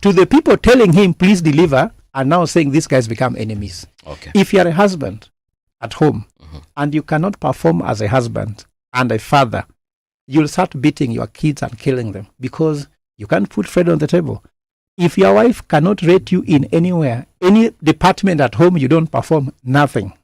to the people telling him, please deliver, and now saying these guys become enemies. Okay. If you are a husband at home and you cannot perform as a husband and a father, you'll start beating your kids and killing them because you can't put food on the table. If your wife cannot rate you in anywhere, any department at home, you don't perform, nothing.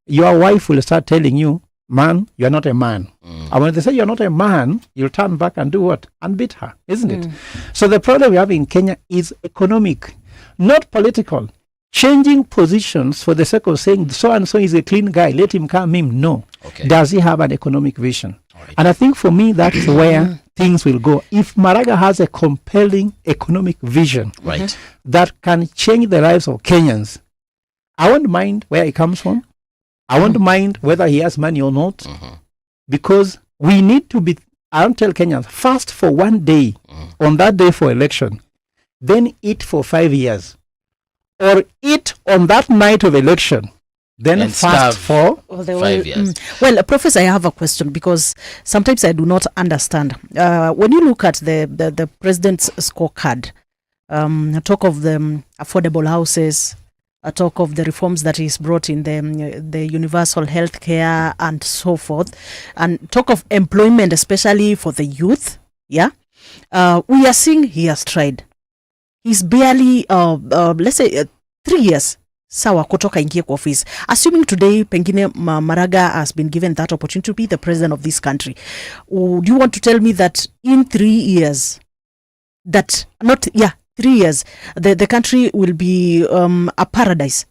Your wife will start telling you, man, you're not a man. And when they say you're not a man, you'll turn back and do what? And beat her, isn't it? So the problem we have in Kenya is economic, not political. Changing positions for the sake of saying so and so is a clean guy, let him come in. No. Okay. Does he have an economic vision? Right. And I think for me, that's where things will go. If Maraga has a compelling economic vision Right. that can change the lives of Kenyans, I won't mind where he comes from. I won't mind whether he has money or not, because we need to be, I don't tell Kenyans, fast for one day, on that day for election, then eat for 5 years, or eat on that night of election, then And fast starve for 5 years. Well, Professor, I have a question because sometimes I do not understand. When you look at the president's scorecard, talk of the affordable houses, talk of the reforms that is brought in the universal health care and so forth, and talk of employment, especially for the youth. Yeah, we are seeing he has tried. He's barely, let's say, 3 years. Sawa kutoka ingie kwa office. Assuming today pengine Maraga has been given that opportunity to be the president of this country, do you want to tell me that in 3 years, that not 3 years, the country will be a paradise?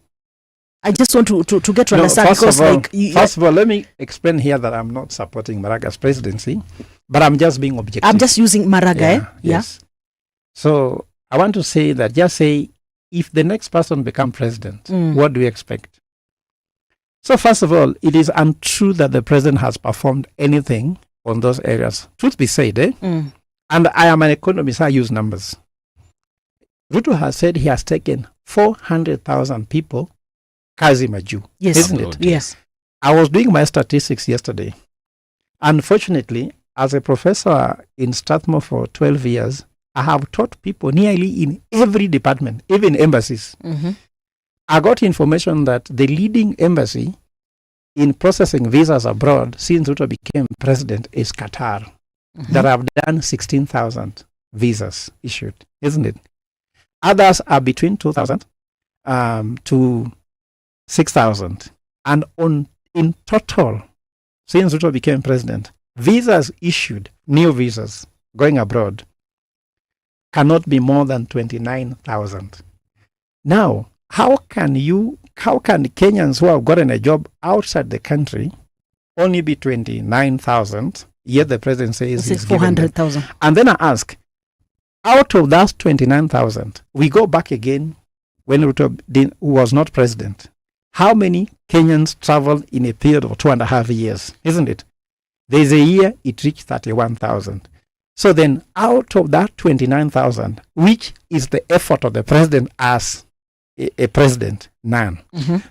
I just want to get to understand. First of all, let me explain here that I'm not supporting Maraga's presidency, but I'm just being objective. I'm just using Maraga. Yes. So I want to say that, just say, if the next person become president, what do we expect? So first of all, it is untrue that the president has performed anything on those areas. Truth be said, and I am an economist, I use numbers. Ruto has said he has taken 400,000 people kazi maju, isn't it? Yes. I was doing my statistics yesterday. Unfortunately, as a professor in Strathmore for 12 years, I have taught people nearly in every department, even embassies. I got information that the leading embassy in processing visas abroad since Ruto became president is Qatar, that have done 16,000 visas issued, isn't it? Others are between 2,000 to 6,000. And in total, since Ruto became president, visas issued, new visas going abroad, cannot be more than 29,000. Now, how can Kenyans who have gotten a job outside the country only be 29,000, yet the president says he's 400,000? And then I ask, out of that 29,000, we go back again when Ruto was not president. How many Kenyans traveled in a period of 2.5 years, isn't it? There's a year it reached 31,000. So then, out of that 29,000, which is the effort of the president as a president? None.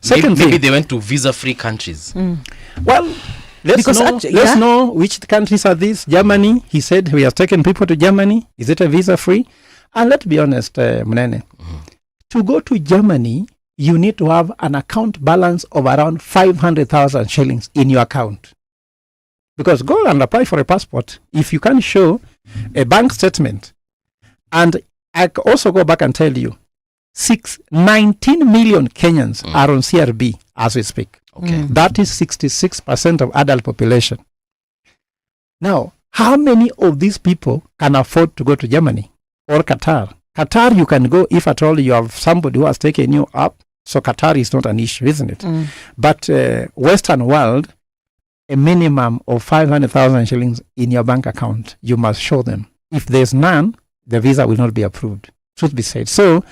Second Maybe thing, they went to visa-free countries. well, let's know which countries are these. Germany, he said we have taken people to Germany. Is it a visa-free? And let's be honest, Munene, to go to Germany you need to have an account balance of around 500,000 shillings in your account. Because go and apply for a passport if you can show a bank statement. And I also go back and tell you, 19 million Kenyans are on CRB as we speak. Okay. That is 66% of adult population. Now, how many of these people can afford to go to Germany or Qatar? Qatar, you can go if at all you have somebody who has taken you up. So Qatar is not an issue, isn't it? But Western world, a minimum of 500,000 shillings in your bank account, you must show them. If there's none, the visa will not be approved. Truth be said. So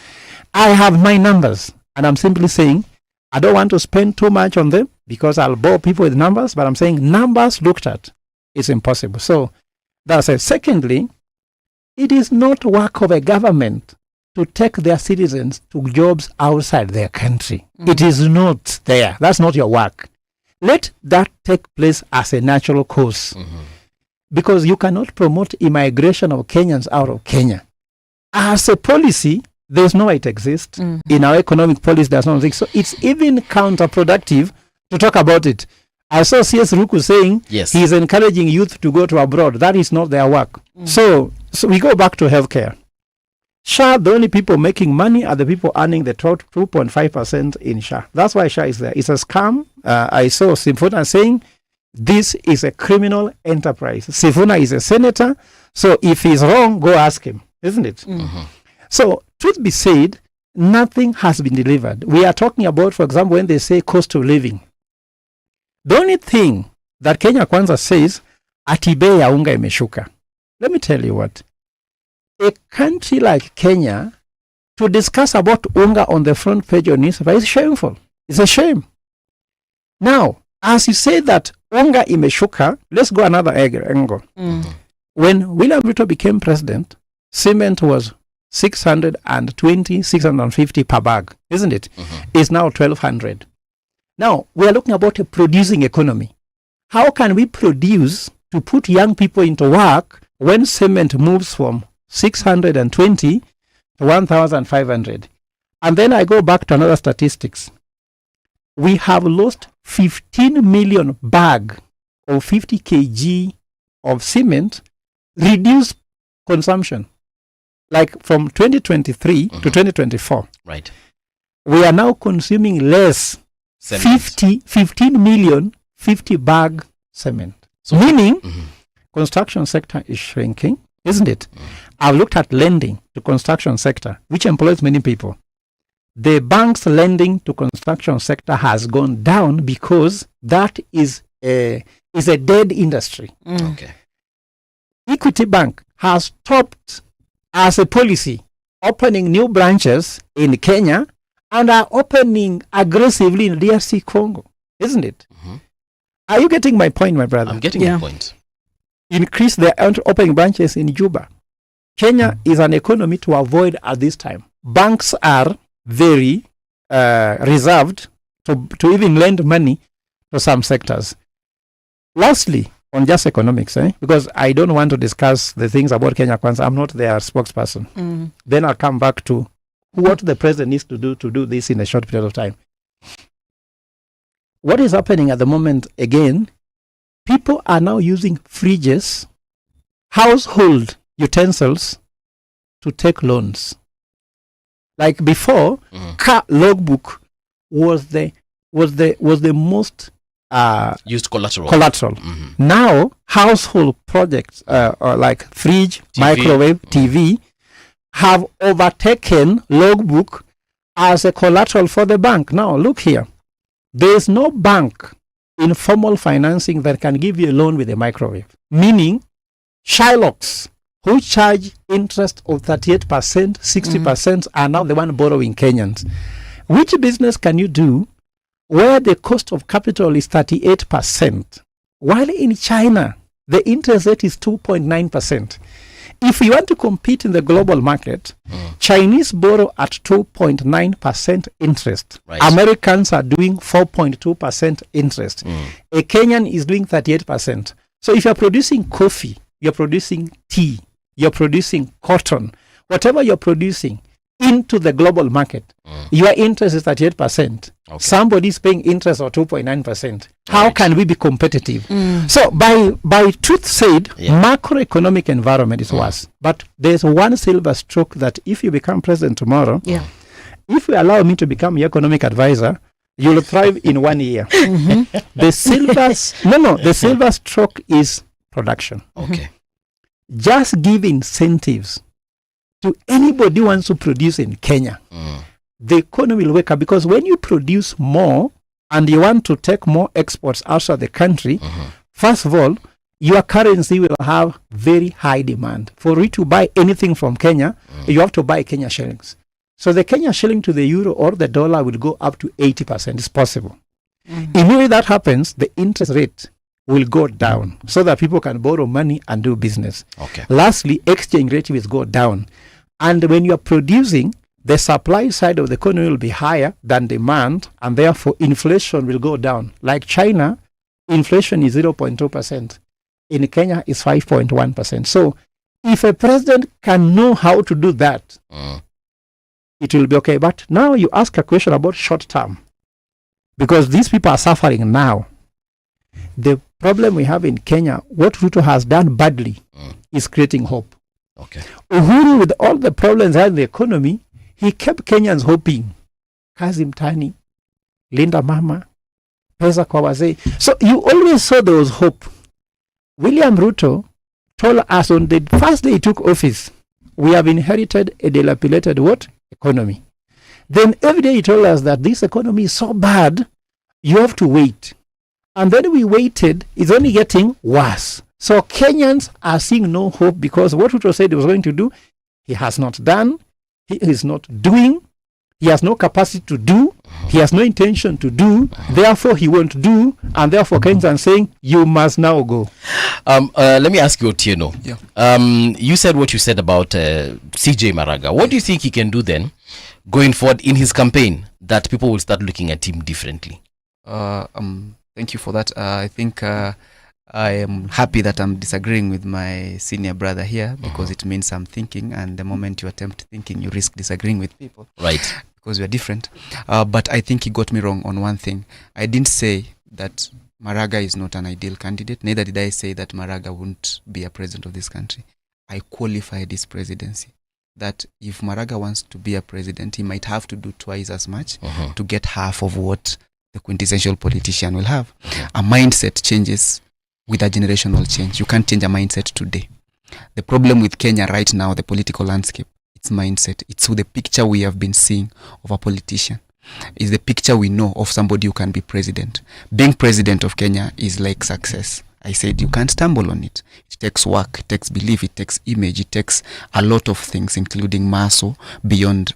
I have my numbers, and I'm simply saying I don't want to spend too much on them because I'll bore people with numbers, but I'm saying numbers looked at, it's impossible. So that's it. Secondly, it is not work of a government to take their citizens to jobs outside their country. It is not there. That's not your work. Let that take place as a natural course. Because you cannot promote immigration of Kenyans out of Kenya. As a policy, there's no way it exists. In our economic policy, there's no exist. So it's even counterproductive to talk about it. I saw C.S. Ruku saying he's encouraging youth to go to abroad. That is not their work. So we go back to healthcare. SHA, the only people making money are the people earning the 2.5% in SHA. That's why SHA is there. It's a scam. I saw Sifuna saying this is a criminal enterprise. Sifuna is a senator. So if he's wrong, go ask him, isn't it? So truth be said, nothing has been delivered. We are talking about, for example, when they say cost of living. The only thing that Kenya Kwanza says, ati bei ya unga imeshuka. Let me tell you what. A country like Kenya, to discuss about unga on the front page of newspaper is shameful. It's a shame. Now, as you say that unga imeshuka, let's go another angle. When William Ruto became president, cement was 620, 650 per bag, isn't it? It's now 1,200. Now, we are looking about a producing economy. How can we produce to put young people into work when cement moves from 620 to 1,500? And then I go back to another statistics. We have lost 15 million bag of 50 kg of cement, reduced consumption. Like from 2023 to 2024. Right. We are now consuming less 15 million 50 bag cement. So meaning construction sector is shrinking, isn't it? I've looked at lending to construction sector, which employs many people. The bank's lending to construction sector has gone down because that is a dead industry. Okay. Equity Bank has stopped as a policy opening new branches in Kenya and are opening aggressively in DRC Congo, isn't it? Are you getting my point, my brother? I'm getting your point. Increase their opening branches in Juba. Kenya is an economy to avoid at this time. Banks are very reserved to even lend money to some sectors. Lastly, on just economics, because I don't want to discuss the things about Kenya Kwanza. I'm not their spokesperson. Then I'll come back to what the president needs to do this in a short period of time. What is happening at the moment, again, people are now using fridges, household utensils to take loans. Like before, car logbook was the most used collateral. Now, household projects like fridge, TV, microwave, TV have overtaken logbook as a collateral for the bank. Now, look here. There is no bank in formal financing that can give you a loan with a microwave. Meaning, Shylocks, who charge interest of 38%, 60%, are now the one borrowing Kenyans. Which business can you do where the cost of capital is 38%, while in China, the interest rate is 2.9%. If you want to compete in the global market, Chinese borrow at 2.9% interest. Right. Americans are doing 4.2% interest. A Kenyan is doing 38%. So if you're producing coffee, you're producing tea, you're producing cotton, whatever you're producing, into the global market. Your interest is 38%. Somebody is paying interest of 2.9%. How can we be competitive? So by truth said, macroeconomic environment is worse. But there's one silver stroke that if you become president tomorrow, if you allow me to become your economic advisor, you'll thrive in 1 year. The silver stroke is production. Just give incentives to anybody who wants to produce in Kenya. The economy will wake up, because when you produce more and you want to take more exports outside the country, first of all, your currency will have very high demand. For you to buy anything from Kenya, you have to buy Kenya shillings. So the Kenya shilling to the euro or the dollar will go up to 80%. It's possible. Immediately that happens, the interest rate will go down so that people can borrow money and do business. Lastly, exchange rate will go down. And when you are producing, the supply side of the economy will be higher than demand, and therefore inflation will go down. Like China, inflation is 0.2%. In Kenya, it's 5.1%. So if a president can know how to do that, it will be okay. But now you ask a question about short term, because these people are suffering now. The problem we have in Kenya, what Ruto has done badly is creating hope. Uhuru, with all the problems in the economy, he kept Kenyans hoping. Kazi mtani, Linda mama, pesa kwa wazee. So you always saw there was hope. William Ruto told us on the first day he took office, we have inherited a dilapidated what? Economy. Then every day he told us that this economy is so bad, you have to wait. And then we waited, it's only getting worse. So Kenyans are seeing no hope, because what Ruto said he was going to do, he has not done, he is not doing, he has no capacity to do, he has no intention to do, therefore he won't do, and therefore Kenyans are saying, you must now go. Let me ask you, Otieno. You said what you said about CJ Maraga. What do you think he can do then, going forward in his campaign, that people will start looking at him differently? Thank you for that. I think I am happy that I'm disagreeing with my senior brother here, because it means I'm thinking, and the moment you attempt thinking, you risk disagreeing with people. Right. Because we are different. But I think he got me wrong on one thing. I didn't say that Maraga is not an ideal candidate. Neither did I say that Maraga wouldn't be a president of this country. I qualified this presidency. That if Maraga wants to be a president, he might have to do twice as much to get half of what the quintessential politician will have. A mindset changes with a generational change. You can't change a mindset today. The problem with Kenya right now, the political landscape, it's mindset. It's the picture we have been seeing of a politician. It's the picture we know of somebody who can be president. Being president of Kenya is like success. I said you can't stumble on it. It takes work, it takes belief, it takes image, it takes a lot of things, including muscle, beyond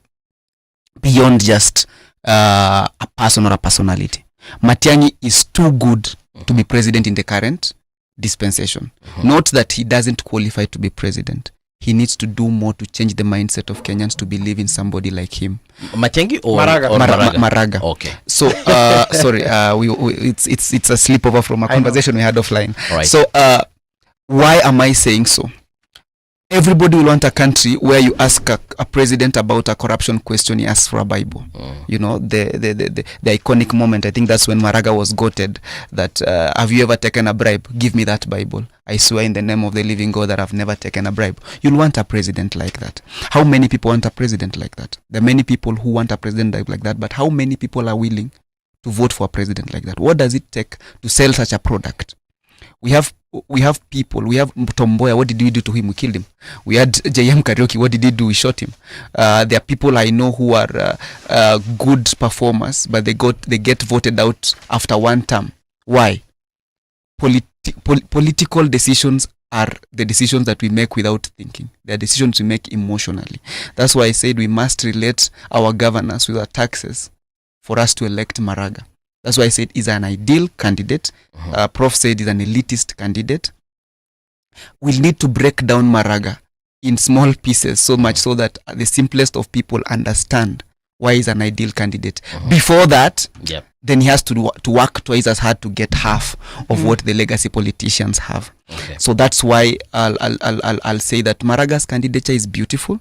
just a person or a personality. Matiang'i is too good to be president in the current dispensation. Not that he doesn't qualify to be president. He needs to do more to change the mindset of Kenyans to believe in somebody like him. Matiang'i or Maraga. Okay. So sorry, it's a sleepover from a conversation we had offline. Right. So why am I saying so? Everybody will want a country where you ask a president about a corruption question, he asks for a Bible. You know, the iconic moment, I think that's when Maraga was goated, that have you ever taken a bribe? Give me that Bible. I swear in the name of the living God that I've never taken a bribe. You'll want a president like that. How many people want a president like that? There are many people who want a president like that, but how many people are willing to vote for a president like that? What does it take to sell such a product? We have people, we have Tomboya, what did we do to him? We killed him. We had JM Karaoke, what did he do? We shot him. There are people I know who are good performers, but they get voted out after one term. Why? Political decisions are the decisions that we make without thinking. They are decisions we make emotionally. That's why I said we must relate our governance with our taxes for us to elect Maraga. That's why I said he's an ideal candidate. Prof said he's an elitist candidate. We'll need to break down Maraga in small pieces so much so that the simplest of people understand why he's an ideal candidate. Before that, then he has to work twice as hard to get half of what the legacy politicians have. So that's why I'll say that Maraga's candidature is beautiful.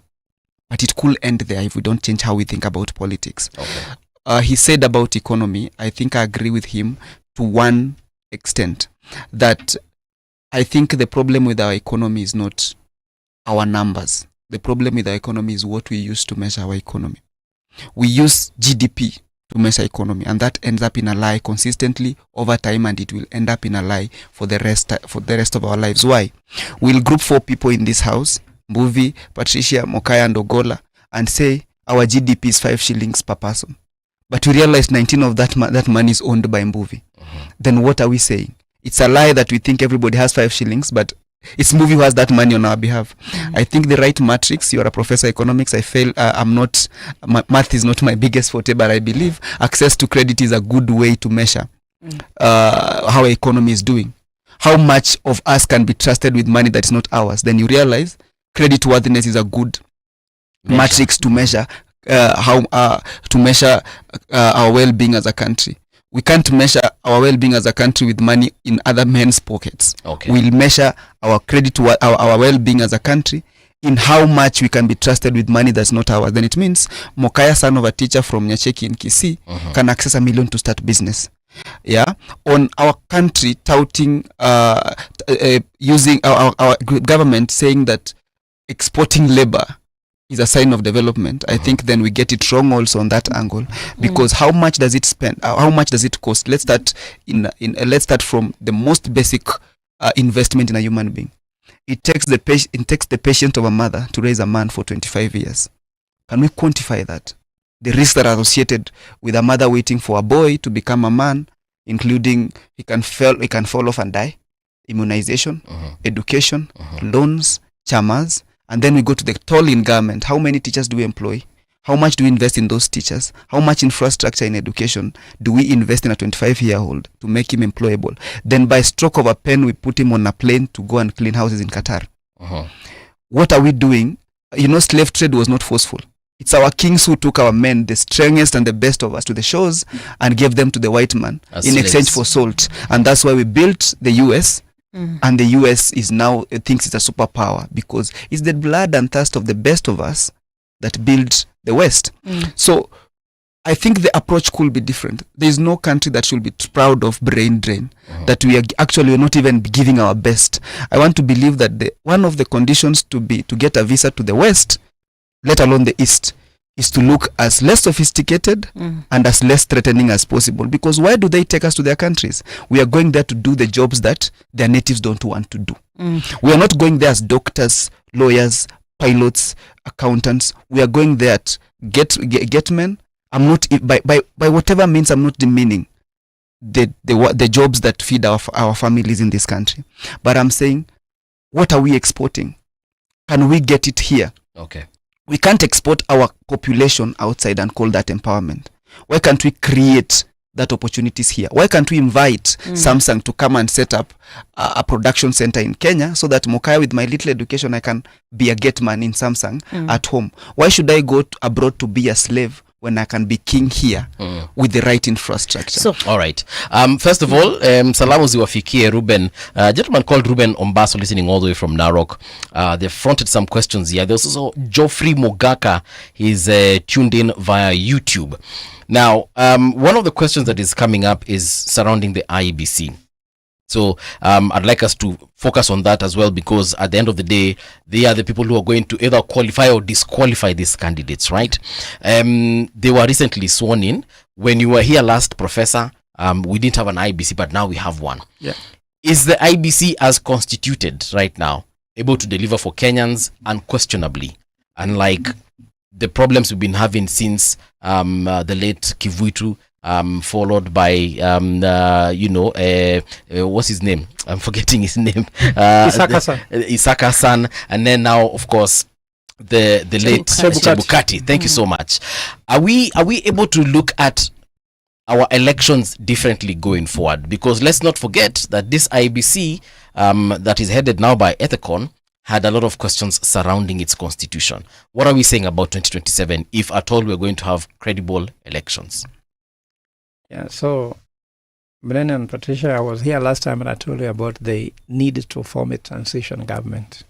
but it could end there if we don't change how we think about politics. Okay. He said about economy, I think I agree with him to one extent, that I think the problem with our economy is not our numbers. The problem with our economy is what we use to measure our economy. We use GDP to measure economy, and that ends up in a lie consistently over time, and it will end up in a lie for the rest of our lives. Why? We'll group 4 people in this house, Mbuvi, Patricia, Mokaya, and Ogola, and say our GDP is 5 shillings per person. But we realize 19 of that money is owned by Mbuvi. Then what are we saying? It's a lie that we think everybody has 5 shillings, but it's Mbuvi who has that money on our behalf. I think the right matrix, you are a professor of economics, math is not my biggest forte, but I believe access to credit is a good way to measure how our economy is doing. How much of us can be trusted with money that is not ours? Then you realize credit worthiness is a good matrix to measure our well-being as a country. We can't measure our well-being as a country with money in other men's pockets. Okay. We'll measure our our well-being as a country in how much we can be trusted with money that's not ours. Then it means Mokaya, son of a teacher from Nyacheki in Kisii, can access $1 million to start business. Yeah, on our country touting, using our government saying that exporting labor is a sign of development. I think then we get it wrong also on that angle, because how much does it spend? How much does it cost? Let's start let's start from the most basic investment in a human being. It takes the patience of a mother to raise a man for 25 years. Can we quantify that? The risks that are associated with a mother waiting for a boy to become a man, including he can fall off and die, immunization, education, loans, chamas. And then we go to the toll in government. How many teachers do we employ? How much do we invest in those teachers? How much infrastructure in education do we invest in a 25-year-old to make him employable? Then by stroke of a pen, we put him on a plane to go and clean houses in Qatar. What are we doing? Slave trade was not forceful. It's our kings who took our men, the strongest and the best of us, to the shores and gave them to the white man in exchange for salt. And that's why we built the US. And the US is now thinks it's a superpower, because it's the blood and thirst of the best of us that build the West. So I think the approach could be different. There is no country that should be proud of brain drain, that we are actually not even giving our best. I want to believe that one of the conditions to get a visa to the West, let alone the East, is to look as less sophisticated and as less threatening as possible. Because why do they take us to their countries? We are going there to do the jobs that their natives don't want to do. We are not going there as doctors, lawyers, pilots, accountants. We are going there to get men. I'm not, by whatever means, I'm not demeaning the jobs that feed our families in this country. But I'm saying, what are we exporting? Can we get it here? Okay. We can't export our population outside and call that empowerment. Why can't we create that opportunities here? Why can't we invite Samsung to come and set up a production center in Kenya, so that Mokaya, with my little education, I can be a gate man in Samsung at home? Why should I go abroad to be a slave when I can be king here with the right infrastructure? So, all right. First of all, salamu ziwafikie Ruben, a gentleman called Ruben Ombaso, listening all the way from Narok. They fronted some questions here. There's also Geoffrey Mogaka. He's tuned in via YouTube. Now, one of the questions that is coming up is surrounding the IEBC. So I'd like us to focus on that as well, because at the end of the day, they are the people who are going to either qualify or disqualify these candidates, right? They were recently sworn in. When you were here last, Professor, we didn't have an IBC, but now we have one. Yeah. Is the IBC as constituted right now able to deliver for Kenyans unquestionably, unlike the problems we've been having since the late Kivuitu, followed by what's his name? I'm forgetting his name. Isaka-san, and then now, of course, the late Chebukati. Thank you so much. Are we able to look at our elections differently going forward? Because let's not forget that this IBC that is headed now by Ethicon had a lot of questions surrounding its constitution. What are we saying about 2027, if at all we're going to have credible elections? Yeah, so Brennan and Patricia, I was here last time and I told you about the need to form a transition government.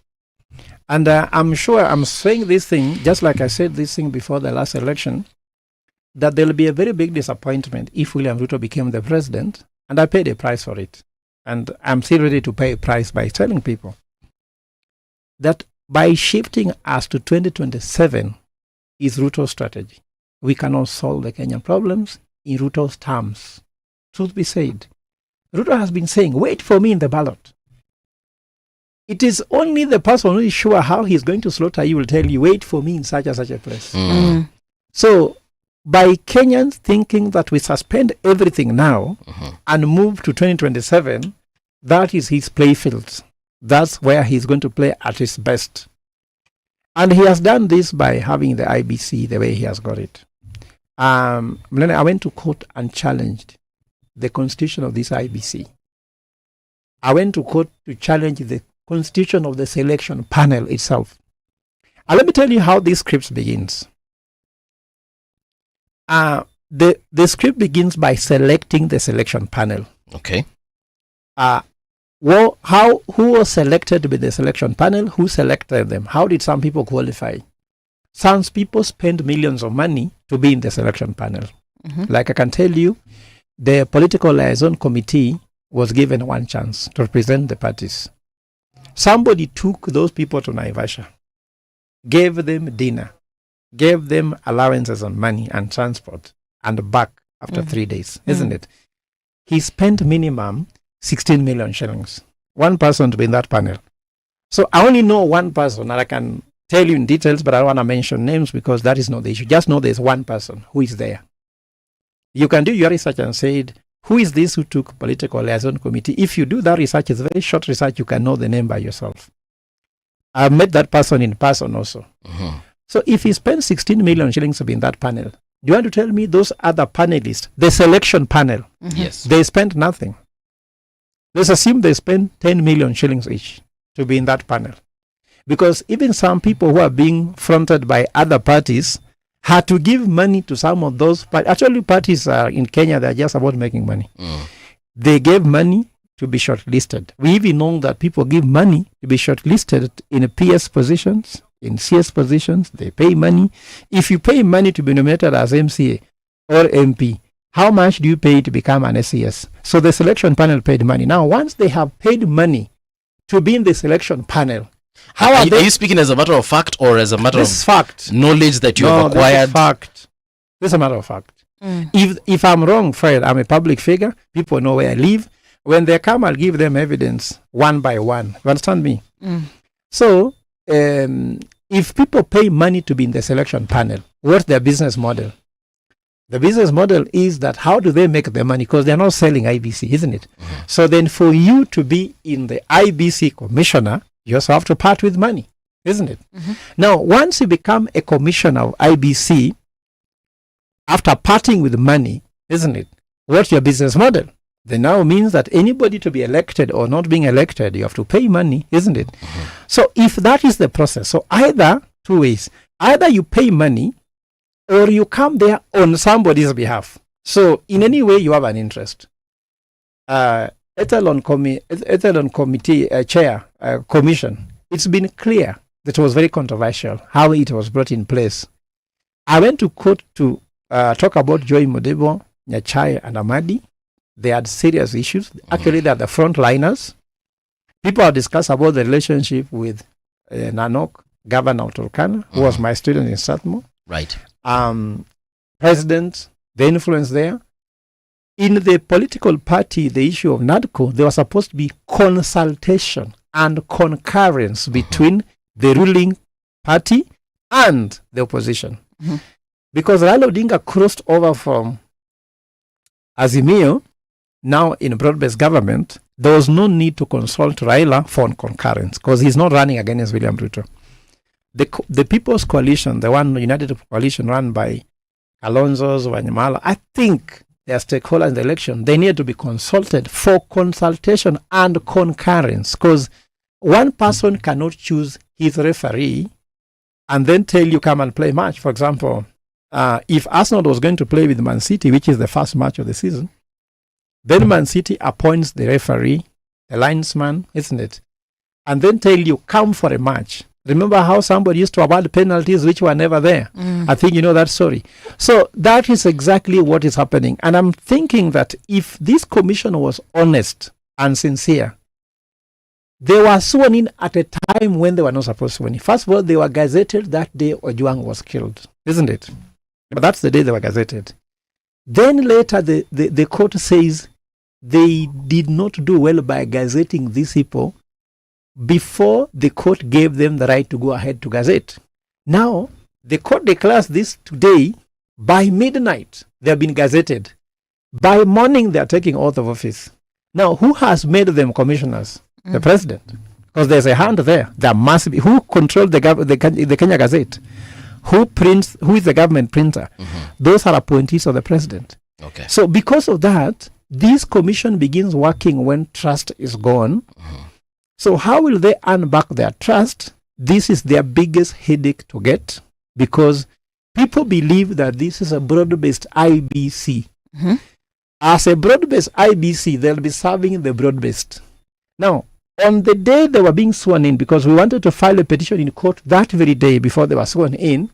And I'm sure I'm saying this thing, just like I said this thing before the last election, that there will be a very big disappointment if William Ruto became the president, and I paid a price for it. And I'm still ready to pay a price by telling people that by shifting us to 2027 is Ruto's strategy. We cannot solve the Kenyan problems in Ruto's terms. Truth be said, Ruto has been saying, wait for me in the ballot. It is only the person who is sure how he's going to slaughter you will tell you, wait for me in such and such a place. So, by Kenyans thinking that we suspend everything now and move to 2027, that is his playfield. That's where he's going to play at his best. And he has done this by having the IBC the way he has got it. I went to court and challenged the constitution of this IBC. I went to court to challenge the constitution of the selection panel itself. And let me tell you how this script begins. The script begins by selecting the selection panel. Okay. Who was selected with the selection panel? Who selected them? How did some people qualify? Some people spend millions of money to be in the selection panel. Like I can tell you, the political liaison committee was given one chance to represent the parties. Somebody took those people to Naivasha, gave them dinner, gave them allowances and money and transport, and back after 3 days, isn't it? He spent minimum 16 million shillings. One person to be in that panel. So I only know one person, and I can tell you in details, but I don't want to mention names because that is not the issue. Just know there's one person who is there. You can do your research and say, who is this who took political liaison committee? If you do that research, it's very short research, you can know the name by yourself. I've met that person in person also. So if he spent 16 million shillings to be in that panel, do you want to tell me those other panelists, the selection panel, Yes. they spent nothing? Let's assume they spent 10 million shillings each to be in that panel. Because even some people who are being fronted by other parties had to give money to some of those parties. Actually, parties in Kenya, they're just about making money. They gave money to be shortlisted. We even know that people give money to be shortlisted in PS positions, in CS positions. They pay money. If you pay money to be nominated as MCA or MP, how much do you pay to become an SCS? So the selection panel paid money. Now, once they have paid money to be in the selection panel, how are you speaking as a matter of fact or as a matter of fact knowledge that you have acquired? This is fact. This is a matter of fact. If I'm wrong, Fred, I'm a public figure. People know where I live. When they come, I'll give them evidence one by one. You understand me? So, if people pay money to be in the selection panel, what's their business model? The business model is that how do they make the money? Because they're not selling IBC, isn't it? So then for you to be in the IBC commissioner, you also have to part with money, isn't it? Now, once you become a commissioner of IBC, after parting with money, isn't it? What's your business model? Then now means that anybody to be elected or not being elected, you have to pay money, isn't it? So if that is the process, so either two ways, either you pay money or you come there on somebody's behalf. So in any way, you have an interest. Ethelon Committee Chair Commission, it's been clear that it was very controversial how it was brought in place. I went to court to talk about Joy Modebo, Nyachai, and Amadi. They had serious issues. Actually, they are the frontliners. People have discussed about the relationship with Nanok, Governor of Turkana, who was my student in Satmo. Right. President, the influence there. In the political party, the issue of NADCO, there was supposed to be consultation and concurrence between the ruling party and the opposition. Because Raila Odinga crossed over from Azimio, now in broad-based government, there was no need to consult Raila for concurrence because he's not running against William Ruto. The People's Coalition, the one United Coalition run by Alonzo's, Wanyamala, I think their stakeholders in the election, they need to be consulted for consultation and concurrence because one person cannot choose his referee and then tell you come and play match. For example, if Arsenal was going to play with Man City, which is the first match of the season, then Man City appoints the referee, the linesman, isn't it? and then tell you, come for a march. Remember how somebody used to award penalties which were never there? I think you know that story. So that is exactly what is happening. And I'm thinking that if this commission was honest and sincere, they were sworn in at a time when they were not supposed to sworn in. First of all, they were gazetted that day Ojwang was killed, isn't it? But that's the day they were gazetted. Then later, the court says they did not do well by gazetting these people before the court gave them the right to go ahead to gazette. Now, the court declares this today. By midnight, they have been gazetted. By morning, they are taking oath of office. Now, who has made them commissioners? The president. Because there's a hand there. There must be. Who controls the Kenya Gazette? Who prints? Who is the government printer? Those are appointees of the president. Okay. So because of that, this commission begins working when trust is gone. So how will they earn back their trust? This is their biggest headache to get, because people believe that this is a broad-based IBC. As a broad-based IBC, they'll be serving the broad-based. Now, on the day they were being sworn in, because we wanted to file a petition in court that very day before they were sworn in,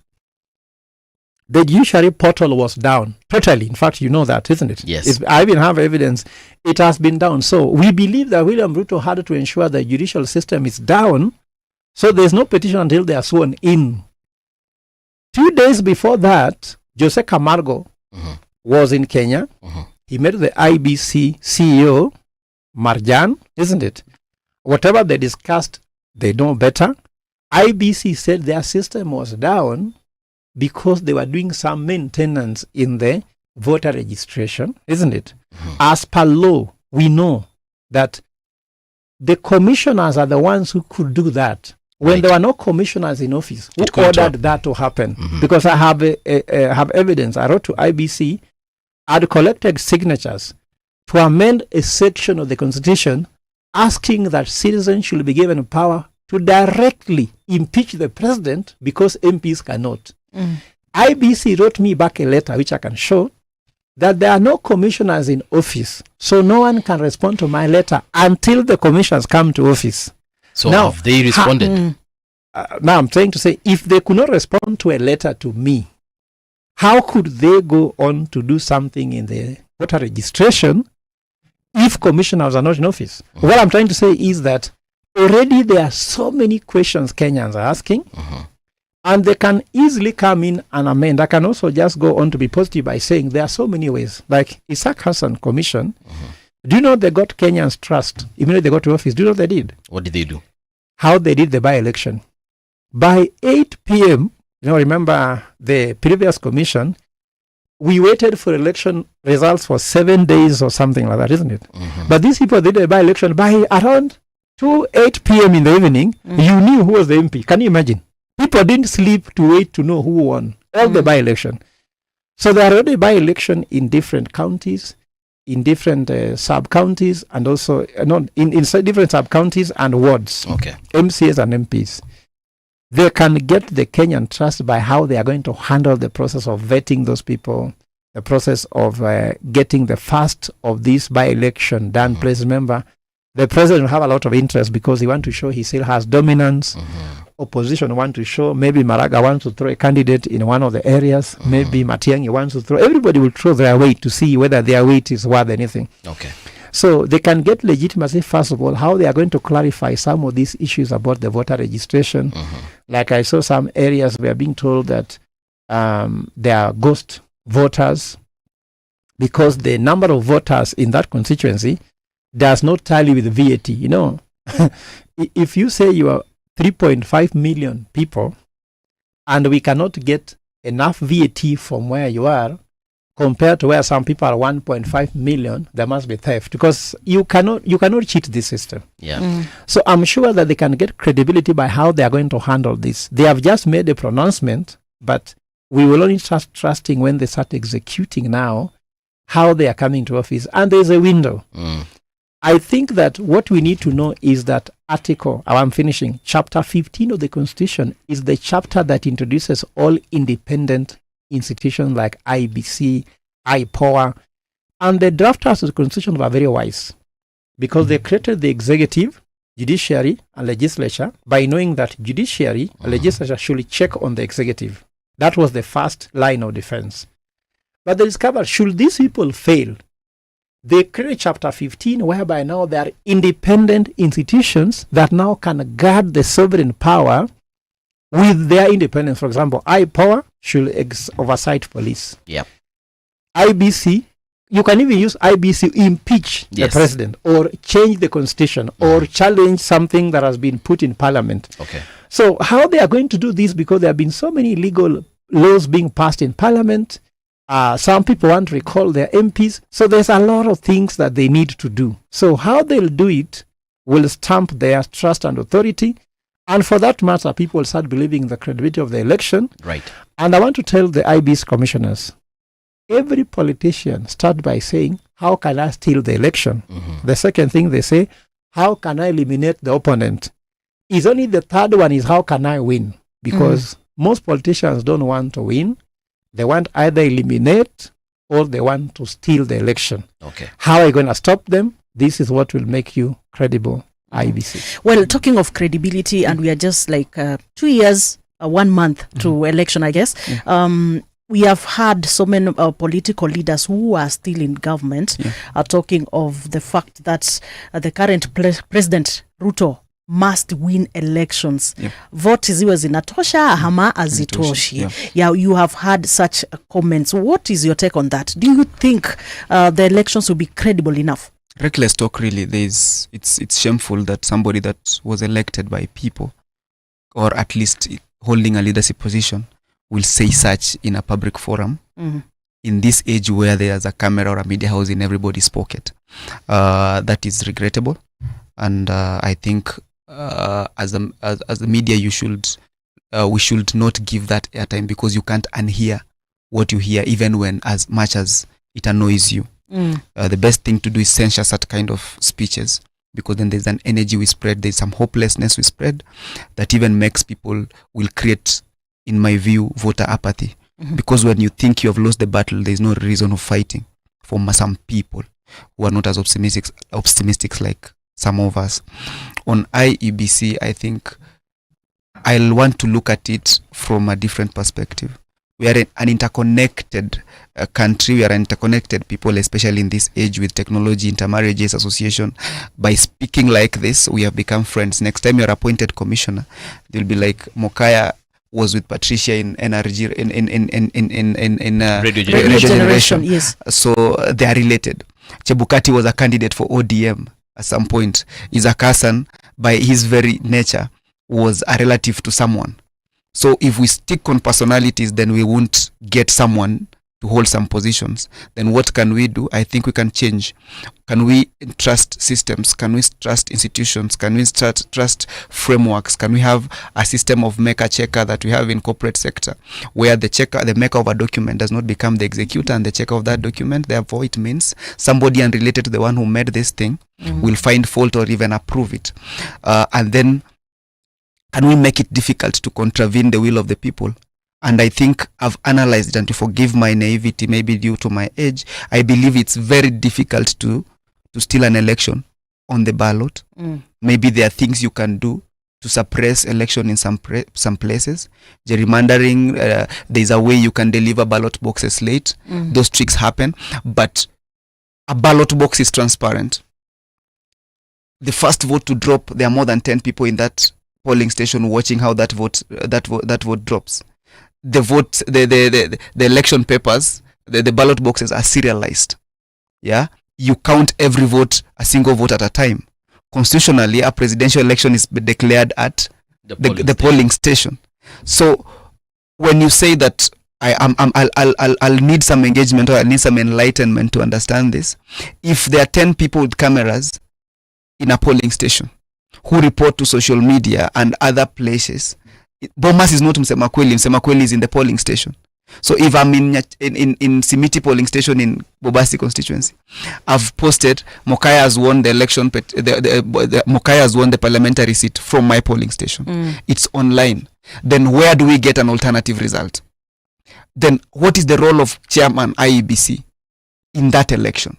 the judiciary portal was down totally. In fact, you know that, isn't it? Yes. I even have evidence. It has been down. So we believe that William Ruto had to ensure the judicial system is down, so there's no petition until they are sworn in. 2 days before that, Jose Camargo was in Kenya. He met the IBC CEO, Marjan, isn't it? Whatever they discussed, they know better. IBC said their system was down because they were doing some maintenance in the voter registration, isn't it? As per law, we know that the commissioners are the ones who could do that. When there were no commissioners in office, who ordered that to happen? Because I have have evidence. I wrote to IBC, I'd collected signatures to amend a section of the Constitution asking that citizens should be given power to directly impeach the president because MPs cannot. IBC wrote me back a letter, which I can show, that there are no commissioners in office, so no one can respond to my letter until the commissioners come to office. So now, have they responded? Now I'm trying to say, if they could not respond to a letter to me, how could they go on to do something in the voter registration if commissioners are not in office? What I'm trying to say is that already there are so many questions Kenyans are asking, and they can easily come in and amend. I can also just go on to be positive by saying there are so many ways. Like Isaac Hassan Commission, do you know they got Kenyans' trust even though they got to office? Do you know what they did? What did they do? How they did the by-election. By 8 p.m., remember the previous commission, we waited for election results for 7 days or something like that, isn't it? But these people did a by-election by around 8 p.m. in the evening. You knew who was the MP. Can you imagine? People didn't sleep to wait to know who won all the by-election. So there are already by-election in different counties, in different sub-counties, and also in different sub-counties and wards. Okay. MCAs and MPs. They can get the Kenyan trust by how they are going to handle the process of vetting those people, the process of getting the first of this by-election done. Please remember, the president will have a lot of interest because he wants to show he still has dominance. Opposition want to show, maybe Maraga wants to throw a candidate in one of the areas, maybe Matiang'i wants to throw. Everybody will throw their weight to see whether their weight is worth anything. Okay. So they can get legitimacy, first of all, how they are going to clarify some of these issues about the voter registration. Like I saw some areas we are being told that there are ghost voters because the number of voters in that constituency does not tally with VAT. You know, if you say you are 3.5 million people and we cannot get enough VAT from where you are compared to where some people are 1.5 million, there must be theft because you cannot cheat this system. So I'm sure that they can get credibility by how they are going to handle this. They have just made a pronouncement, but we will only start trusting when they start executing now how they are coming to office. And there's a window. I think that what we need to know is that I'm finishing, chapter 15 of the Constitution is the chapter that introduces all independent institutions like IBC, IPOA, and the drafters of the Constitution were very wise because they created the executive judiciary and legislature by knowing that judiciary and legislature should check on the executive. That was the first line of defense. But they discovered, should these people fail, they create Chapter 15, whereby now there are independent institutions that now can guard the sovereign power with their independence. For example, IPOWER should oversight police. Yep. IBC, you can even use IBC to impeach the president or change the constitution or challenge something that has been put in parliament. Okay. So how they are going to do this, because there have been so many legal laws being passed in parliament. Some people want to recall their MPs. So there's a lot of things that they need to do. So how they'll do it will stamp their trust and authority. And for that matter, people start believing in the credibility of the election. Right. And I want to tell the IB's commissioners, every politician start by saying, how can I steal the election? The second thing they say, how can I eliminate the opponent? Is only the third one is, how can I win? Because most politicians don't want to win. They want either eliminate or they want to steal the election. Okay. How are you going to stop them? This is what will make you credible, IBC. Well, talking of credibility, and we are just like 2 years, 1 month to election, I guess. We have had so many political leaders who are still in government are talking of the fact that the current President Ruto must win elections. Vote ziwe zinatosha ama hazitoshi. Yeah, you have had such comments. What is your take on that? Do you think the elections will be credible enough? Reckless talk, really. It's shameful that somebody that was elected by people, or at least holding a leadership position, will say such in a public forum in this age where there's a camera or a media house in everybody's pocket. That is regrettable, and I think as the media, we should not give that airtime, because you can't unhear what you hear, even when as much as it annoys you. The best thing to do is censure such kind of speeches, because then there's an energy we spread, there's some hopelessness we spread that even makes people will create, in my view, voter apathy. Because when you think you have lost the battle, there's no reason of fighting for some people who are not as optimistic like some of us. On IEBC, I think I'll want to look at it from a different perspective. We are an interconnected country. We are interconnected people, especially in this age with technology, intermarriages, association. By speaking like this, we have become friends. Next time you're appointed commissioner, they'll be like, Mokaya was with Patricia in NRG in Radio Generation. Yes. So they are related. Chebukati was a candidate for ODM at some point. Isaac Hassan, by his very nature, was a relative to someone. So if we stick on personalities, then we won't get someone to hold some positions. Then what can we do? I think we can change. Can we trust systems? Can we trust institutions? Can we trust frameworks? Can we have a system of maker-checker that we have in corporate sector, where the maker of a document does not become the executor and the checker of that document? Therefore, it means somebody unrelated to the one who made this thing will find fault or even approve it. And then, can we make it difficult to contravene the will of the people? And I think I've analyzed it, and to forgive my naivety, maybe due to my age, I believe it's very difficult to steal an election on the ballot. Maybe there are things you can do to suppress election in some places. Gerrymandering, there's a way you can deliver ballot boxes late. Those tricks happen, but a ballot box is transparent. The first vote to drop, there are more than 10 people in that polling station watching how that vote drops. The election papers, the ballot boxes are serialized. Yeah, you count every vote, a single vote at a time. Constitutionally, a presidential election is declared at the polling station. So when you say that I'll need some engagement, or I need some enlightenment to understand this, if there are 10 people with cameras in a polling station who report to social media and other places, Bomas is not Msema Kweli is in the polling station. So if I'm in Simiti polling station in Bobasi constituency, I've posted Mokaya has won the election, Mokaya has won the parliamentary seat from my polling station. It's online. Then where do we get an alternative result? Then what is the role of chairman IEBC in that election?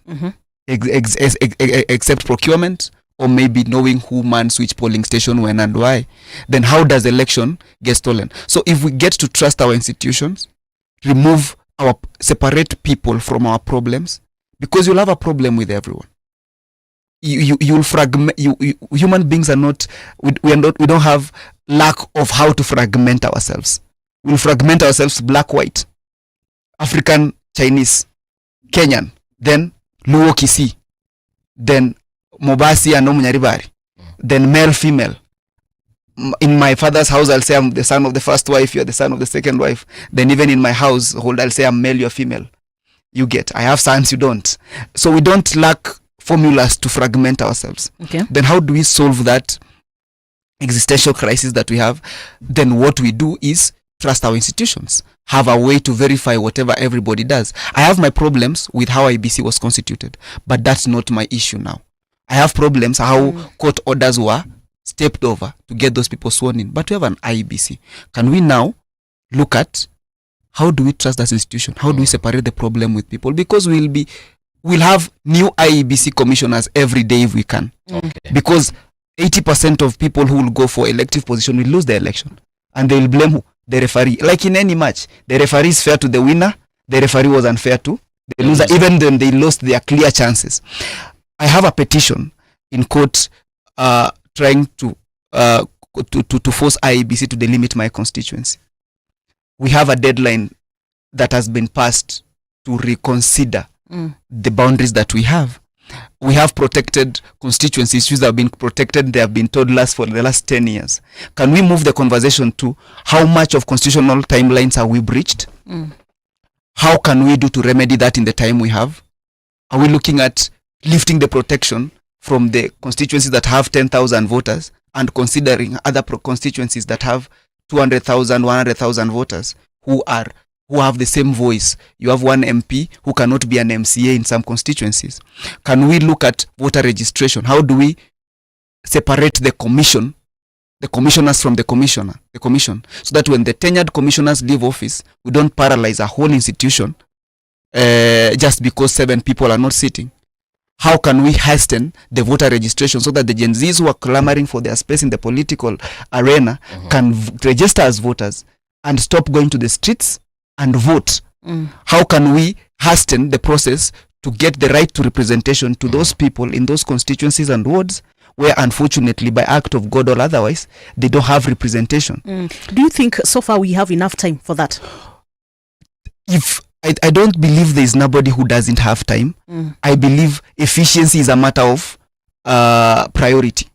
Except procurement or maybe knowing who mans which polling station when and why, then how does election get stolen? So if we get to trust our institutions, separate people from our problems, because you'll have a problem with everyone. You'll fragment. Human beings are not. We don't have lack of how to fragment ourselves. We'll fragment ourselves black, white, African, Chinese, Kenyan, then Luo, Kisii, then Mobasi and Omunyaribari, then male, female. In my father's house, I'll say I'm the son of the first wife, you're the son of the second wife. Then even in my household, I'll say I'm male, you're female. You get. I have sons, you don't. So we don't lack formulas to fragment ourselves. Okay. Then how do we solve that existential crisis that we have? Then what we do is trust our institutions, have a way to verify whatever everybody does. I have my problems with how IBC was constituted, but that's not my issue now. I have problems how court orders were stepped over to get those people sworn in, but we have an IBC. Can we now look at how do we trust that institution? How do we separate the problem with people? Because we'll have new IEBC commissioners every day if we can. Okay. Because 80% of people who will go for elective position will lose the election. And they will blame who? The referee. Like in any match, the referee is fair to the winner, the referee was unfair to the loser, even then they lost their clear chances. I have a petition in court trying to force IEBC to delimit my constituency. We have a deadline that has been passed to reconsider the boundaries that we have. We have protected constituencies. Issues have been protected. They have been toddlers for the last 10 years. Can we move the conversation to how much of constitutional timelines have we breached? How can we do to remedy that in the time we have? Are we looking at lifting the protection from the constituencies that have 10,000 voters and considering other constituencies that have 200,000, 100,000 voters who have the same voice? You have one MP who cannot be an MCA in some constituencies. Can we look at voter registration? How do we separate the commissioners from the commission, so that when the tenured commissioners leave office, we don't paralyze a whole institution just because 7 people are not sitting? How can we hasten the voter registration so that the Gen Zs who are clamoring for their space in the political arena can register as voters and stop going to the streets and vote? How can we hasten the process to get the right to representation to those people in those constituencies and wards where unfortunately by act of God or otherwise they don't have representation? Do you think so far we have enough time for that? If I don't believe there is nobody who doesn't have time. I believe efficiency is a matter of priority.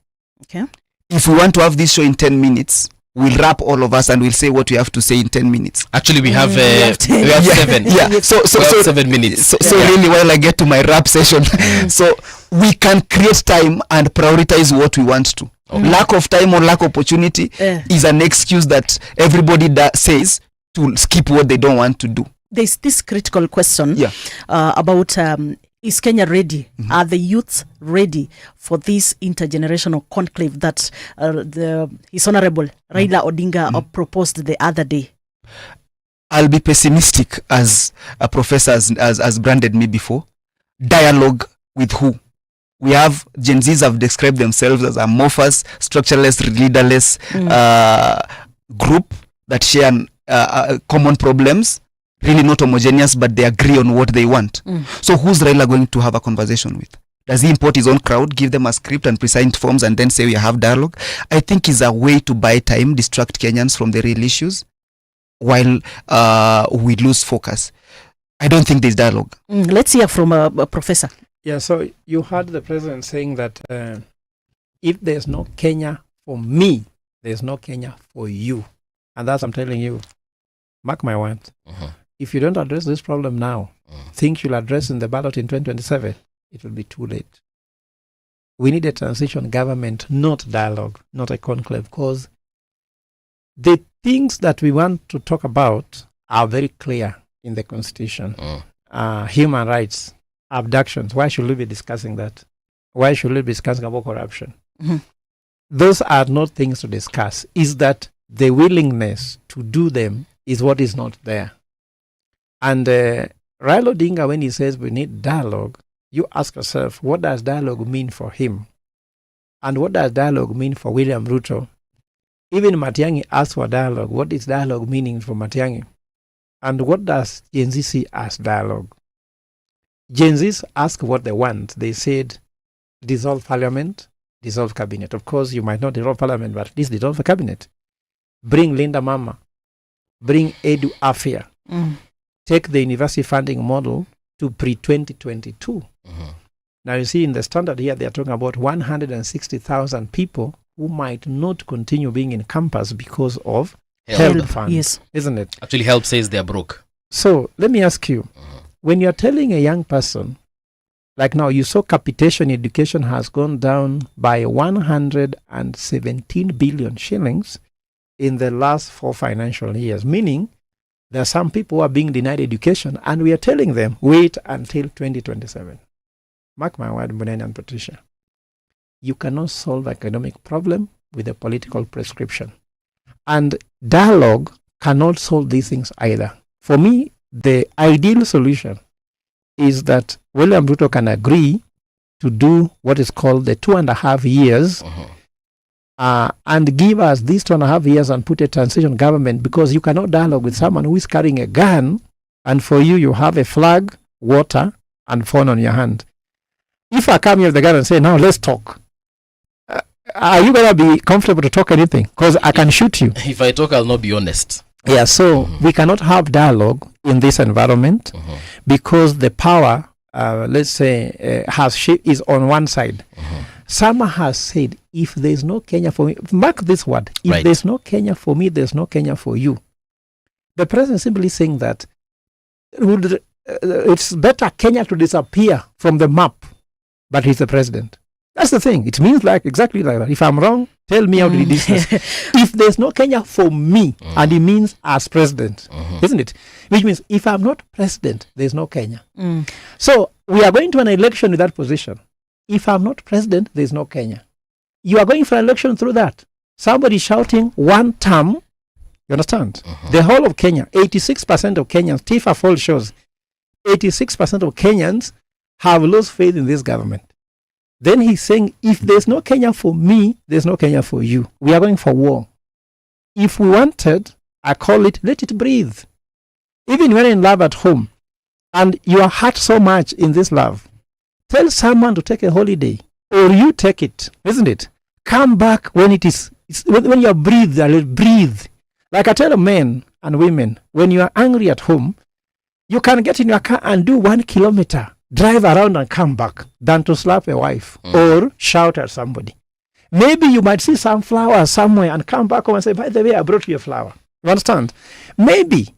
Okay. If we want to have this show in 10 minutes, we'll wrap all of us and we'll say what we have to say in 10 minutes. Actually, we have 7. Yeah. So 7 minutes. So really, while I get to my wrap session, so we can create time and prioritize what we want to. Lack of time or lack of opportunity is an excuse that everybody says to skip what they don't want to do. There's this critical question about is Kenya ready? Are the youths ready for this intergenerational conclave that His Honorable Raila Odinga proposed the other day? I'll be pessimistic as a professor has branded me before. Dialogue with who? We have Gen Zs have described themselves as amorphous, structureless, leaderless group that share common problems. Really not homogeneous, but they agree on what they want. So who's Raila going to have a conversation with? Does he import his own crowd, give them a script and present forms and then say we have dialogue? I think is a way to buy time, distract Kenyans from the real issues while we lose focus. I don't think there's dialogue. Let's hear from a professor. Yeah, so you heard the president saying that if there's no Kenya for me, there's no Kenya for you. And that's, I'm telling you, mark my words. If you don't address this problem now, things you'll address in the ballot in 2027, it will be too late. We need a transition government, not dialogue, not a conclave, because the things that we want to talk about are very clear in the Constitution. Human rights, abductions. Why should we be discussing that? Why should we be discussing about corruption? Those are not things to discuss. Is that the willingness to do them is what is not there. And Raila Odinga, when he says we need dialogue, you ask yourself, what does dialogue mean for him? And what does dialogue mean for William Ruto? Even Matiang'i asked for dialogue. What is dialogue meaning for Matiang'i? And what does Gen Z see as dialogue? Gen Zs ask what they want. They said, dissolve parliament, dissolve cabinet. Of course, you might not dissolve parliament, but at least dissolve the cabinet. Bring Linda Mama. Bring Edu Afia. Take the university funding model to pre-2022. Now you see in the standard here, they are talking about 160,000 people who might not continue being in campus because of help funds, yes. Isn't it? Actually, help says they're broke. So let me ask you, when you're telling a young person, like now you saw capitation education has gone down by 117 billion shillings in the last 4 financial years, meaning there are some people who are being denied education and we are telling them, wait until 2027. Mark my word, Munene and Patricia. You cannot solve economic problem with a political prescription. And dialogue cannot solve these things either. For me, the ideal solution is that William Ruto can agree to do what is called the 2.5 years and give us these 2.5 years and put a transition government, because you cannot dialogue with someone who is carrying a gun and for you, you have a flag, water, and phone on your hand. If I come here with the gun and say, now let's talk, are you going to be comfortable to talk anything? Because I can shoot you. If I talk, I'll not be honest. Yeah, so we cannot have dialogue in this environment because the power, let's say, is on one side. Someone has said, if there's no Kenya for me, mark this word, if there's no Kenya for me, there's no Kenya for you. The president simply saying that it's better Kenya to disappear from the map, but he's the president. That's the thing. It means like exactly like that. If I'm wrong, tell me how to do this. If there's no Kenya for me, and it means as president, isn't it? Which means if I'm not president, there's no Kenya. So we are going to an election with that position. If I'm not president, there's no Kenya. You are going for an election through that. Somebody shouting one term, you understand? The whole of Kenya, 86% of Kenyans, TIFA poll shows, 86% of Kenyans have lost faith in this government. Then he's saying, if there's no Kenya for me, there's no Kenya for you. We are going for war. If we wanted, I call it, let it breathe. Even when in love at home, and you are hurt so much in this love, tell someone to take a holiday, or you take it, isn't it? Come back when when you are breathed, breathe. Like I tell men and women, when you are angry at home, you can get in your car and do 1 kilometer. Drive around and come back than to slap a wife or shout at somebody. Maybe you might see some flowers somewhere and come back home and say, by the way, I brought you a flower. You understand? Maybe.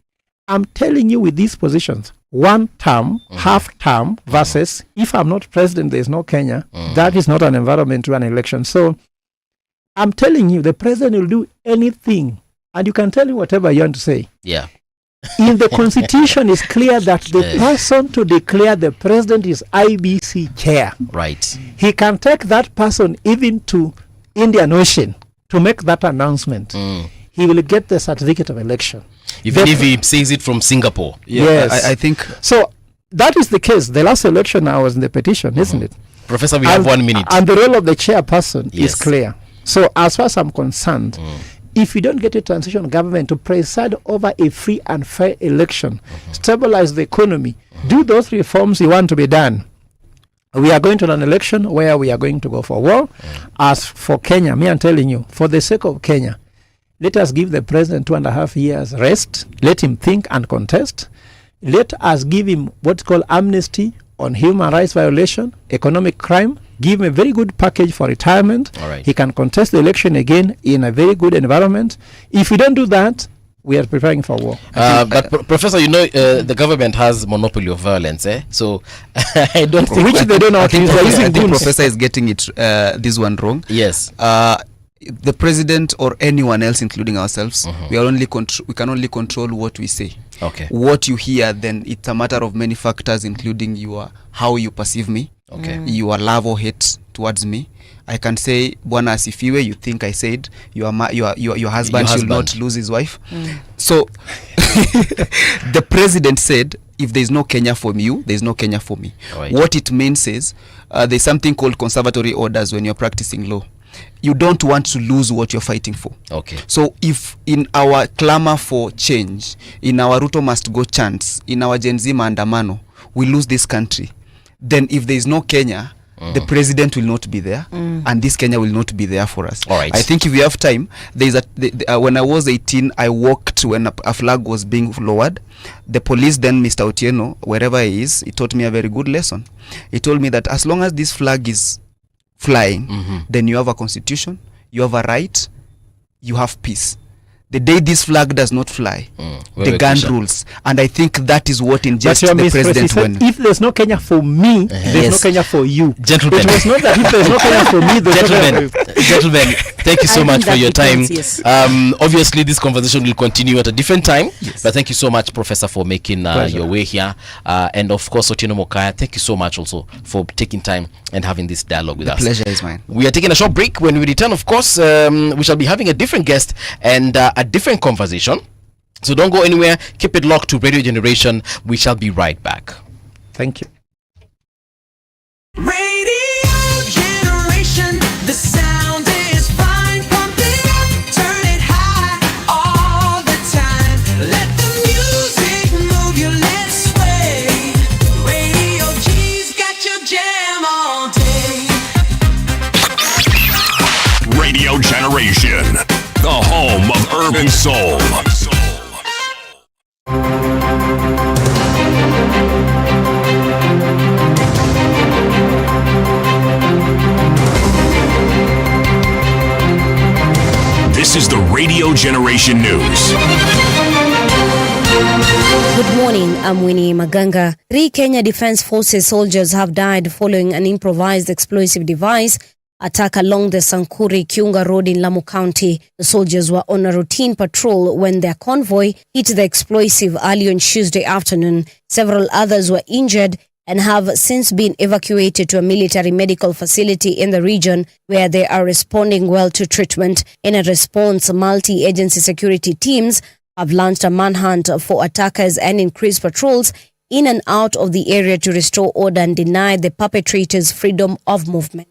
I'm telling you with these positions, 1 term, half term versus if I'm not president, there's no Kenya. That is not an environment to an election. So I'm telling you, the president will do anything and you can tell him whatever you want to say. Yeah. In the constitution, it's clear that the person to declare the president is IBC chair. Right. He can take that person even to Indian Ocean to make that announcement. He will get the certificate of election. Even if he says it from Singapore. Yeah, yes. I think so. That is the case. The last election I was in the petition, isn't it? Professor, we have 1 minute. And the role of the chairperson is clear. So as far as I'm concerned, if you don't get a transition government to preside over a free and fair election, stabilize the economy, do those reforms you want to be done, we are going to an election where we are going to go for war. As for Kenya, me I'm telling you, for the sake of Kenya, let us give the president 2.5 years rest. Let him think and contest. Let us give him what's called amnesty on human rights violation, economic crime. Give him a very good package for retirement. He can contest the election again in a very good environment. If we don't do that, we are preparing for war. But Professor, you know, the government has monopoly of violence, So I don't think which they don't know. I think Professor is getting it this one wrong. Yes. The president or anyone else, including ourselves, we can only control what we say. Okay. What you hear, then it's a matter of many factors, including how you perceive me, your love or hate towards me. I can say, Bwana asifiwe, you think I said your husband should not lose his wife. So the president said, if there's no Kenya for you, there's no Kenya for me. Right. What it means is there's something called conservatory orders when you're practicing law. You don't want to lose what you're fighting for. Okay. So if in our clamor for change, in our Ruto must go chants, in our Gen Z maandamano, we lose this country, then if there is no Kenya, the president will not be there, and this Kenya will not be there for us. All right. I think if we have time, there's when I was 18, I walked when a flag was being lowered. The police, then Mr. Otieno, wherever he is, he taught me a very good lesson. He told me that as long as this flag is flying, then you have a constitution, you have a right, you have peace. The day this flag does not fly, the gun rules. And I think that is what injusts the president when... If there's no Kenya for me, there's no Kenya for you. Gentlemen. It was not that if there's no Kenya for me, there's no Kenya for you. Gentlemen, thank you so much for your time. Yes. Obviously, this conversation will continue at a different time. Yes. But thank you so much, Professor, for making your way here. And of course, Otieno Mokaya, thank you so much also for taking time and having this dialogue with us. The pleasure is mine. We are taking a short break. When we return, of course, we shall be having a different guest and a different conversation. So don't go anywhere. Keep it locked to Radio Generation. We shall be right back. Thank you. Radio Generation, the sound is fine. Pump it up, turn it high all the time. Let the music move you, let's sway. Radio G's got your jam all day. Radio Generation, the home of urban soul. This is the Radio Generation News. Good morning, I'm Winnie Maganga. 3 Kenya Defence Forces soldiers have died following an improvised explosive device attack along the Sankuri-Kiunga Road in Lamu County. The soldiers were on a routine patrol when their convoy hit the explosive early on Tuesday afternoon. Several others were injured and have since been evacuated to a military medical facility in the region where they are responding well to treatment. In a response, multi-agency security teams have launched a manhunt for attackers and increased patrols in and out of the area to restore order and deny the perpetrators freedom of movement.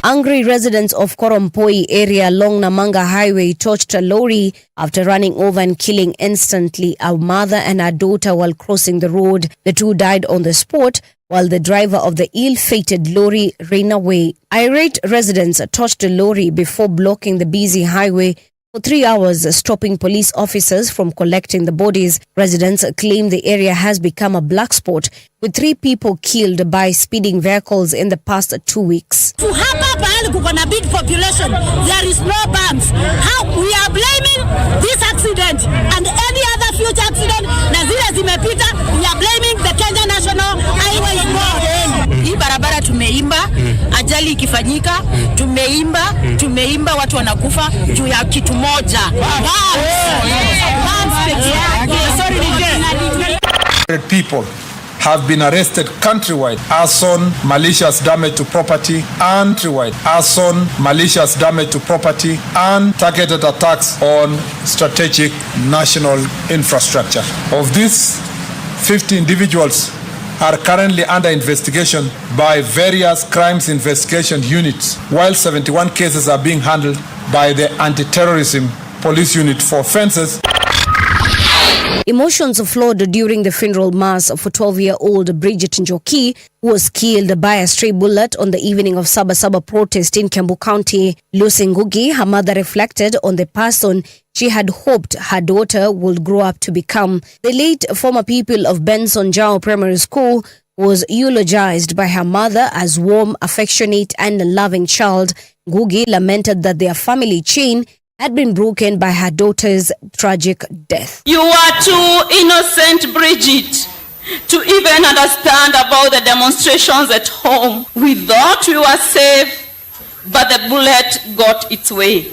Angry residents of Korompoi area along Namanga Highway torched a lorry after running over and killing instantly a mother and her daughter while crossing the road. The two died on the spot while the driver of the ill-fated lorry ran away. Irate residents torched the lorry before blocking the busy highway for 3 hours, stopping police officers from collecting the bodies. Residents claim the area has become a black spot, with 3 people killed by speeding vehicles in the past 2 weeks. Hapa pahali kuko na big population, there is no bumps. How we are blaming this accident and any other future accident na zile zimepita, we are blaming the Kenya National Highways Board. Hii barabara tumeimba, ajali ikifanyika, tumeimba watu wanakufa juu ya kitu moja. People have been arrested countrywide. Arson, malicious damage to property, and countrywide. Arson, malicious damage to property, and targeted attacks on strategic national infrastructure. Of these, 50 individuals are currently under investigation by various crimes investigation units, while 71 cases are being handled by the anti-terrorism police unit for offenses. Emotions flowed during the funeral mass for 12-year-old Bridget Njoki, who was killed by a stray bullet on the evening of Sabasaba protest in Kiambu County. Lucy Ngugi, her mother, reflected on the person she had hoped her daughter would grow up to become. The late former pupil of Benson Jao Primary School was eulogized by her mother as warm, affectionate, and a loving child. Ngugi lamented that their family chain had been broken by her daughter's tragic death. You are too innocent, Bridget, to even understand about the demonstrations at home. We thought we were safe, but the bullet got its way.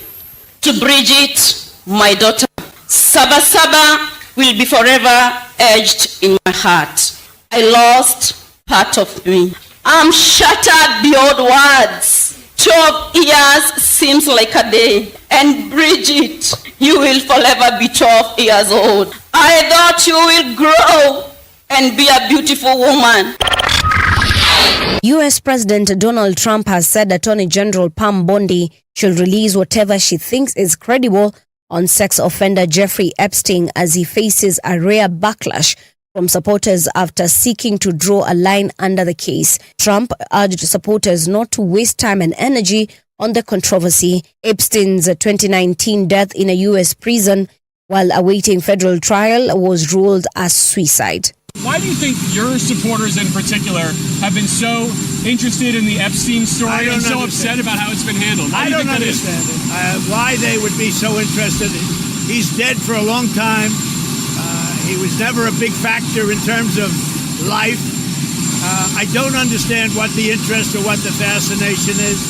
To Bridget, my daughter, Sabasaba will be forever etched in my heart. I lost part of me. I'm shattered beyond words. 12 years seems like a day. And Bridget, you will forever be 12 years old. I thought you will grow and be a beautiful woman. US President Donald Trump has said Attorney General Pam Bondi should release whatever she thinks is credible on sex offender Jeffrey Epstein as he faces a rare backlash from supporters after seeking to draw a line under the case. Trump urged supporters not to waste time and energy on the controversy. Epstein's 2019 death in a US prison while awaiting federal trial was ruled as suicide. Why do you think your supporters in particular have been so interested in the Epstein story and so upset about how it's been handled? Why I don't understand it. Why they would be so interested. He's dead for a long time. He was never a big factor in terms of life. I don't understand what the interest or what the fascination is.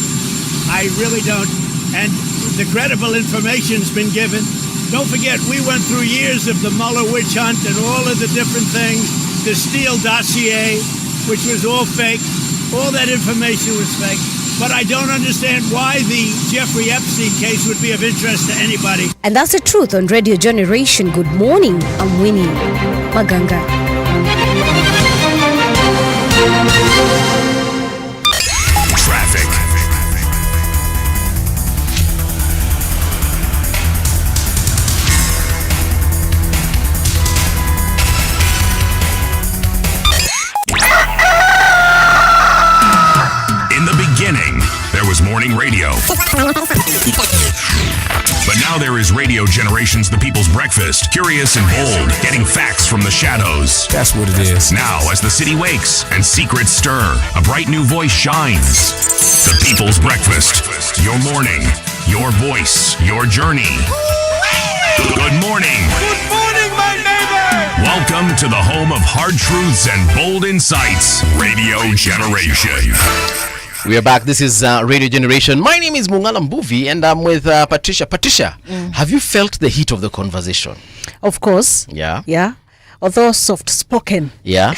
I really don't. And the credible information's been given. Don't forget, we went through years of the Mueller witch hunt and all of the different things, the Steele dossier, which was all fake. All that information was fake. But I don't understand why the Jeffrey Epstein case would be of interest to anybody. And that's the truth on Radio Generation. Good morning, I'm Winnie Maganga. Traffic. In the beginning, there was morning radio. But now there is Radio Generations, the People's Breakfast. Curious and bold, getting facts from the shadows. That's what it is. Now, as the city wakes and secrets stir, a bright new voice shines. The People's Breakfast. Your morning, your voice, your journey. Good morning. Good morning, my neighbor. Welcome to the home of hard truths and bold insights. Radio Generation. We are back. This is Radio Generation. My name is Mungala Mbuvi and I'm with Patricia. Patricia, have you felt the heat of the conversation? Of course. Yeah. Yeah. Although soft spoken. Yeah.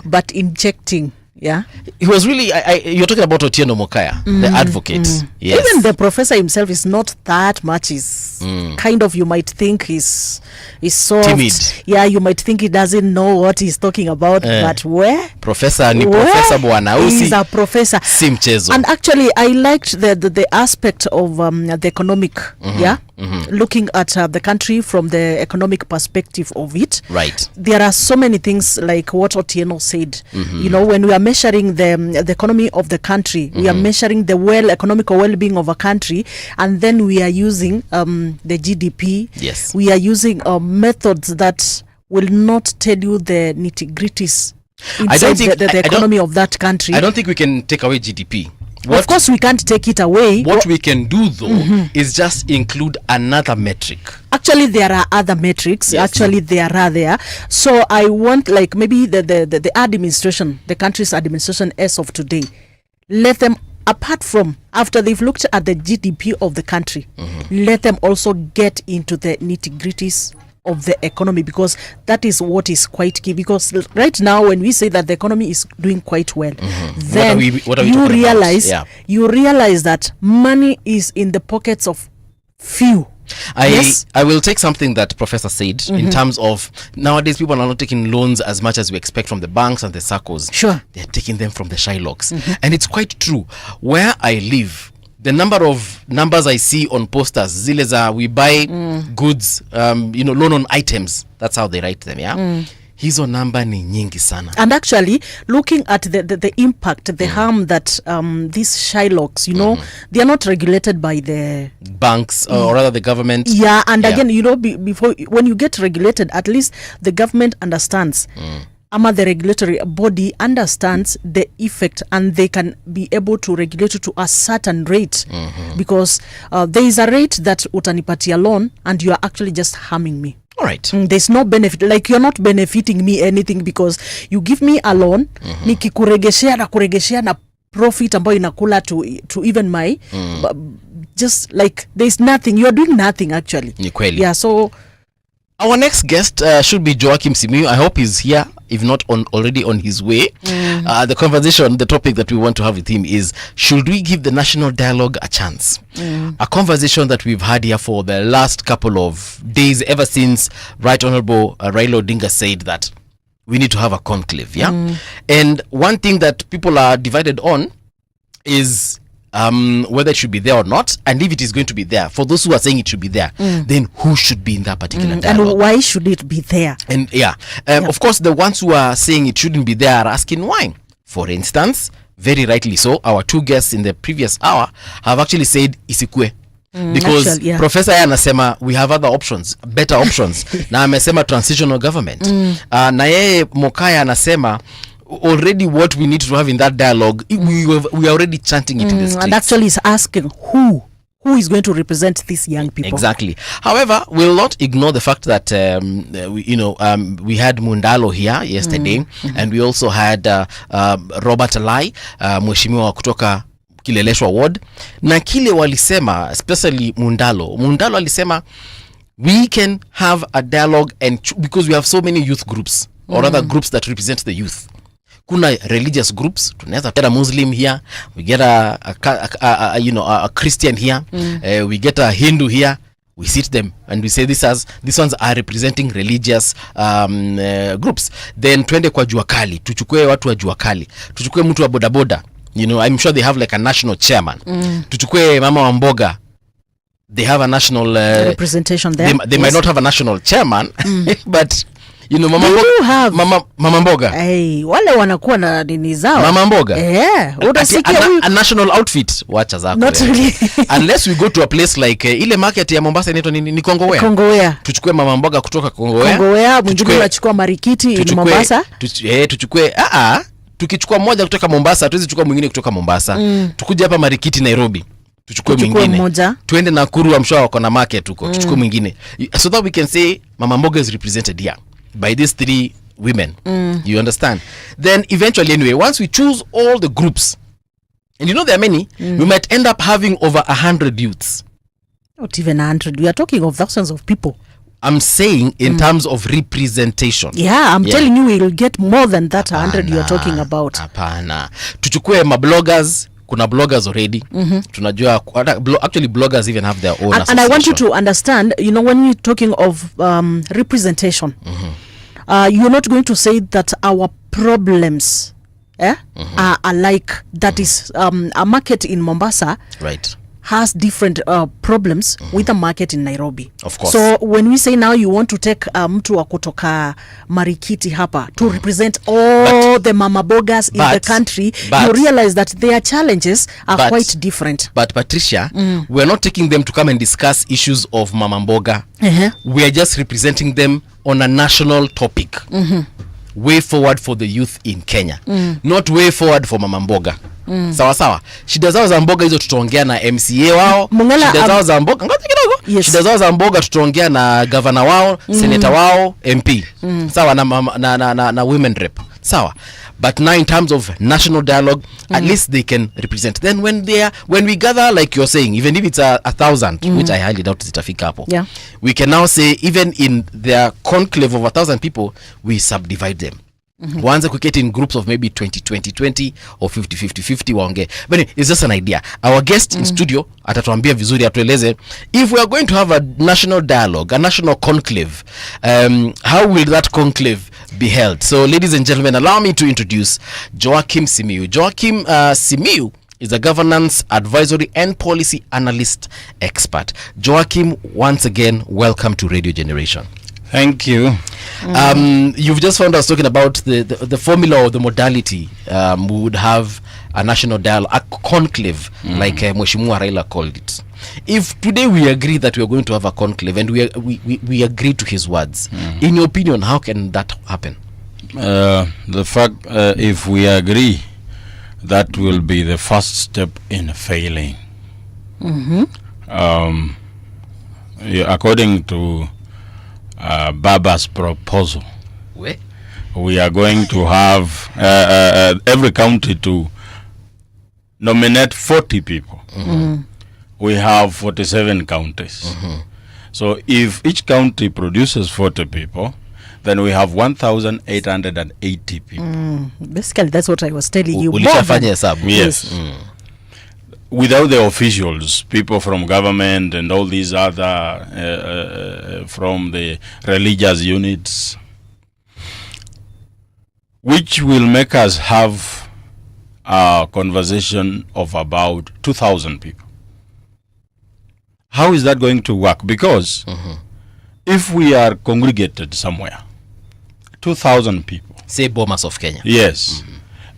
But injecting. Yeah. He was really, you're talking about Otieno Mokaya, the advocate. Yes. Even the professor himself is not that much. Is kind of, you might think he's soft. Timid. Yeah, you might think he doesn't know what he's talking about. But where? Professor ni Professor Bwana. He's a professor. Si mchezo. And actually, I liked the aspect of the economic, looking at the country from the economic perspective of it. Right. There are so many things like what Otieno said. You know, when we are measuring the economy of the country, we are measuring the economical well-being of a country, and then we are using the GDP. Yes. We are using methods that will not tell you the nitty-gritties inside the economy of that country. I don't think we can take away GDP. Of course, we can't take it away. What we can do, though, is just include another metric. Actually, there are other metrics. Yes. Actually, there are there. So I want, like, maybe the administration, the country's administration as of today, let them, apart from, after they've looked at the GDP of the country, let them also get into the nitty-gritties of the economy, because that is what is quite key. Because right now, when we say that the economy is doing quite well, then what are we you talking realize about? you realize that money is in the pockets of few. I will take something that Professor said in terms of nowadays people are not taking loans as much as we expect from the banks and the SACCOs. Sure. They're taking them from the Shylocks. And it's quite true. Where I live, the numbers I see on posters, zile za we buy goods, loan on items. That's how they write them, yeah? Hizo namba ni nyingi sana. And actually, looking at the impact, the harm that these Shylocks, they are not regulated by the banks or rather the government. Yeah, and again, before when you get regulated, at least the government understands. The regulatory body understands the effect, and they can be able to regulate it to a certain rate, because there is a rate that utanipatia loan and you are actually just harming me. All right. There's no benefit, like you're not benefiting me anything, because you give me a loan, nikikuregeshea na profit ambayo inakula to even my just like there's nothing, you're doing nothing actually. Ni kweli. Yeah, so Our next guest should be Joakim Simiyu. I hope he's here, if not already on his way. The conversation, the topic that we want to have with him is, should we give the national dialogue a chance? A conversation that we've had here for the last couple of days, ever since Right Honorable Raila Odinga said that we need to have a conclave. And one thing that people are divided on is whether it should be there or not, and if it is going to be there, for those who are saying it should be there, then who should be in that particular dialogue? And why should it be there? And of course, the ones who are saying it shouldn't be there are asking why. For instance, very rightly so, our two guests in the previous hour have actually said isikue. Because Professor anasema we have other options, better options. Na amesema transitional government. Na yeye Mokaya anasema already what we need to have in that dialogue, we are already chanting it in the streets. And actually is asking who is going to represent these young people. Exactly. However, we'll not ignore the fact that we had Mundalo here yesterday, and we also had Robert Alai, mheshimiwa kutoka Kileleshwa ward, na kile walisema, especially Mundalo alisema we can have a dialogue, and because we have so many youth groups or other groups that represent the youth. Kuna religious groups, tunaweza get a Muslim here, we get a Christian here, we get a Hindu here, we sit them and we say these ones are representing religious groups. Then twende kwa jua kali, tuchukue watu wa jua kali, tuchukue mtu wa bodaboda, I'm sure they have like a national chairman. Tuchukue mama wa mboga, they have a national representation there. They might not have a national chairman, but mama mboga, wale wanakuwa na nini zao, mama mboga, utasikia a national outfit, wacha zako. Not really. Unless we go to a place like ile market ya Mombasa inaitwa ni Kongowea. Tuchukue mama mboga kutoka Kongowea, mwingine anachukua marikiti in Mombasa. Tuchukue tukichukua mmoja kutoka Mombasa, hatuwezi chukua mwingine kutoka Mombasa. Tukuje hapa marikiti Nairobi, tuchukue mwingine. Tuende Nakuru, I'm sure wako na market huko, tuchukue mwingine, so that we can say mama mboga is represented here by these three women. You understand? Then eventually, anyway, once we choose all the groups, and there are many, we might end up having over 100 youths. Not even 100. We are talking of thousands of people. I'm saying in terms of representation. Yeah, I'm telling you, we'll get more than that 100 you are talking about. Hapana. Tuchukue bloggers. Kuna bloggers already. Tunajua, actually bloggers even have their own association. And I want you to understand, when you're talking of representation, you're not going to say that our problems are like that. Is a market in Mombasa, right, has different problems with a market in Nairobi. Of course. So when we say now you want to take mtu wa kutoka Marikiti hapa to represent all the mama bogas in the country, you realize that their challenges are quite different. But Patricia, we're not taking them to come and discuss issues of mama mboga. We are just representing them on a national topic. Way forward for the youth in Kenya. Not way forward for mama mboga. Sawa sawa. Shida zao za mboga hizo tutaongea na MCA wao. Shida zao za mboga, ngoja kidogo. Shida zao za mboga tutaongea na governor wao, senator wao, MP. Sawa, na women rep. Sawa. But now in terms of national dialogue, at least they can represent. Then when we gather, like you're saying, even if it's 1,000, which I highly doubt zitafika hapo, we can now say even in their conclave of 1,000 people, we subdivide them. Waanze kuketi in groups of maybe 20 or 50 waonge. But it's just an idea. Our guest in studio atatuambia vizuri, atueleze if we are going to have a national dialogue, a national conclave, how will that conclave be held? So ladies and gentlemen, allow me to introduce Joakim Simiyu. Joakim Simiyu is a governance advisory and policy analyst expert. Joakim, once again, welcome to Radio Generation. Thank you. You've just found us talking about the formula or the modality. We would have a national dialogue, a conclave, like Mheshimiwa Raila called it. If today we agree that we are going to have a conclave and we agree to his words, in your opinion, how can that happen? The fact, if we agree, that will be the first step in failing. According to Baba's proposal, we are going to have every county to nominate 40 people. We have 47 counties. So if each county produces 40 people, then we have 1,880 people. Basically, that's what I was telling you. Ulishafanya hesabu. Yes. Without the officials, people from government and all these other from the religious units, which will make us have a conversation of about 2,000 people. How is that going to work? Because if we are congregated somewhere, 2,000 people. Say Bomas of Kenya. Yes.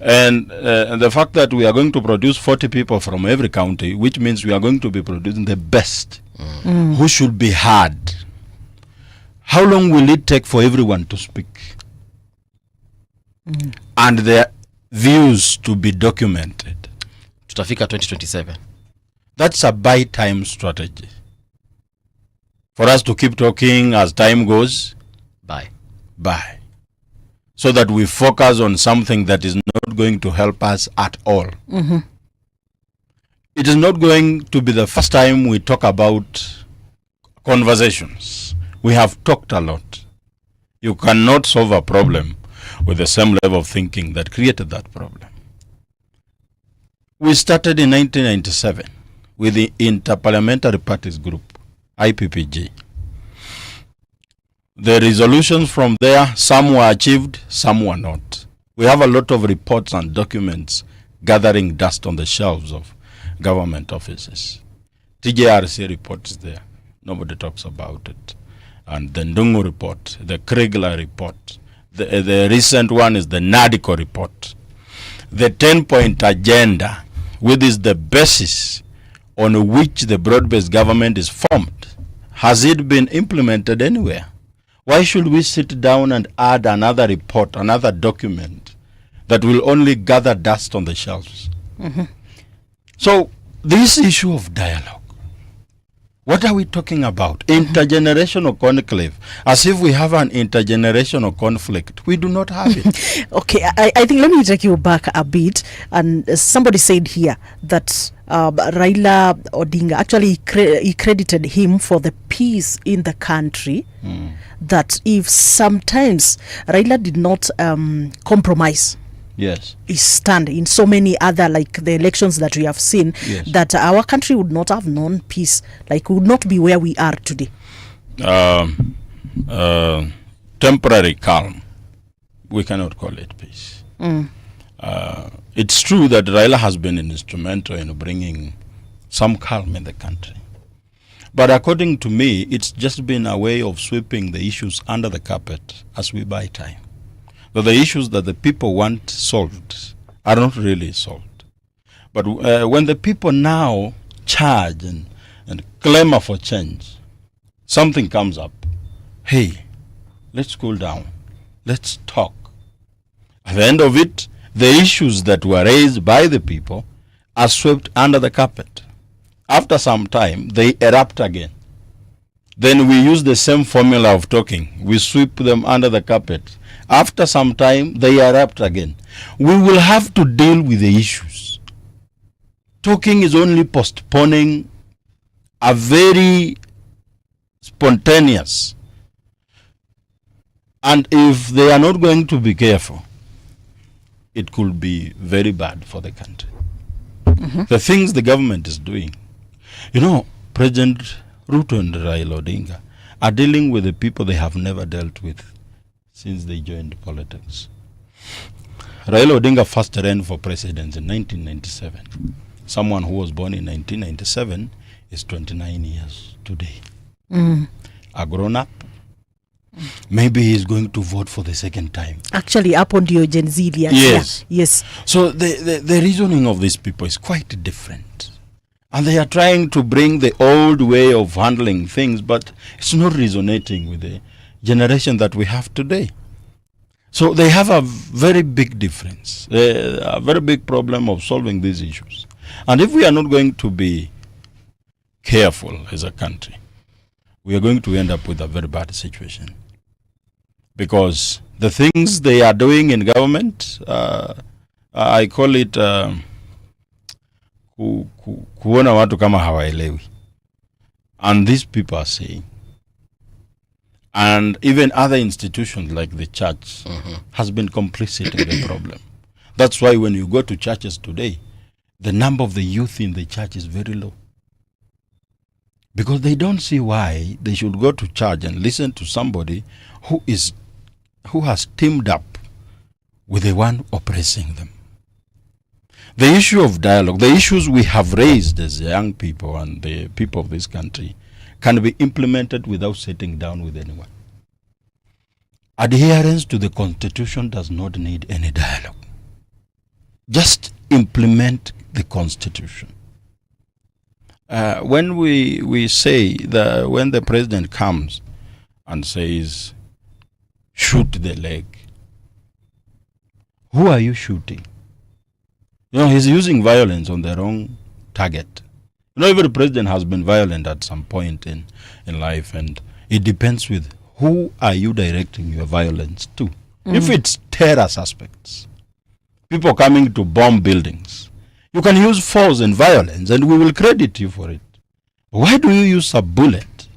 And the fact that we are going to produce 40 people from every county, which means we are going to be producing the best who should be heard. How long will it take for everyone to speak? And their views to be documented? Tutafika 2027. That's a buy time strategy. For us to keep talking as time goes. Bye. So that we focus on something that is not going to help us at all. It is not going to be the first time we talk about conversations. We have talked a lot. You cannot solve a problem with the same level of thinking that created that problem. We started in 1997 with the Interparliamentary Parties Group, IPPG. The resolutions from there, some were achieved, some were not. We have a lot of reports and documents gathering dust on the shelves of government offices. TJRC report is there. Nobody talks about it. And the Ndungu report, the Kriegler report, the recent one is the NADICO report. The 10-point agenda, which is the basis on which the broad-based government is formed. Has it been implemented anywhere? Why should we sit down and add another report, another document that will only gather dust on the shelves? So this issue of dialogue, what are we talking about? Intergenerational conclave. As if we have an intergenerational conflict. We do not have it. Okay, I think let me take you back a bit. And somebody said here that Raila Odinga, actually he credited him for the peace in the country. That if sometimes Raila did not compromise his stand in so many other, like the elections that we have seen, that our country would not have known peace, like would not be where we are today. Temporary calm, we cannot call it peace. It's true that Raila has been instrumental in bringing some calm in the country. But according to me, it's just been a way of sweeping the issues under the carpet as we buy time. But the issues that the people want solved are not really solved. But when the people now charge and clamor for change, something comes up. Hey, let's cool down. Let's talk. At the end of it, the issues that were raised by the people are swept under the carpet. After some time, they erupt again. Then we use the same formula of talking. We sweep them under the carpet. After some time, they erupt again. We will have to deal with the issues. Talking is only postponing a very spontaneous. And if they are not going to be careful, it could be very bad for the country. The things the government is doing. You know, President Ruto and Raila Odinga are dealing with the people they have never dealt with since they joined politics. Raila Odinga first ran for president in 1997. Someone who was born in 1997 is 29 years today. A grown-up. Maybe he's going to vote for the second time. Actually, up on your Gen Z. Yes. Yes. So the reasoning of these people is quite different. And they are trying to bring the old way of handling things, but it's not resonating with the generation that we have today. So they have a very big difference, a very big problem of solving these issues. And if we are not going to be careful as a country, we are going to end up with a very bad situation. Because the things they are doing in government, I call it kuona watu kama hawaelewi. And these people are saying And even other institutions like the church has been complicit in the problem. That's why when you go to churches today, the number of the youth in the church is very low. Because they don't see why they should go to church and listen to somebody who has teamed up with the one oppressing them. The issue of dialogue, the issues we have raised as young people and the people of this country can be implemented without sitting down with anyone. Adherence to the Constitution does not need any dialogue. Just implement the Constitution. When we say that when the president comes and says, shoot the leg, who are you shooting? He's using violence on the wrong target. Every president has been violent at some point in life, and it depends with who are you directing your violence to. If it's terror suspects, people coming to bomb buildings, you can use force and violence and we will credit you for it. Why do you use a bullet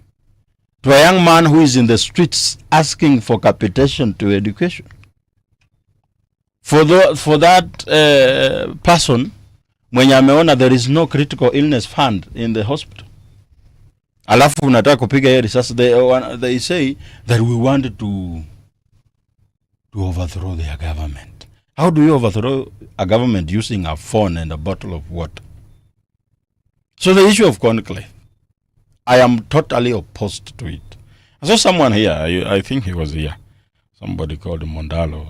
to a young man who is in the streets asking for capitation to education? For that person, mwenye ameona there is no critical illness fund in the hospital, alafu unataka kupiga hiyo risasi, they say that we want to overthrow their government. How do you overthrow a government using a phone and a bottle of water? So the issue of conclave, I am totally opposed to it. I saw someone here, I think he was here, somebody called Mondalo.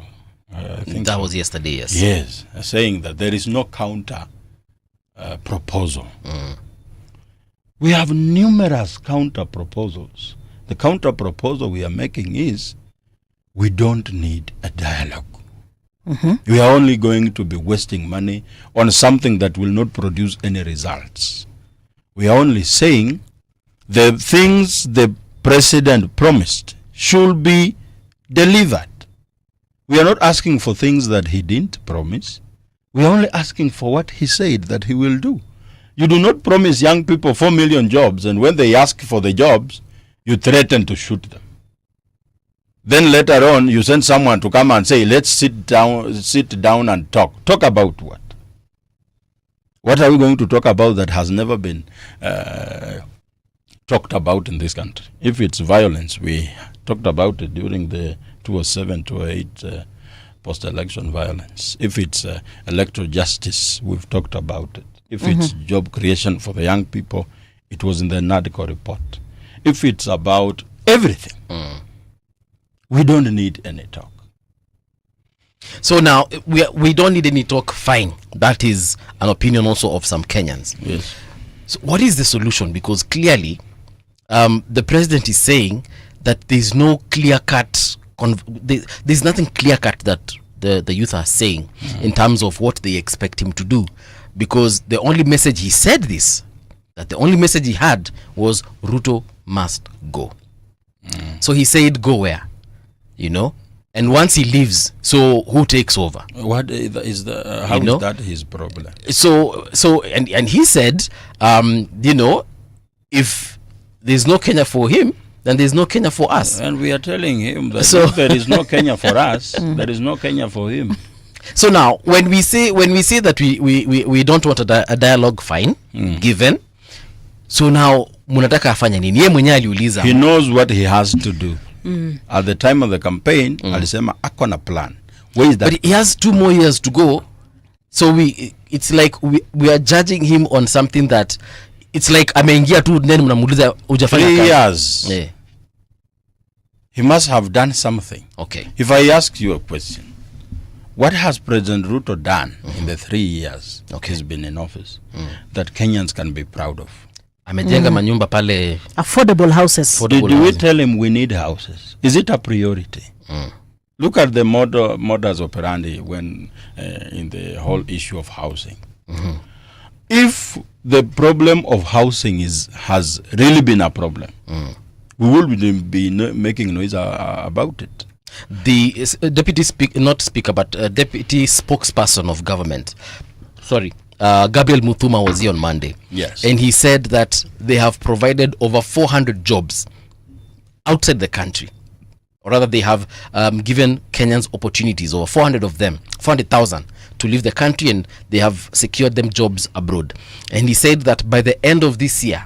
I think that was yesterday, yes. Yes, saying that there is no counter proposal. We have numerous counter proposals. The counter proposal we are making is we don't need a dialogue. We are only going to be wasting money on something that will not produce any results. We are only saying the things the president promised should be delivered. We are not asking for things that he didn't promise. We are only asking for what he said that he will do. You do not promise young people 4 million jobs, and when they ask for the jobs, you threaten to shoot them. Then later on, you send someone to come and say, let's sit down and talk. Talk about what? What are we going to talk about that has never been talked about in this country? If it's violence, we talked about it during the 2007-2008 post-election violence. If it's electoral justice, we've talked about it. If it's job creation for the young people, it was in the NADCO report. If it's about everything, we don't need any talk. So now, we don't need any talk, fine. That is an opinion also of some Kenyans. Yes. So what is the solution? Because clearly, the president is saying that there's no clear-cut, there's nothing clear-cut that the youth are saying in terms of what they expect him to do. Because the only message he said that the only message he had was Ruto must go. So he said, go where? And once he leaves, so who takes over? What is how is that his problem? So and he said, if there's no Kenya for him, then there's no Kenya for us. And we are telling him that if there is no Kenya for us, there is no Kenya for him. So now, when we say that we don't want a dialogue, fine, given. So now, munataka afanya nini? Yeye mwenyewe aliuliza. He knows what he has to do. At the time of the campaign, alisema ako na plan. Where is that? But he has 2 more years to go. So it's like we are judging him on something that it's like ameingia tu nene mnamuuliza hujafanya kazi. 3 years. Yeah. He must have done something. Okay. If I ask you a question, what has President Ruto done in the 3 years he's been in office that Kenyans can be proud of? Amejenga manyumba pale. Affordable houses. Did we tell him we need houses? Is it a priority? Look at the modus operandi when in the whole issue of housing. If the problem of housing has really been a problem, we will be making noise about it. The deputy deputy spokesperson of government, Gabriel Muthuma was here on Monday. Yes. And he said that they have provided over 400 jobs outside the country. Or rather, they have given Kenyans opportunities, over 400 of them, 400,000, to leave the country, and they have secured them jobs abroad. And he said that by the end of this year,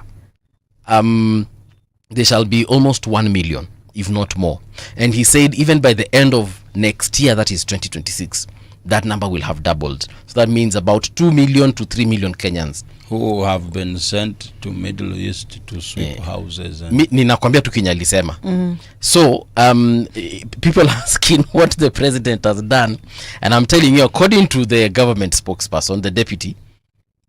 there shall be almost 1 million, if not more. And he said even by the end of next year, that is 2026, that number will have doubled. So that means about 2 million to 3 million Kenyans who have been sent to Middle East to sweep houses. Ninakwambia tu Kenya alisema. So people asking what the president has done, and I'm telling you, according to the government spokesperson, the deputy,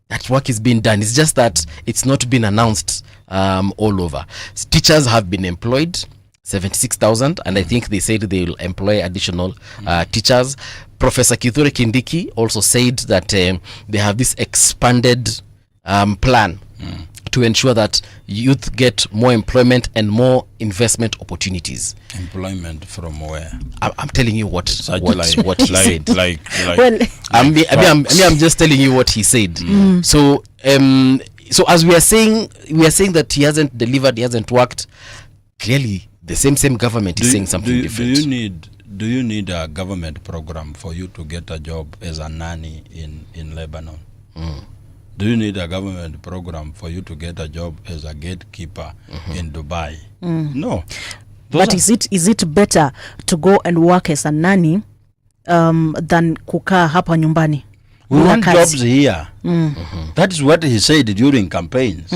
that work is being done. It's just that it's not been announced all over. Teachers have been employed, 76,000, and I think they said they will employ additional teachers. Professor Kithure Kindiki also said that they have this expanded plan to ensure that youth get more employment and more investment opportunities. Employment from where? I'm telling you what he said. Well, I'm just telling you what he said. So as we are saying that he hasn't delivered, he hasn't worked. Clearly, the same government is saying something different. Do you need a government program for you to get a job as a nanny in Lebanon? Do you need a government program for you to get a job as a gatekeeper in Dubai? No. But is it better to go and work as a nanny than kukaa hapa nyumbani? We want jobs here. That is what he said during campaigns.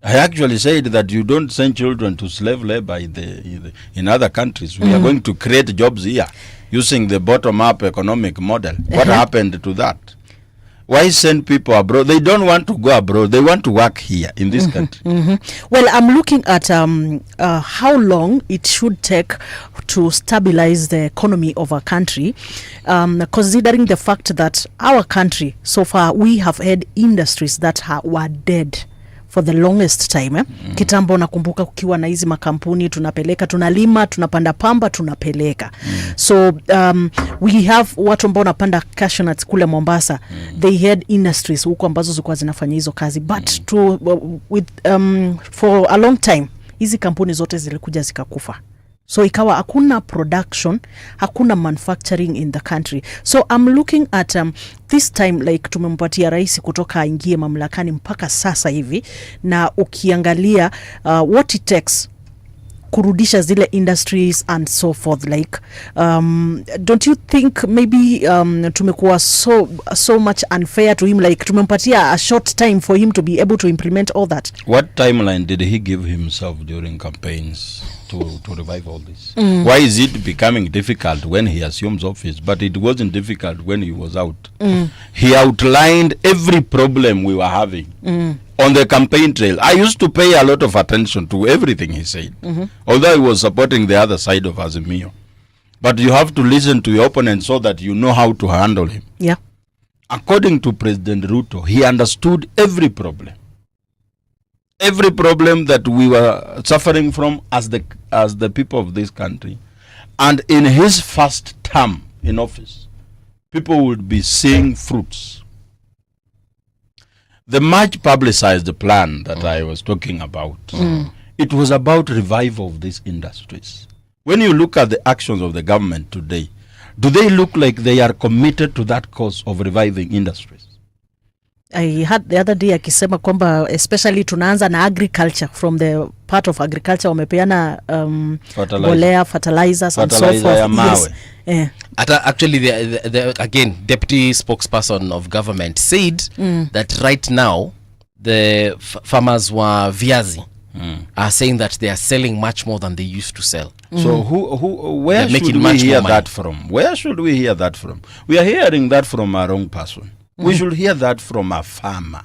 I actually said that you don't send children to slave labor in other countries. We are going to create jobs here using the bottom-up economic model. What happened to that? Why send people abroad? They don't want to go abroad. They want to work here in this country. Well, I'm looking at how long it should take to stabilize the economy of our country, considering the fact that our country, so far, we have had industries that were dead for the longest time. Kitambo nakumbuka kukiwa na hizi makampuni tunalima, tunapanda pamba, tunapeleka. So we have watu ambao wanapanda cashew nuts kule Mombasa. They had industries huko ambazo zilikuwa zinafanya hizo kazi, but for a long time hizi kampuni zote zilikuja zikakufa. So ikawa hakuna production, hakuna manufacturing in the country. So I'm looking at this time, like tumempatia rais kutoka aingie mamlakani mpaka sasa hivi, na ukiangalia what it takes kurudisha zile industries and so forth, like don't you think maybe tumekuwa so much unfair to him, like tumempatia a short time for him to be able to implement all that? What timeline did he give himself during campaigns to revive all this? Why is it becoming difficult when he assumes office? But it wasn't difficult when he was out. He outlined every problem we were having on the campaign trail. I used to pay a lot of attention to everything he said, although he was supporting the other side of Azimio. But you have to listen to your opponent so that you know how to handle him. Yeah. According to President Ruto, he understood every problem. Every problem that we were suffering from as the people of this country. And in his first term in office, people would be seeing fruits. The much publicized plan that I was talking about, it was about revival of these industries. When you look at the actions of the government today, do they look like they are committed to that cause of reviving industries? I had the other day akisema kwamba especially tunaanza na agriculture, from the part of agriculture wamepeana bolea, fertilizers and so forth. Yes. Actually, the again, deputy spokesperson of government said that right now the farmers were viazi are saying that they are selling much more than they used to sell. So where should we hear that from? Where should we hear that from? We are hearing that from a wrong person. We should hear that from a farmer,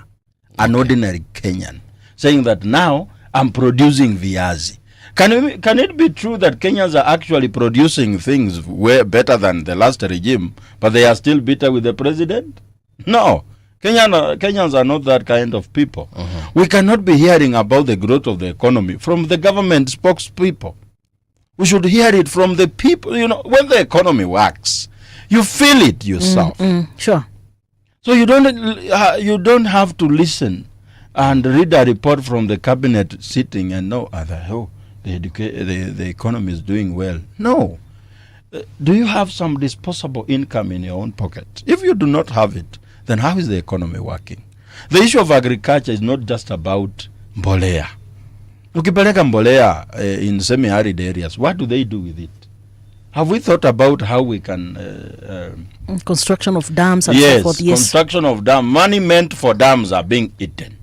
an ordinary Kenyan, saying that now I'm producing viazi. Can it be true that Kenyans are actually producing things way better than the last regime, but they are still bitter with the president? No. Kenyans are not that kind of people. We cannot be hearing about the growth of the economy from the government spokespeople. We should hear it from the people. You know, when the economy works, you feel it yourself. Sure. So you don't have to listen and read a report from the cabinet sitting and know, the economy is doing well. No. Do you have some disposable income in your own pocket? If you do not have it, then how is the economy working? The issue of agriculture is not just about mbolea. Ukipeleka mbolea in semi-arid areas, what do they do with it? Have we thought about how we can... construction of dams and yes, so forth. Yes, construction of dams. Money meant for dams are being eaten.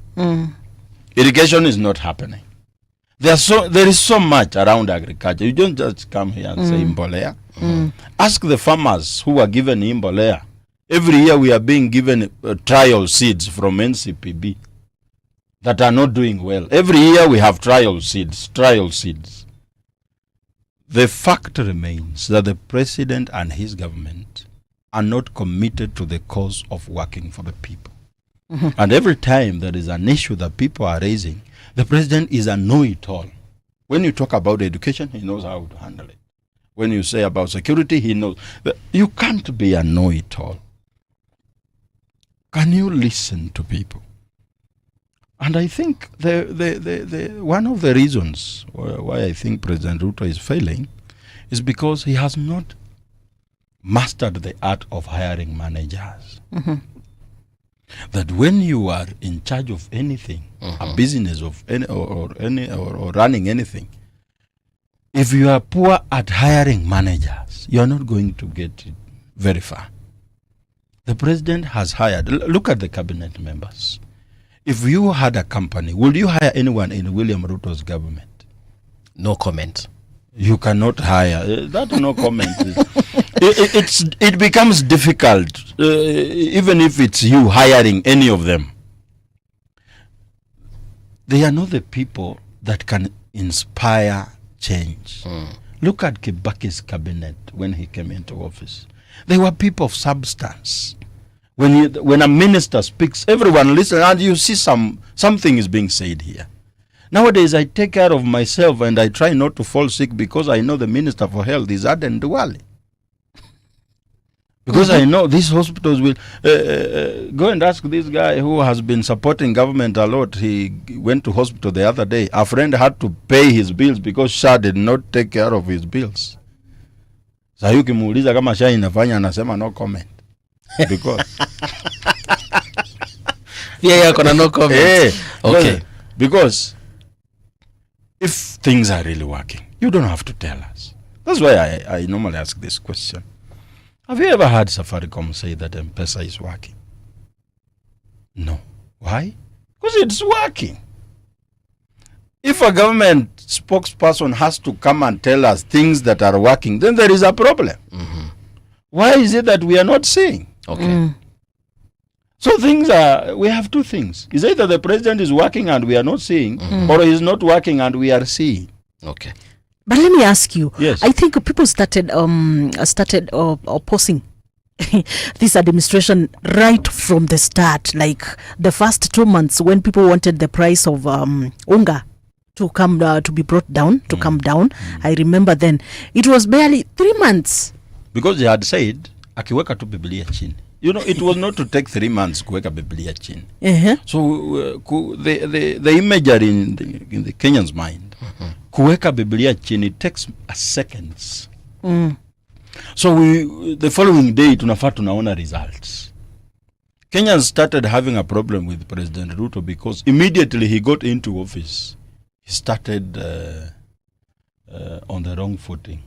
Irrigation is not happening. There is so much around agriculture. You don't just come here and say mbolea. Ask the farmers who are given mbolea. Every year we are being given trial seeds from NCPB that are not doing well. Every year we have trial seeds. The fact remains that the president and his government are not committed to the cause of working for the people. And every time there is an issue that people are raising, the president is a know-it-all. When you talk about education, he knows how to handle it. When you say about security, he knows. You can't be a know-it-all. Can you listen to people? And I think one of the reasons why I think President Ruto is failing is because he has not mastered the art of hiring managers. That when you are in charge of anything, a business of any or running anything, if you are poor at hiring managers, you are not going to get it very far. The president has hired. Look at the cabinet members. If you had a company, would you hire anyone in William Ruto's government? No comment. You cannot hire. That no comment. It becomes difficult, even if it's you hiring any of them. They are not the people that can inspire change. Look at Kibaki's cabinet when he came into office. They were people of substance. When a minister speaks, everyone listens, and you see something is being said here. Nowadays, I take care of myself and I try not to fall sick because I know the Minister for Health is Aden Duale. Because I know these hospitals will... go and ask this guy who has been supporting government a lot. He went to hospital the other day. A friend had to pay his bills because SHA did not take care of his bills. Sayuki muuliza kama SHA inafanya, anasema no comment. Because... yeah, no comment. Okay. Because if things are really working, you don't have to tell us. That's why I normally ask this question. Have you ever heard Safaricom say that M-Pesa is working? No. Why? Because it's working. If a government spokesperson has to come and tell us things that are working, then there is a problem. Why is it that we are not seeing? Okay. So we have two things. It's either the president is working and we are not seeing, or he is not working and we are seeing. Okay. But let me ask you. Yes. I think people started opposing this administration right from the start. Like the first 2 months when people wanted the price of unga to come to be brought down, to come down. I remember then it was barely 3 months. Because they had said, akiweka tu Biblia chini. You know, it was not to take 3 months kuweka Biblia chini. So the imagery in the Kenyan's mind, kuweka Biblia chini takes seconds. So the following day tunafaa tunaona results. Kenyans started having a problem with President Ruto because immediately he got into office, he started on the wrong footing.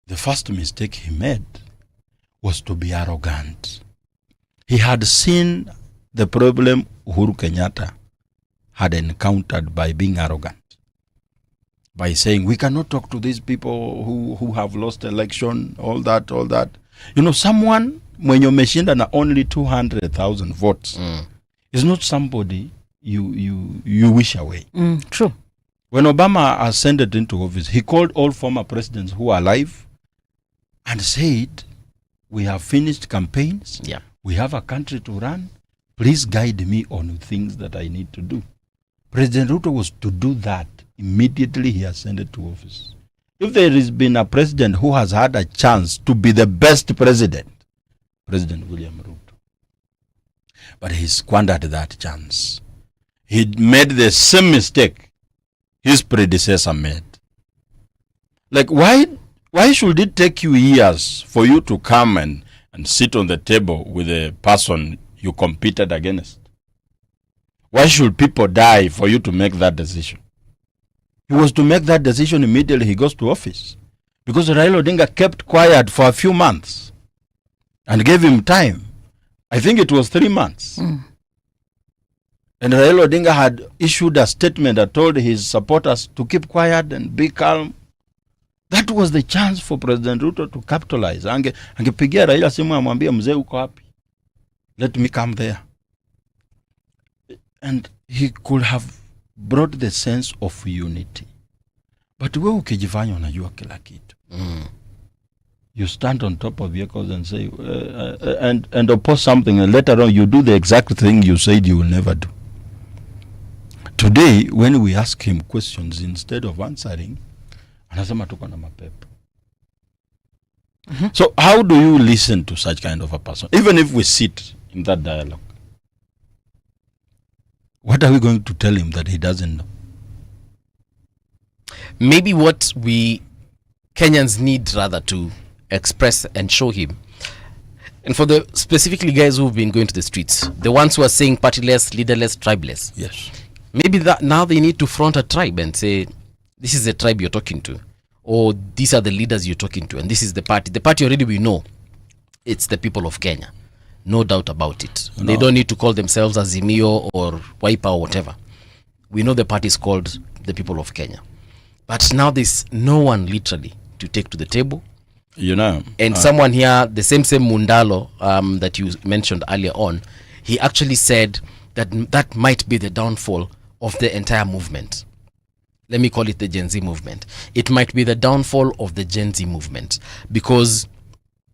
The first mistake he made was to be arrogant. He had seen the problem Uhuru Kenyatta had encountered by being arrogant. By saying, we cannot talk to these people who have lost election, all that. You know, someone, mwenye umeshinda na only 200,000 votes, is not somebody you wish away. True. When Obama ascended into office, he called all former presidents who are alive and said, we have finished campaigns. Yeah. We have a country to run. Please guide me on things that I need to do. President Ruto was to do that immediately he ascended to office. If there has been a president who has had a chance to be the best president, President William Ruto. But he squandered that chance. He made the same mistake his predecessor made. Like, why should it take you years for you to come and sit on the table with a person you competed against? Why should people die for you to make that decision? He was to make that decision immediately he goes to office. Because Raila Odinga kept quiet for a few months and gave him time. I think it was 3 months. And Raila Odinga had issued a statement that told his supporters to keep quiet and be calm. That was the chance for President Ruto to capitalize. Angepigia Raila simu amwambia mzee uko wapi? Let me come there. And he could have brought the sense of unity. But wewe ukijifanya unajua kila kitu. You stand on top of vehicles and say and oppose something, and later on you do the exact thing you said you will never do. Today when we ask him questions, instead of answering, anasema tuko na mapepo. So how do you listen to such kind of a person, even if we sit in that dialogue? What are we going to tell him that he doesn't know? Maybe what we Kenyans need rather to express and show him, and for the specifically guys who've been going to the streets, the ones who are saying partyless, leaderless, tribeless. Yes. Maybe that now they need to front a tribe and say, this is the tribe you're talking to, or these are the leaders you're talking to, and this is the party. The party already we know, it's the people of Kenya. No doubt about it. No. They don't need to call themselves Azimio or Wiper or whatever. We know the party is called the people of Kenya. But now there's no one literally to take to the table. You know. And someone here, the same Mundalo that you mentioned earlier on, he actually said that that might be the downfall of the entire movement. Let me call it the Gen Z movement. It might be the downfall of the Gen Z movement because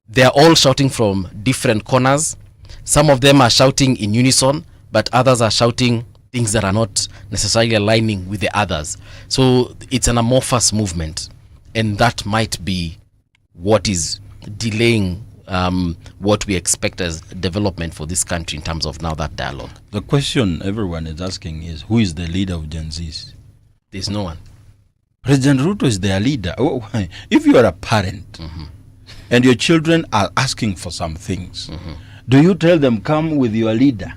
they are all shouting from different corners. Some of them are shouting in unison, but others are shouting things that are not necessarily aligning with the others. So it's an amorphous movement, and that might be what is delaying what we expect as development for this country in terms of now that dialogue. The question everyone is asking is, who is the leader of Gen Zs? There's no one. President Ruto is their leader. If you are a parent and your children are asking for some things, do you tell them, come with your leader?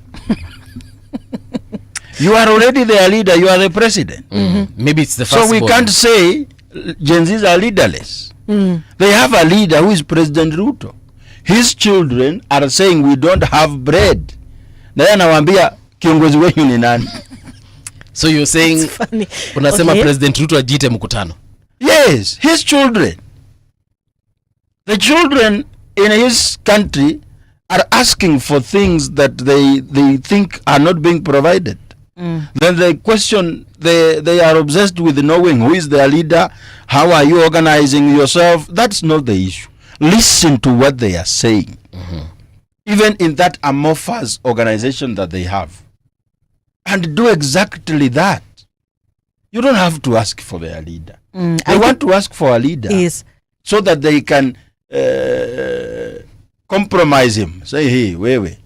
You are already their leader. You are the president. Maybe it's the first. So we can't say Gen Zs are leaderless. They have a leader who is President Ruto. His children are saying we don't have bread. Na anawaambia kiongozi wenu ni nani? So you're saying unasema okay, President Ruto ajite mkutano. Yes, his children. The children in his country are asking for things that they think are not being provided. Then they question, they are obsessed with knowing who is their leader, how are you organizing yourself. That's not the issue. Listen to what they are saying. Even in that amorphous organization that they have. And do exactly that. You don't have to ask for their leader. They want to ask for a leader so that they can compromise him. Say, hey, wewe.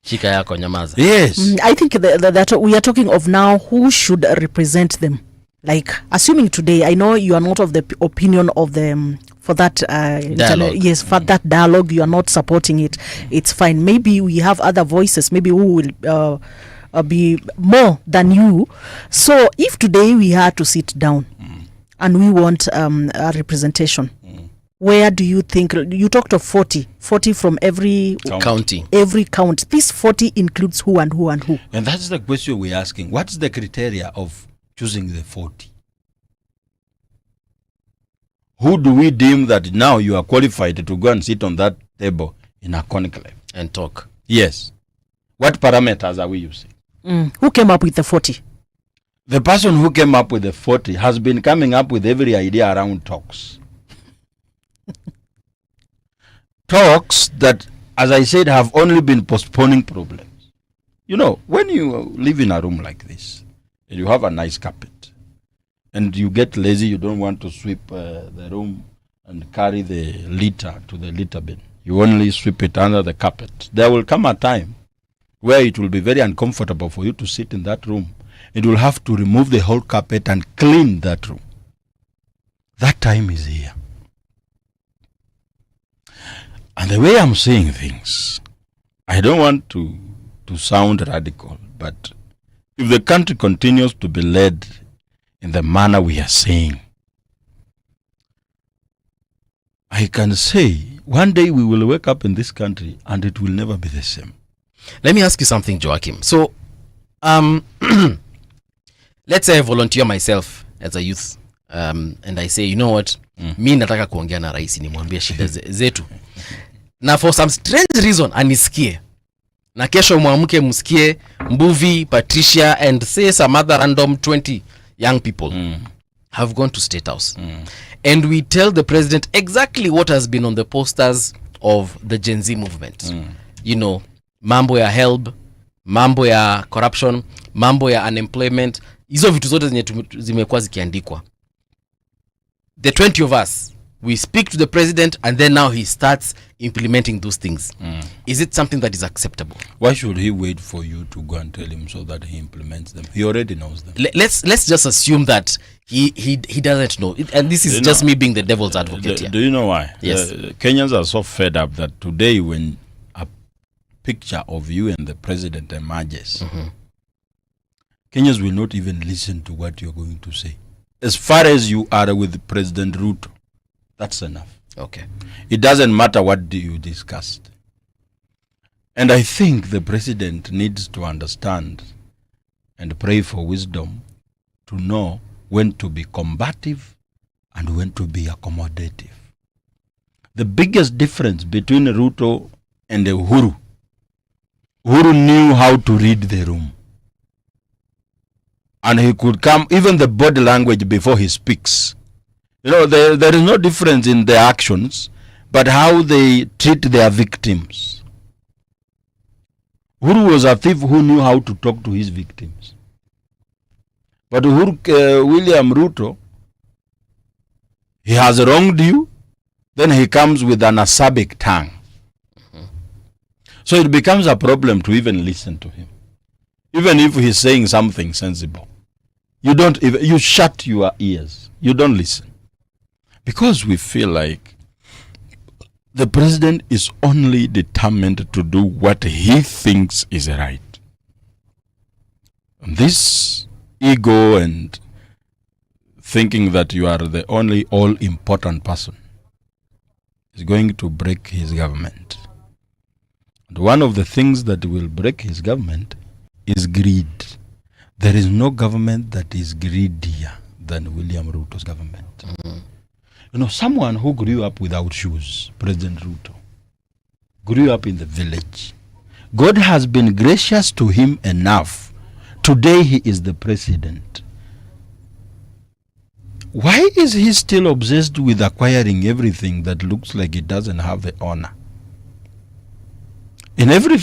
Shika yako nyamaza. Yes. I think that we are talking of now who should represent them. Like, assuming today, I know you are not of the opinion of them for that dialogue. Yes, for that dialogue, you are not supporting it. It's fine. Maybe we have other voices. Maybe who will be more than you. So if today we had to sit down and we want a representation, where do you think, you talked of 40 from every county, every count. This 40 includes who and who and who? And that's the question we're asking. What's the criteria of choosing the 40? Who do we deem that now you are qualified to go and sit on that table in a conclave and talk? Yes. What parameters are we using? Who came up with the 40? The person who came up with the 40 has been coming up with every idea around talks. Talks that, as I said, have only been postponing problems. You know, when you live in a room like this, and you have a nice carpet, and you get lazy, you don't want to sweep the room and carry the litter to the litter bin. You only sweep it under the carpet. There will come a time where it will be very uncomfortable for you to sit in that room it will have to remove the whole carpet and clean that room. That time is here. And the way I'm saying things, I don't want to sound radical, but if the country continues to be led in the manner we are saying, I can say one day we will wake up in this country and it will never be the same. Let me ask you something, Joakim. So, let's say I volunteer myself as a youth, and I say, you know what, mi nataka kuongea na rais nimwambie shida zetu. Na for some strange reason anisikie. Na kesho muamke msikie Mbuvi, Patricia, and say some other random 20 young people have gone to State House. And we tell the president exactly what has been on the posters of the Gen Z movement. You know, mambo ya HELB, mambo ya corruption, mambo ya unemployment. Hizo vitu zote zenye zimekuwa zikiandikwa. The 20 of us, we speak to the president and then now he starts implementing those things. Is it something that is acceptable? Why should he wait for you to go and tell him so that he implements them? He already knows them. Let's just assume that he doesn't know. And this is just me being the devil's advocate here. Do you know why? Yes. Kenyans are so fed up that today when a picture of you and the president emerges, Kenyans will not even listen to what you're going to say. As far as you are with President Ruto, that's enough. Okay. It doesn't matter what you discussed. And I think the president needs to understand and pray for wisdom to know when to be combative and when to be accommodative. The biggest difference between Ruto and Uhuru knew how to read the room. And he could come, even the body language before he speaks. You know, there is no difference in their actions, but how they treat their victims. Uhuru was a thief who knew how to talk to his victims. But William Ruto, he has wronged you, then he comes with an acerbic tongue. So it becomes a problem to even listen to him. Even if he's saying something sensible. You shut your ears. You don't listen. Because we feel like the president is only determined to do what he thinks is right. And this ego and thinking that you are the only all-important person is going to break his government. And one of the things that will break his government is greed. There is no government that is greedier than William Ruto's government. You know, someone who grew up without shoes, President Ruto, grew up in the village. God has been gracious to him enough. Today he is the president. Why is he still obsessed with acquiring everything that looks like it doesn't have the honor? In every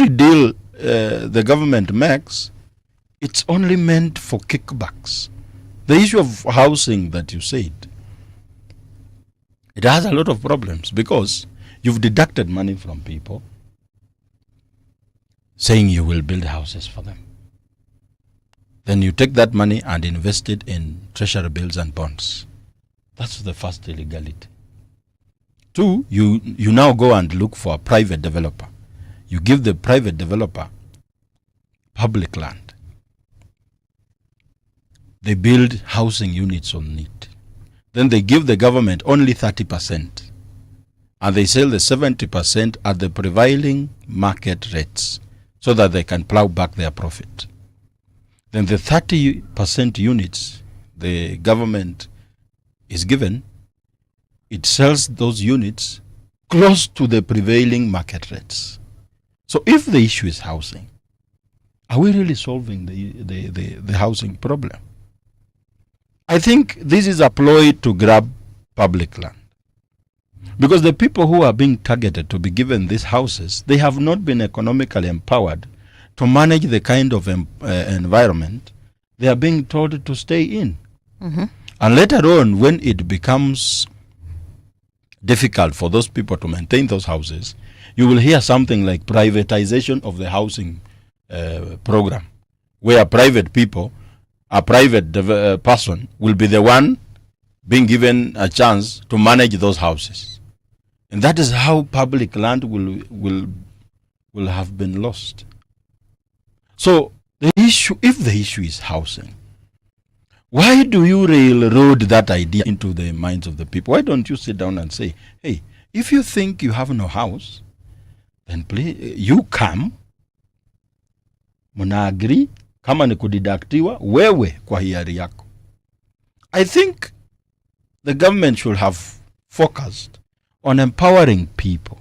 deal the government makes, it's only meant for kickbacks. The issue of housing that you said, it has a lot of problems because you've deducted money from people saying you will build houses for them. Then you take that money and invest it in treasury bills and bonds. That's the first illegality. Two, you now go and look for a private developer. You give the private developer public land. They build housing units on it. Then they give the government only 30%. And they sell the 70% at the prevailing market rates so that they can plow back their profit. Then the 30% units the government is given, it sells those units close to the prevailing market rates. So if the issue is housing, are we really solving the housing problem? I think this is a ploy to grab public land. Because the people who are being targeted to be given these houses, they have not been economically empowered to manage the kind of environment they are being told to stay in. And later on, when it becomes difficult for those people to maintain those houses, you will hear something like privatization of the housing program. where private people, a private person will be the one being given a chance to manage those houses. And that is how public land will have been lost. So the issue, if the issue is housing, why do you railroad that idea into the minds of the people? Why don't you sit down and say, hey, if you think you have no house, then please, you come, muna agree, kama ni kudidaktiwa, wewe kwa hiari yako. I think the government should have focused on empowering people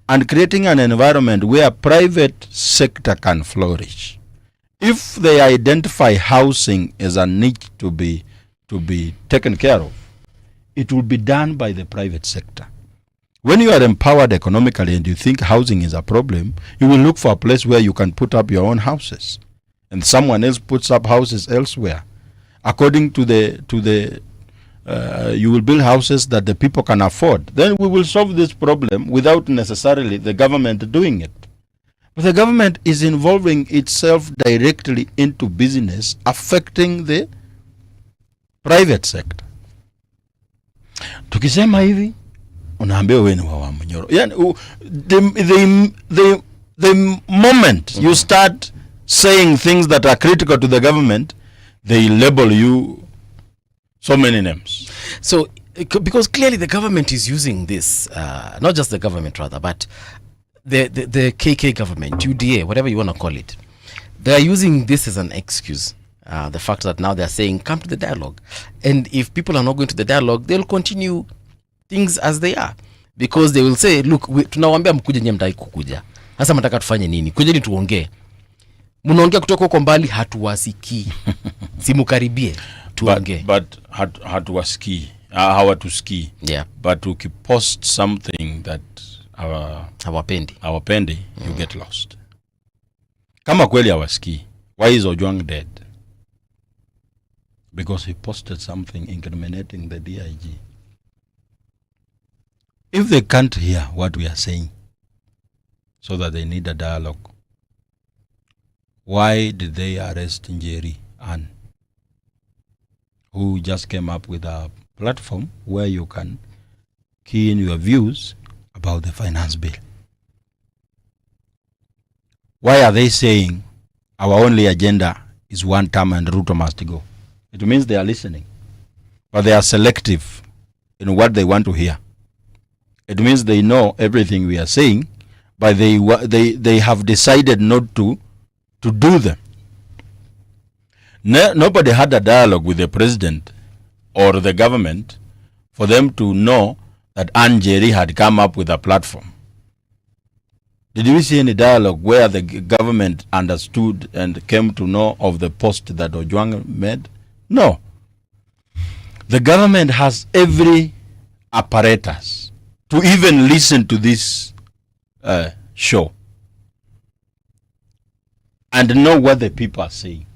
and creating an environment where private sector can flourish. If they identify housing as a niche to be taken care of, it will be done by the private sector. When you are empowered economically and you think housing is a problem, you will look for a place where you can put up your own houses, and someone else puts up houses elsewhere. According to the you will build houses that the people can afford. Then we will solve this problem without necessarily the government doing it. But the government is involving itself directly into business, affecting the private sector. Tukisema hivi, unaambia wewe ni wa Munyoro. Yani, the moment you start saying things that are critical to the government, they label you so many names. So, because clearly the government is using this, not just the government rather, but the KK government, UDA, whatever you want to call it, they are using this as an excuse. The fact that now they are saying, come to the dialogue. And if people are not going to the dialogue, they'll continue things as they are. Because they will say, look, tunawambia mkuje nye mtaki kukuja. Hasa mtaka tufanye nini? Kujeni tuongee. Munaongea kutoka huko mbali, hatuwasikii. Simukaribie tuongee. But hatuwasikii. Hawatusikii. Yeah. But ukipost something that hawapendi, you get lost. Kama kweli hawasikii, why is Ojwang dead? Because he posted something incriminating the DIG. If they can't hear what we are saying, so that they need a dialogue, why did they arrest Njeri Ann, who just came up with a platform where you can key in your views about the finance bill? Why are they saying our only agenda is one term and Ruto must go? It means they are listening, but they are selective in what they want to hear. It means they know everything we are saying, but they have decided not to do them. Nobody had a dialogue with the president or the government for them to know that Ann Njeri had come up with a platform. Did we see any dialogue where the government understood and came to know of the post that Ojwang made? No. The government has every apparatus to even listen to this show and know what the people are saying.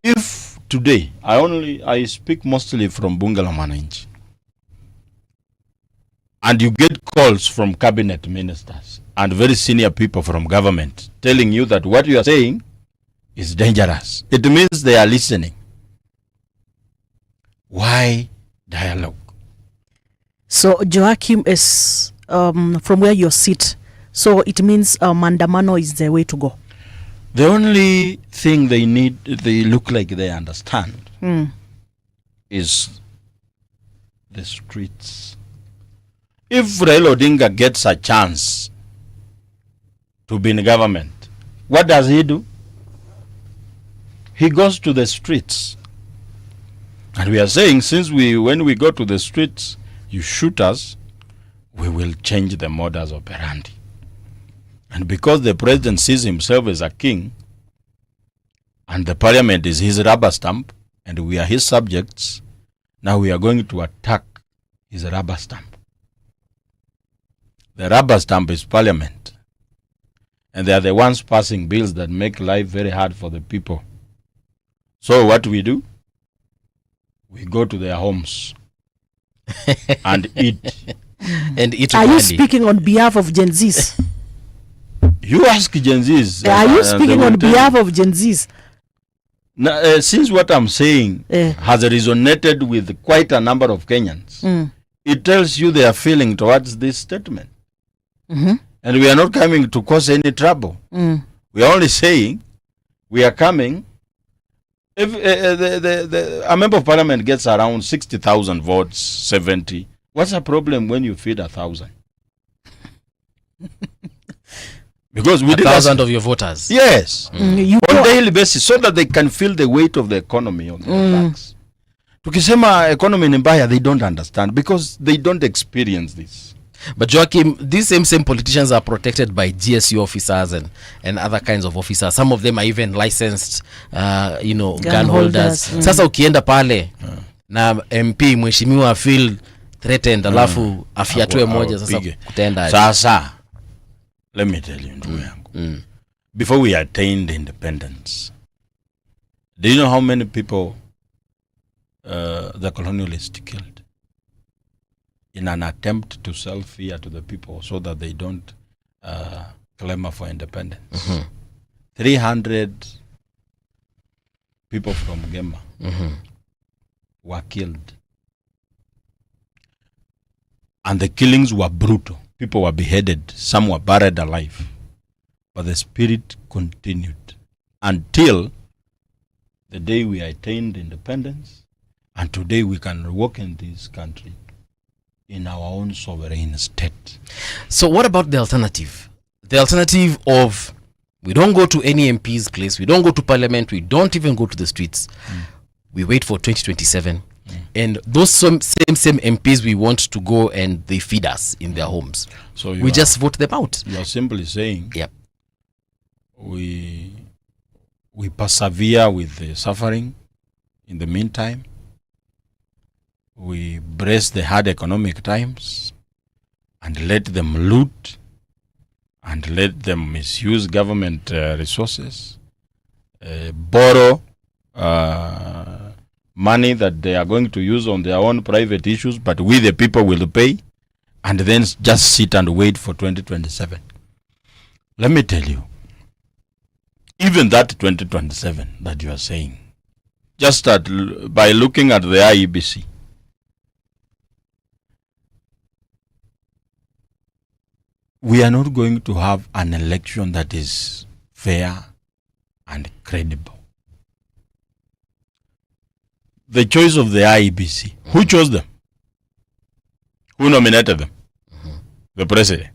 If today, I speak mostly from Bunga la Mwananchi, and you get calls from cabinet ministers and very senior people from government telling you that what you are saying is dangerous, it means they are listening. Why dialogue? So Joakim is from where you sit. So it means mandamano is the way to go. The only thing they need, they look like they understand, is the streets. If Raila Odinga gets a chance to be in government, what does he do? He goes to the streets. And we are saying, when we go to the streets, you shoot us, we will change the modus operandi. And because the president sees himself as a king, and the parliament is his rubber stamp, and we are his subjects, now we are going to attack his rubber stamp. The rubber stamp is parliament. And they are the ones passing bills that make life very hard for the people. So what we do? We go to their homes and eat. And eat. Are you speaking on behalf of Gen Zs? You ask Gen Zs. Are you and they speaking will on tell you. behalf of Gen Zs? Now, since what I'm saying has resonated with quite a number of Kenyans, it tells you their feeling towards this statement. And we are not coming to cause any trouble. We are only saying we are coming. If a member of parliament gets around 60,000 votes, 70, what's the problem when you feed 1,000? Because we 1,000 of your voters. Yes. On daily basis, so that they can feel the weight of the economy on their backs. Tukisema economy ni mbaya, they don't understand because they don't experience this. But Joakim, these same politicians are protected by GSU officers and other kinds of officers. Some of them are even licensed, gun holders. Sasa ukienda pale na MP mheshimiwa feel threatened, alafu afiatue moja, sasa kutenda. Sasa, let me tell you, ndugu yangu. Before we attained independence, do you know how many people the colonialists killed in an attempt to sell fear to the people so that they don't clamor for independence? 300 people from Gemma were killed. And the killings were brutal. People were beheaded. Some were buried alive. But the spirit continued until the day we attained independence. And today we can walk in this country in our own sovereign state. So what about the alternative? The alternative of we don't go to any MP's place, we don't go to parliament, we don't even go to the streets. We wait for 2027. And those same MPs we want to go and they feed us in their homes. So we just vote them out. You are simply saying, yep, we persevere with the suffering. In the meantime, we brace the hard economic times and let them loot and let them misuse government resources, borrow money that they are going to use on their own private issues, but we the people will pay, and then just sit and wait for 2027. Let me tell you, even that 2027 that you are saying, just by looking at the IEBC, we are not going to have an election that is fair and credible. The choice of the IEBC, who chose them? Who nominated them? The president.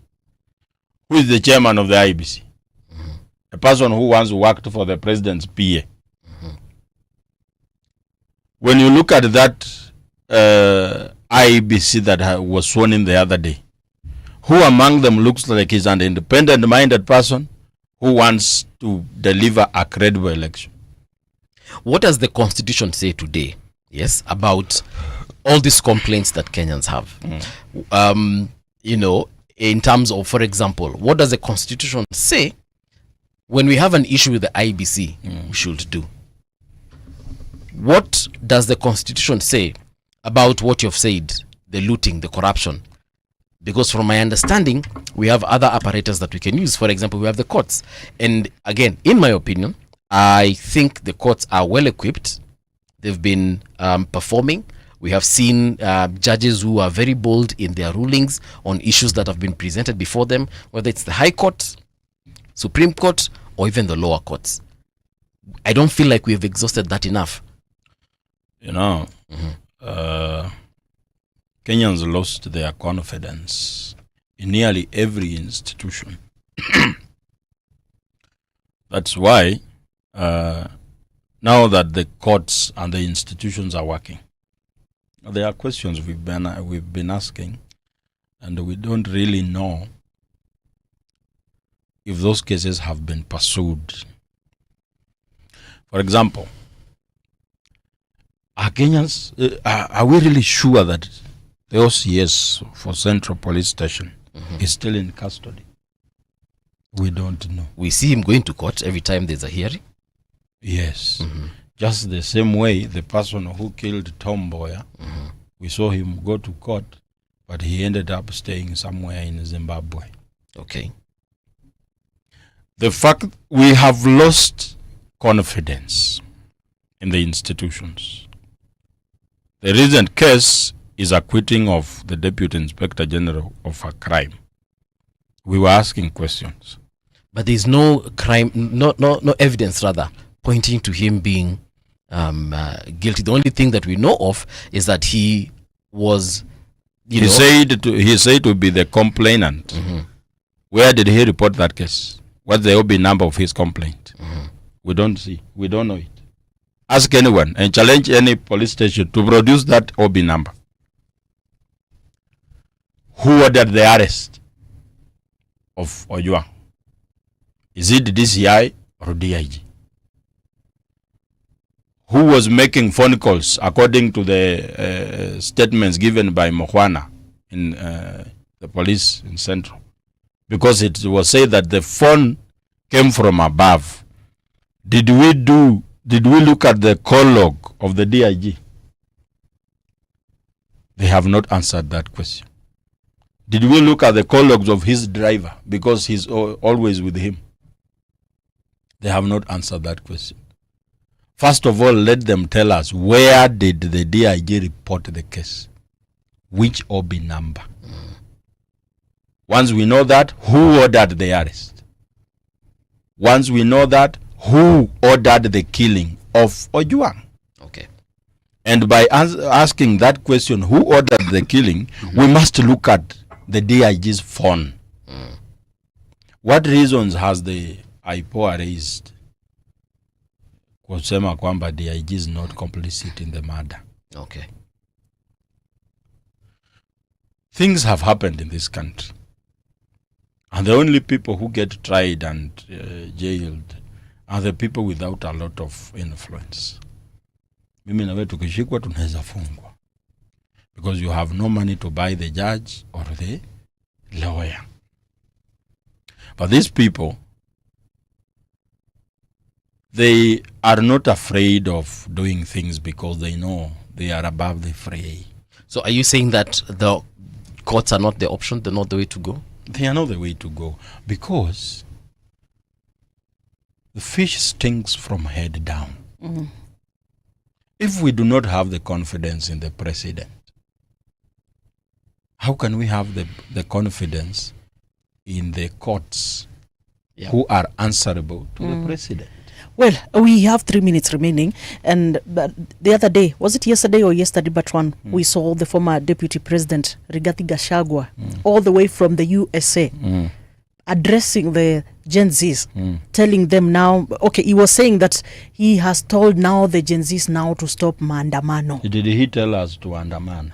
Who is the chairman of the IEBC? A person who once worked for the president's PA. When you look at that IEBC that was sworn in the other day, who among them looks like he's an independent-minded person who wants to deliver a credible election? What does the Constitution say today, yes, about all these complaints that Kenyans have? In terms of, for example, what does the Constitution say when we have an issue with the IEBC we should do? What does the Constitution say about what you've said, the looting, the corruption? Because from my understanding, we have other apparatus that we can use. For example, we have the courts. And again, in my opinion, I think the courts are well equipped. They've been performing. We have seen judges who are very bold in their rulings on issues that have been presented before them, whether it's the High Court, Supreme Court, or even the lower courts. I don't feel like we've exhausted that enough. Kenyans lost their confidence in nearly every institution. That's why now that the courts and the institutions are working, there are questions we've been asking, and we don't really know if those cases have been pursued. For example, are Kenyans, are we really sure that the OCS for Central Police Station is still in custody? We don't know. We see him going to court every time there's a hearing. Yes. Just the same way the person who killed Tom Mboya, we saw him go to court, but he ended up staying somewhere in Zimbabwe. Okay. The fact we have lost confidence in the institutions. The recent case is acquitting of the Deputy Inspector General of a crime. We were asking questions. But there's no crime, no evidence rather, pointing to him being guilty. The only thing that we know of is that he was, He said to be the complainant. Mm-hmm. Where did he report that case? What's the OB number of his complaint? Mm-hmm. We don't see. We don't know it. Ask anyone and challenge any police station to produce that OB number. Who ordered the arrest of Ojwang? Is it DCI or DIG? Who was making phone calls according to the statements given by Mohwana in the police in Central? Because it was said that the phone came from above. Did we look at the call log of the DIG? They have not answered that question. Did we look at the call logs of his driver? Because he's always with him. They have not answered that question. First of all, let them tell us, where did the DIG report the case? Which OB number? Once we know that, who ordered the arrest? Once we know that, who ordered the killing of Ojwang? Okay. And by asking that question, who ordered the killing, we must look at the DIG's phone. What reasons has the IPOA raised kusema kwamba DIG is not complicit in the murder? Okay. Things have happened in this country. And the only people who get tried and jailed are the people without a lot of influence. Mimi na wewe tukishikwa tunaweza fungwa. Because you have no money to buy the judge or the lawyer. But these people, they are not afraid of doing things because they know they are above the fray. So are you saying that the courts are not the option, they're not the way to go? They are not the way to go, because the fish stinks from head down. Mm. If we do not have the confidence in the president, how can we have the confidence in the courts who are answerable to the president? Well, we have 3 minutes remaining, and the other day, was it yesterday or yesterday, but we saw the former deputy president, Rigathi Gachagua, all the way from the USA, addressing the Gen Zs, telling them now, okay, he was saying that he has told now the Gen Zs now to stop maandamano. Did he tell us to andamana?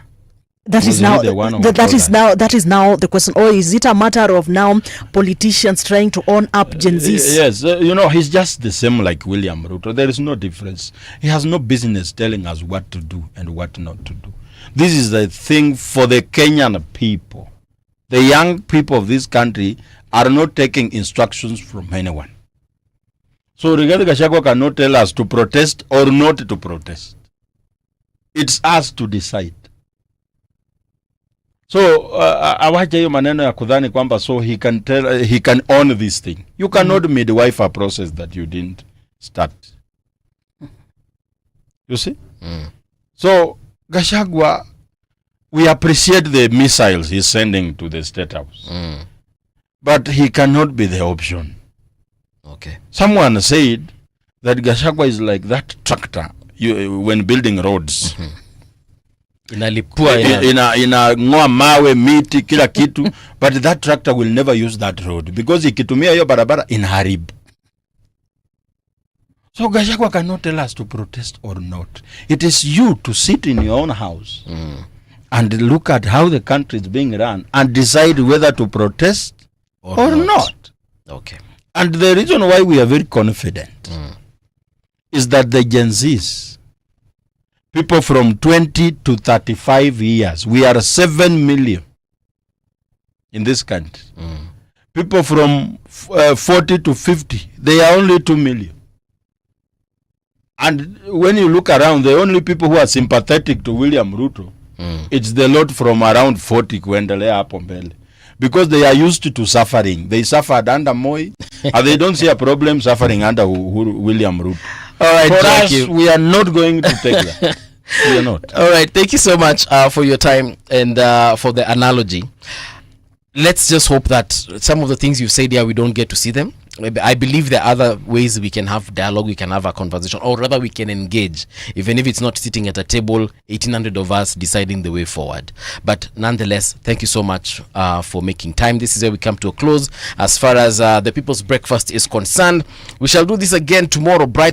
That is now that is now the question. Or is it a matter of now politicians trying to own up Gen Zs? Yes, he's just the same like William Ruto. There is no difference. He has no business telling us what to do and what not to do. This is the thing for the Kenyan people. The young people of this country are not taking instructions from anyone. So Rigathi Gachagua cannot tell us to protest or not to protest. It's us to decide. So awaje hiyo maneno ya kudhani kwamba so he can own this thing. You cannot midwife a process that you didn't start. You see? So Gachagua, we appreciate the missiles he's sending to the State House. But he cannot be the option. Okay. Someone said that Gachagua is like that tractor when building roads. Inalipua inang'oa mawe, miti, kila kitu, but that tractor will never use that road because ikitumia hiyo barabara inaharibu. So Gachagua cannot tell us to protest or not. It is you to sit in your own house and look at how the country is being run and decide whether to protest or not. Okay. And the reason why we are very confident is that the Gen Zs, people from 20 to 35 years, we are 7 million in this country. People from 40 to 50, they are only 2 million. And when you look around, the only people who are sympathetic to William Ruto, it's the lot from around 40 kuendelea hapo mbele. Because they are used to suffering. They suffered under Moi, And they don't see a problem suffering under William Ruto. All right, for us, Joakim. we are not going to take that. We are not. All right, thank you so much for your time and for the analogy. Let's just hope that some of the things you've said here, we don't get to see them. I believe there are other ways we can have dialogue, we can have a conversation, or rather we can engage, even if it's not sitting at a table, 1,800 of us deciding the way forward. But nonetheless, thank you so much for making time. This is where we come to a close. As far as the People's Breakfast is concerned, we shall do this again tomorrow, bright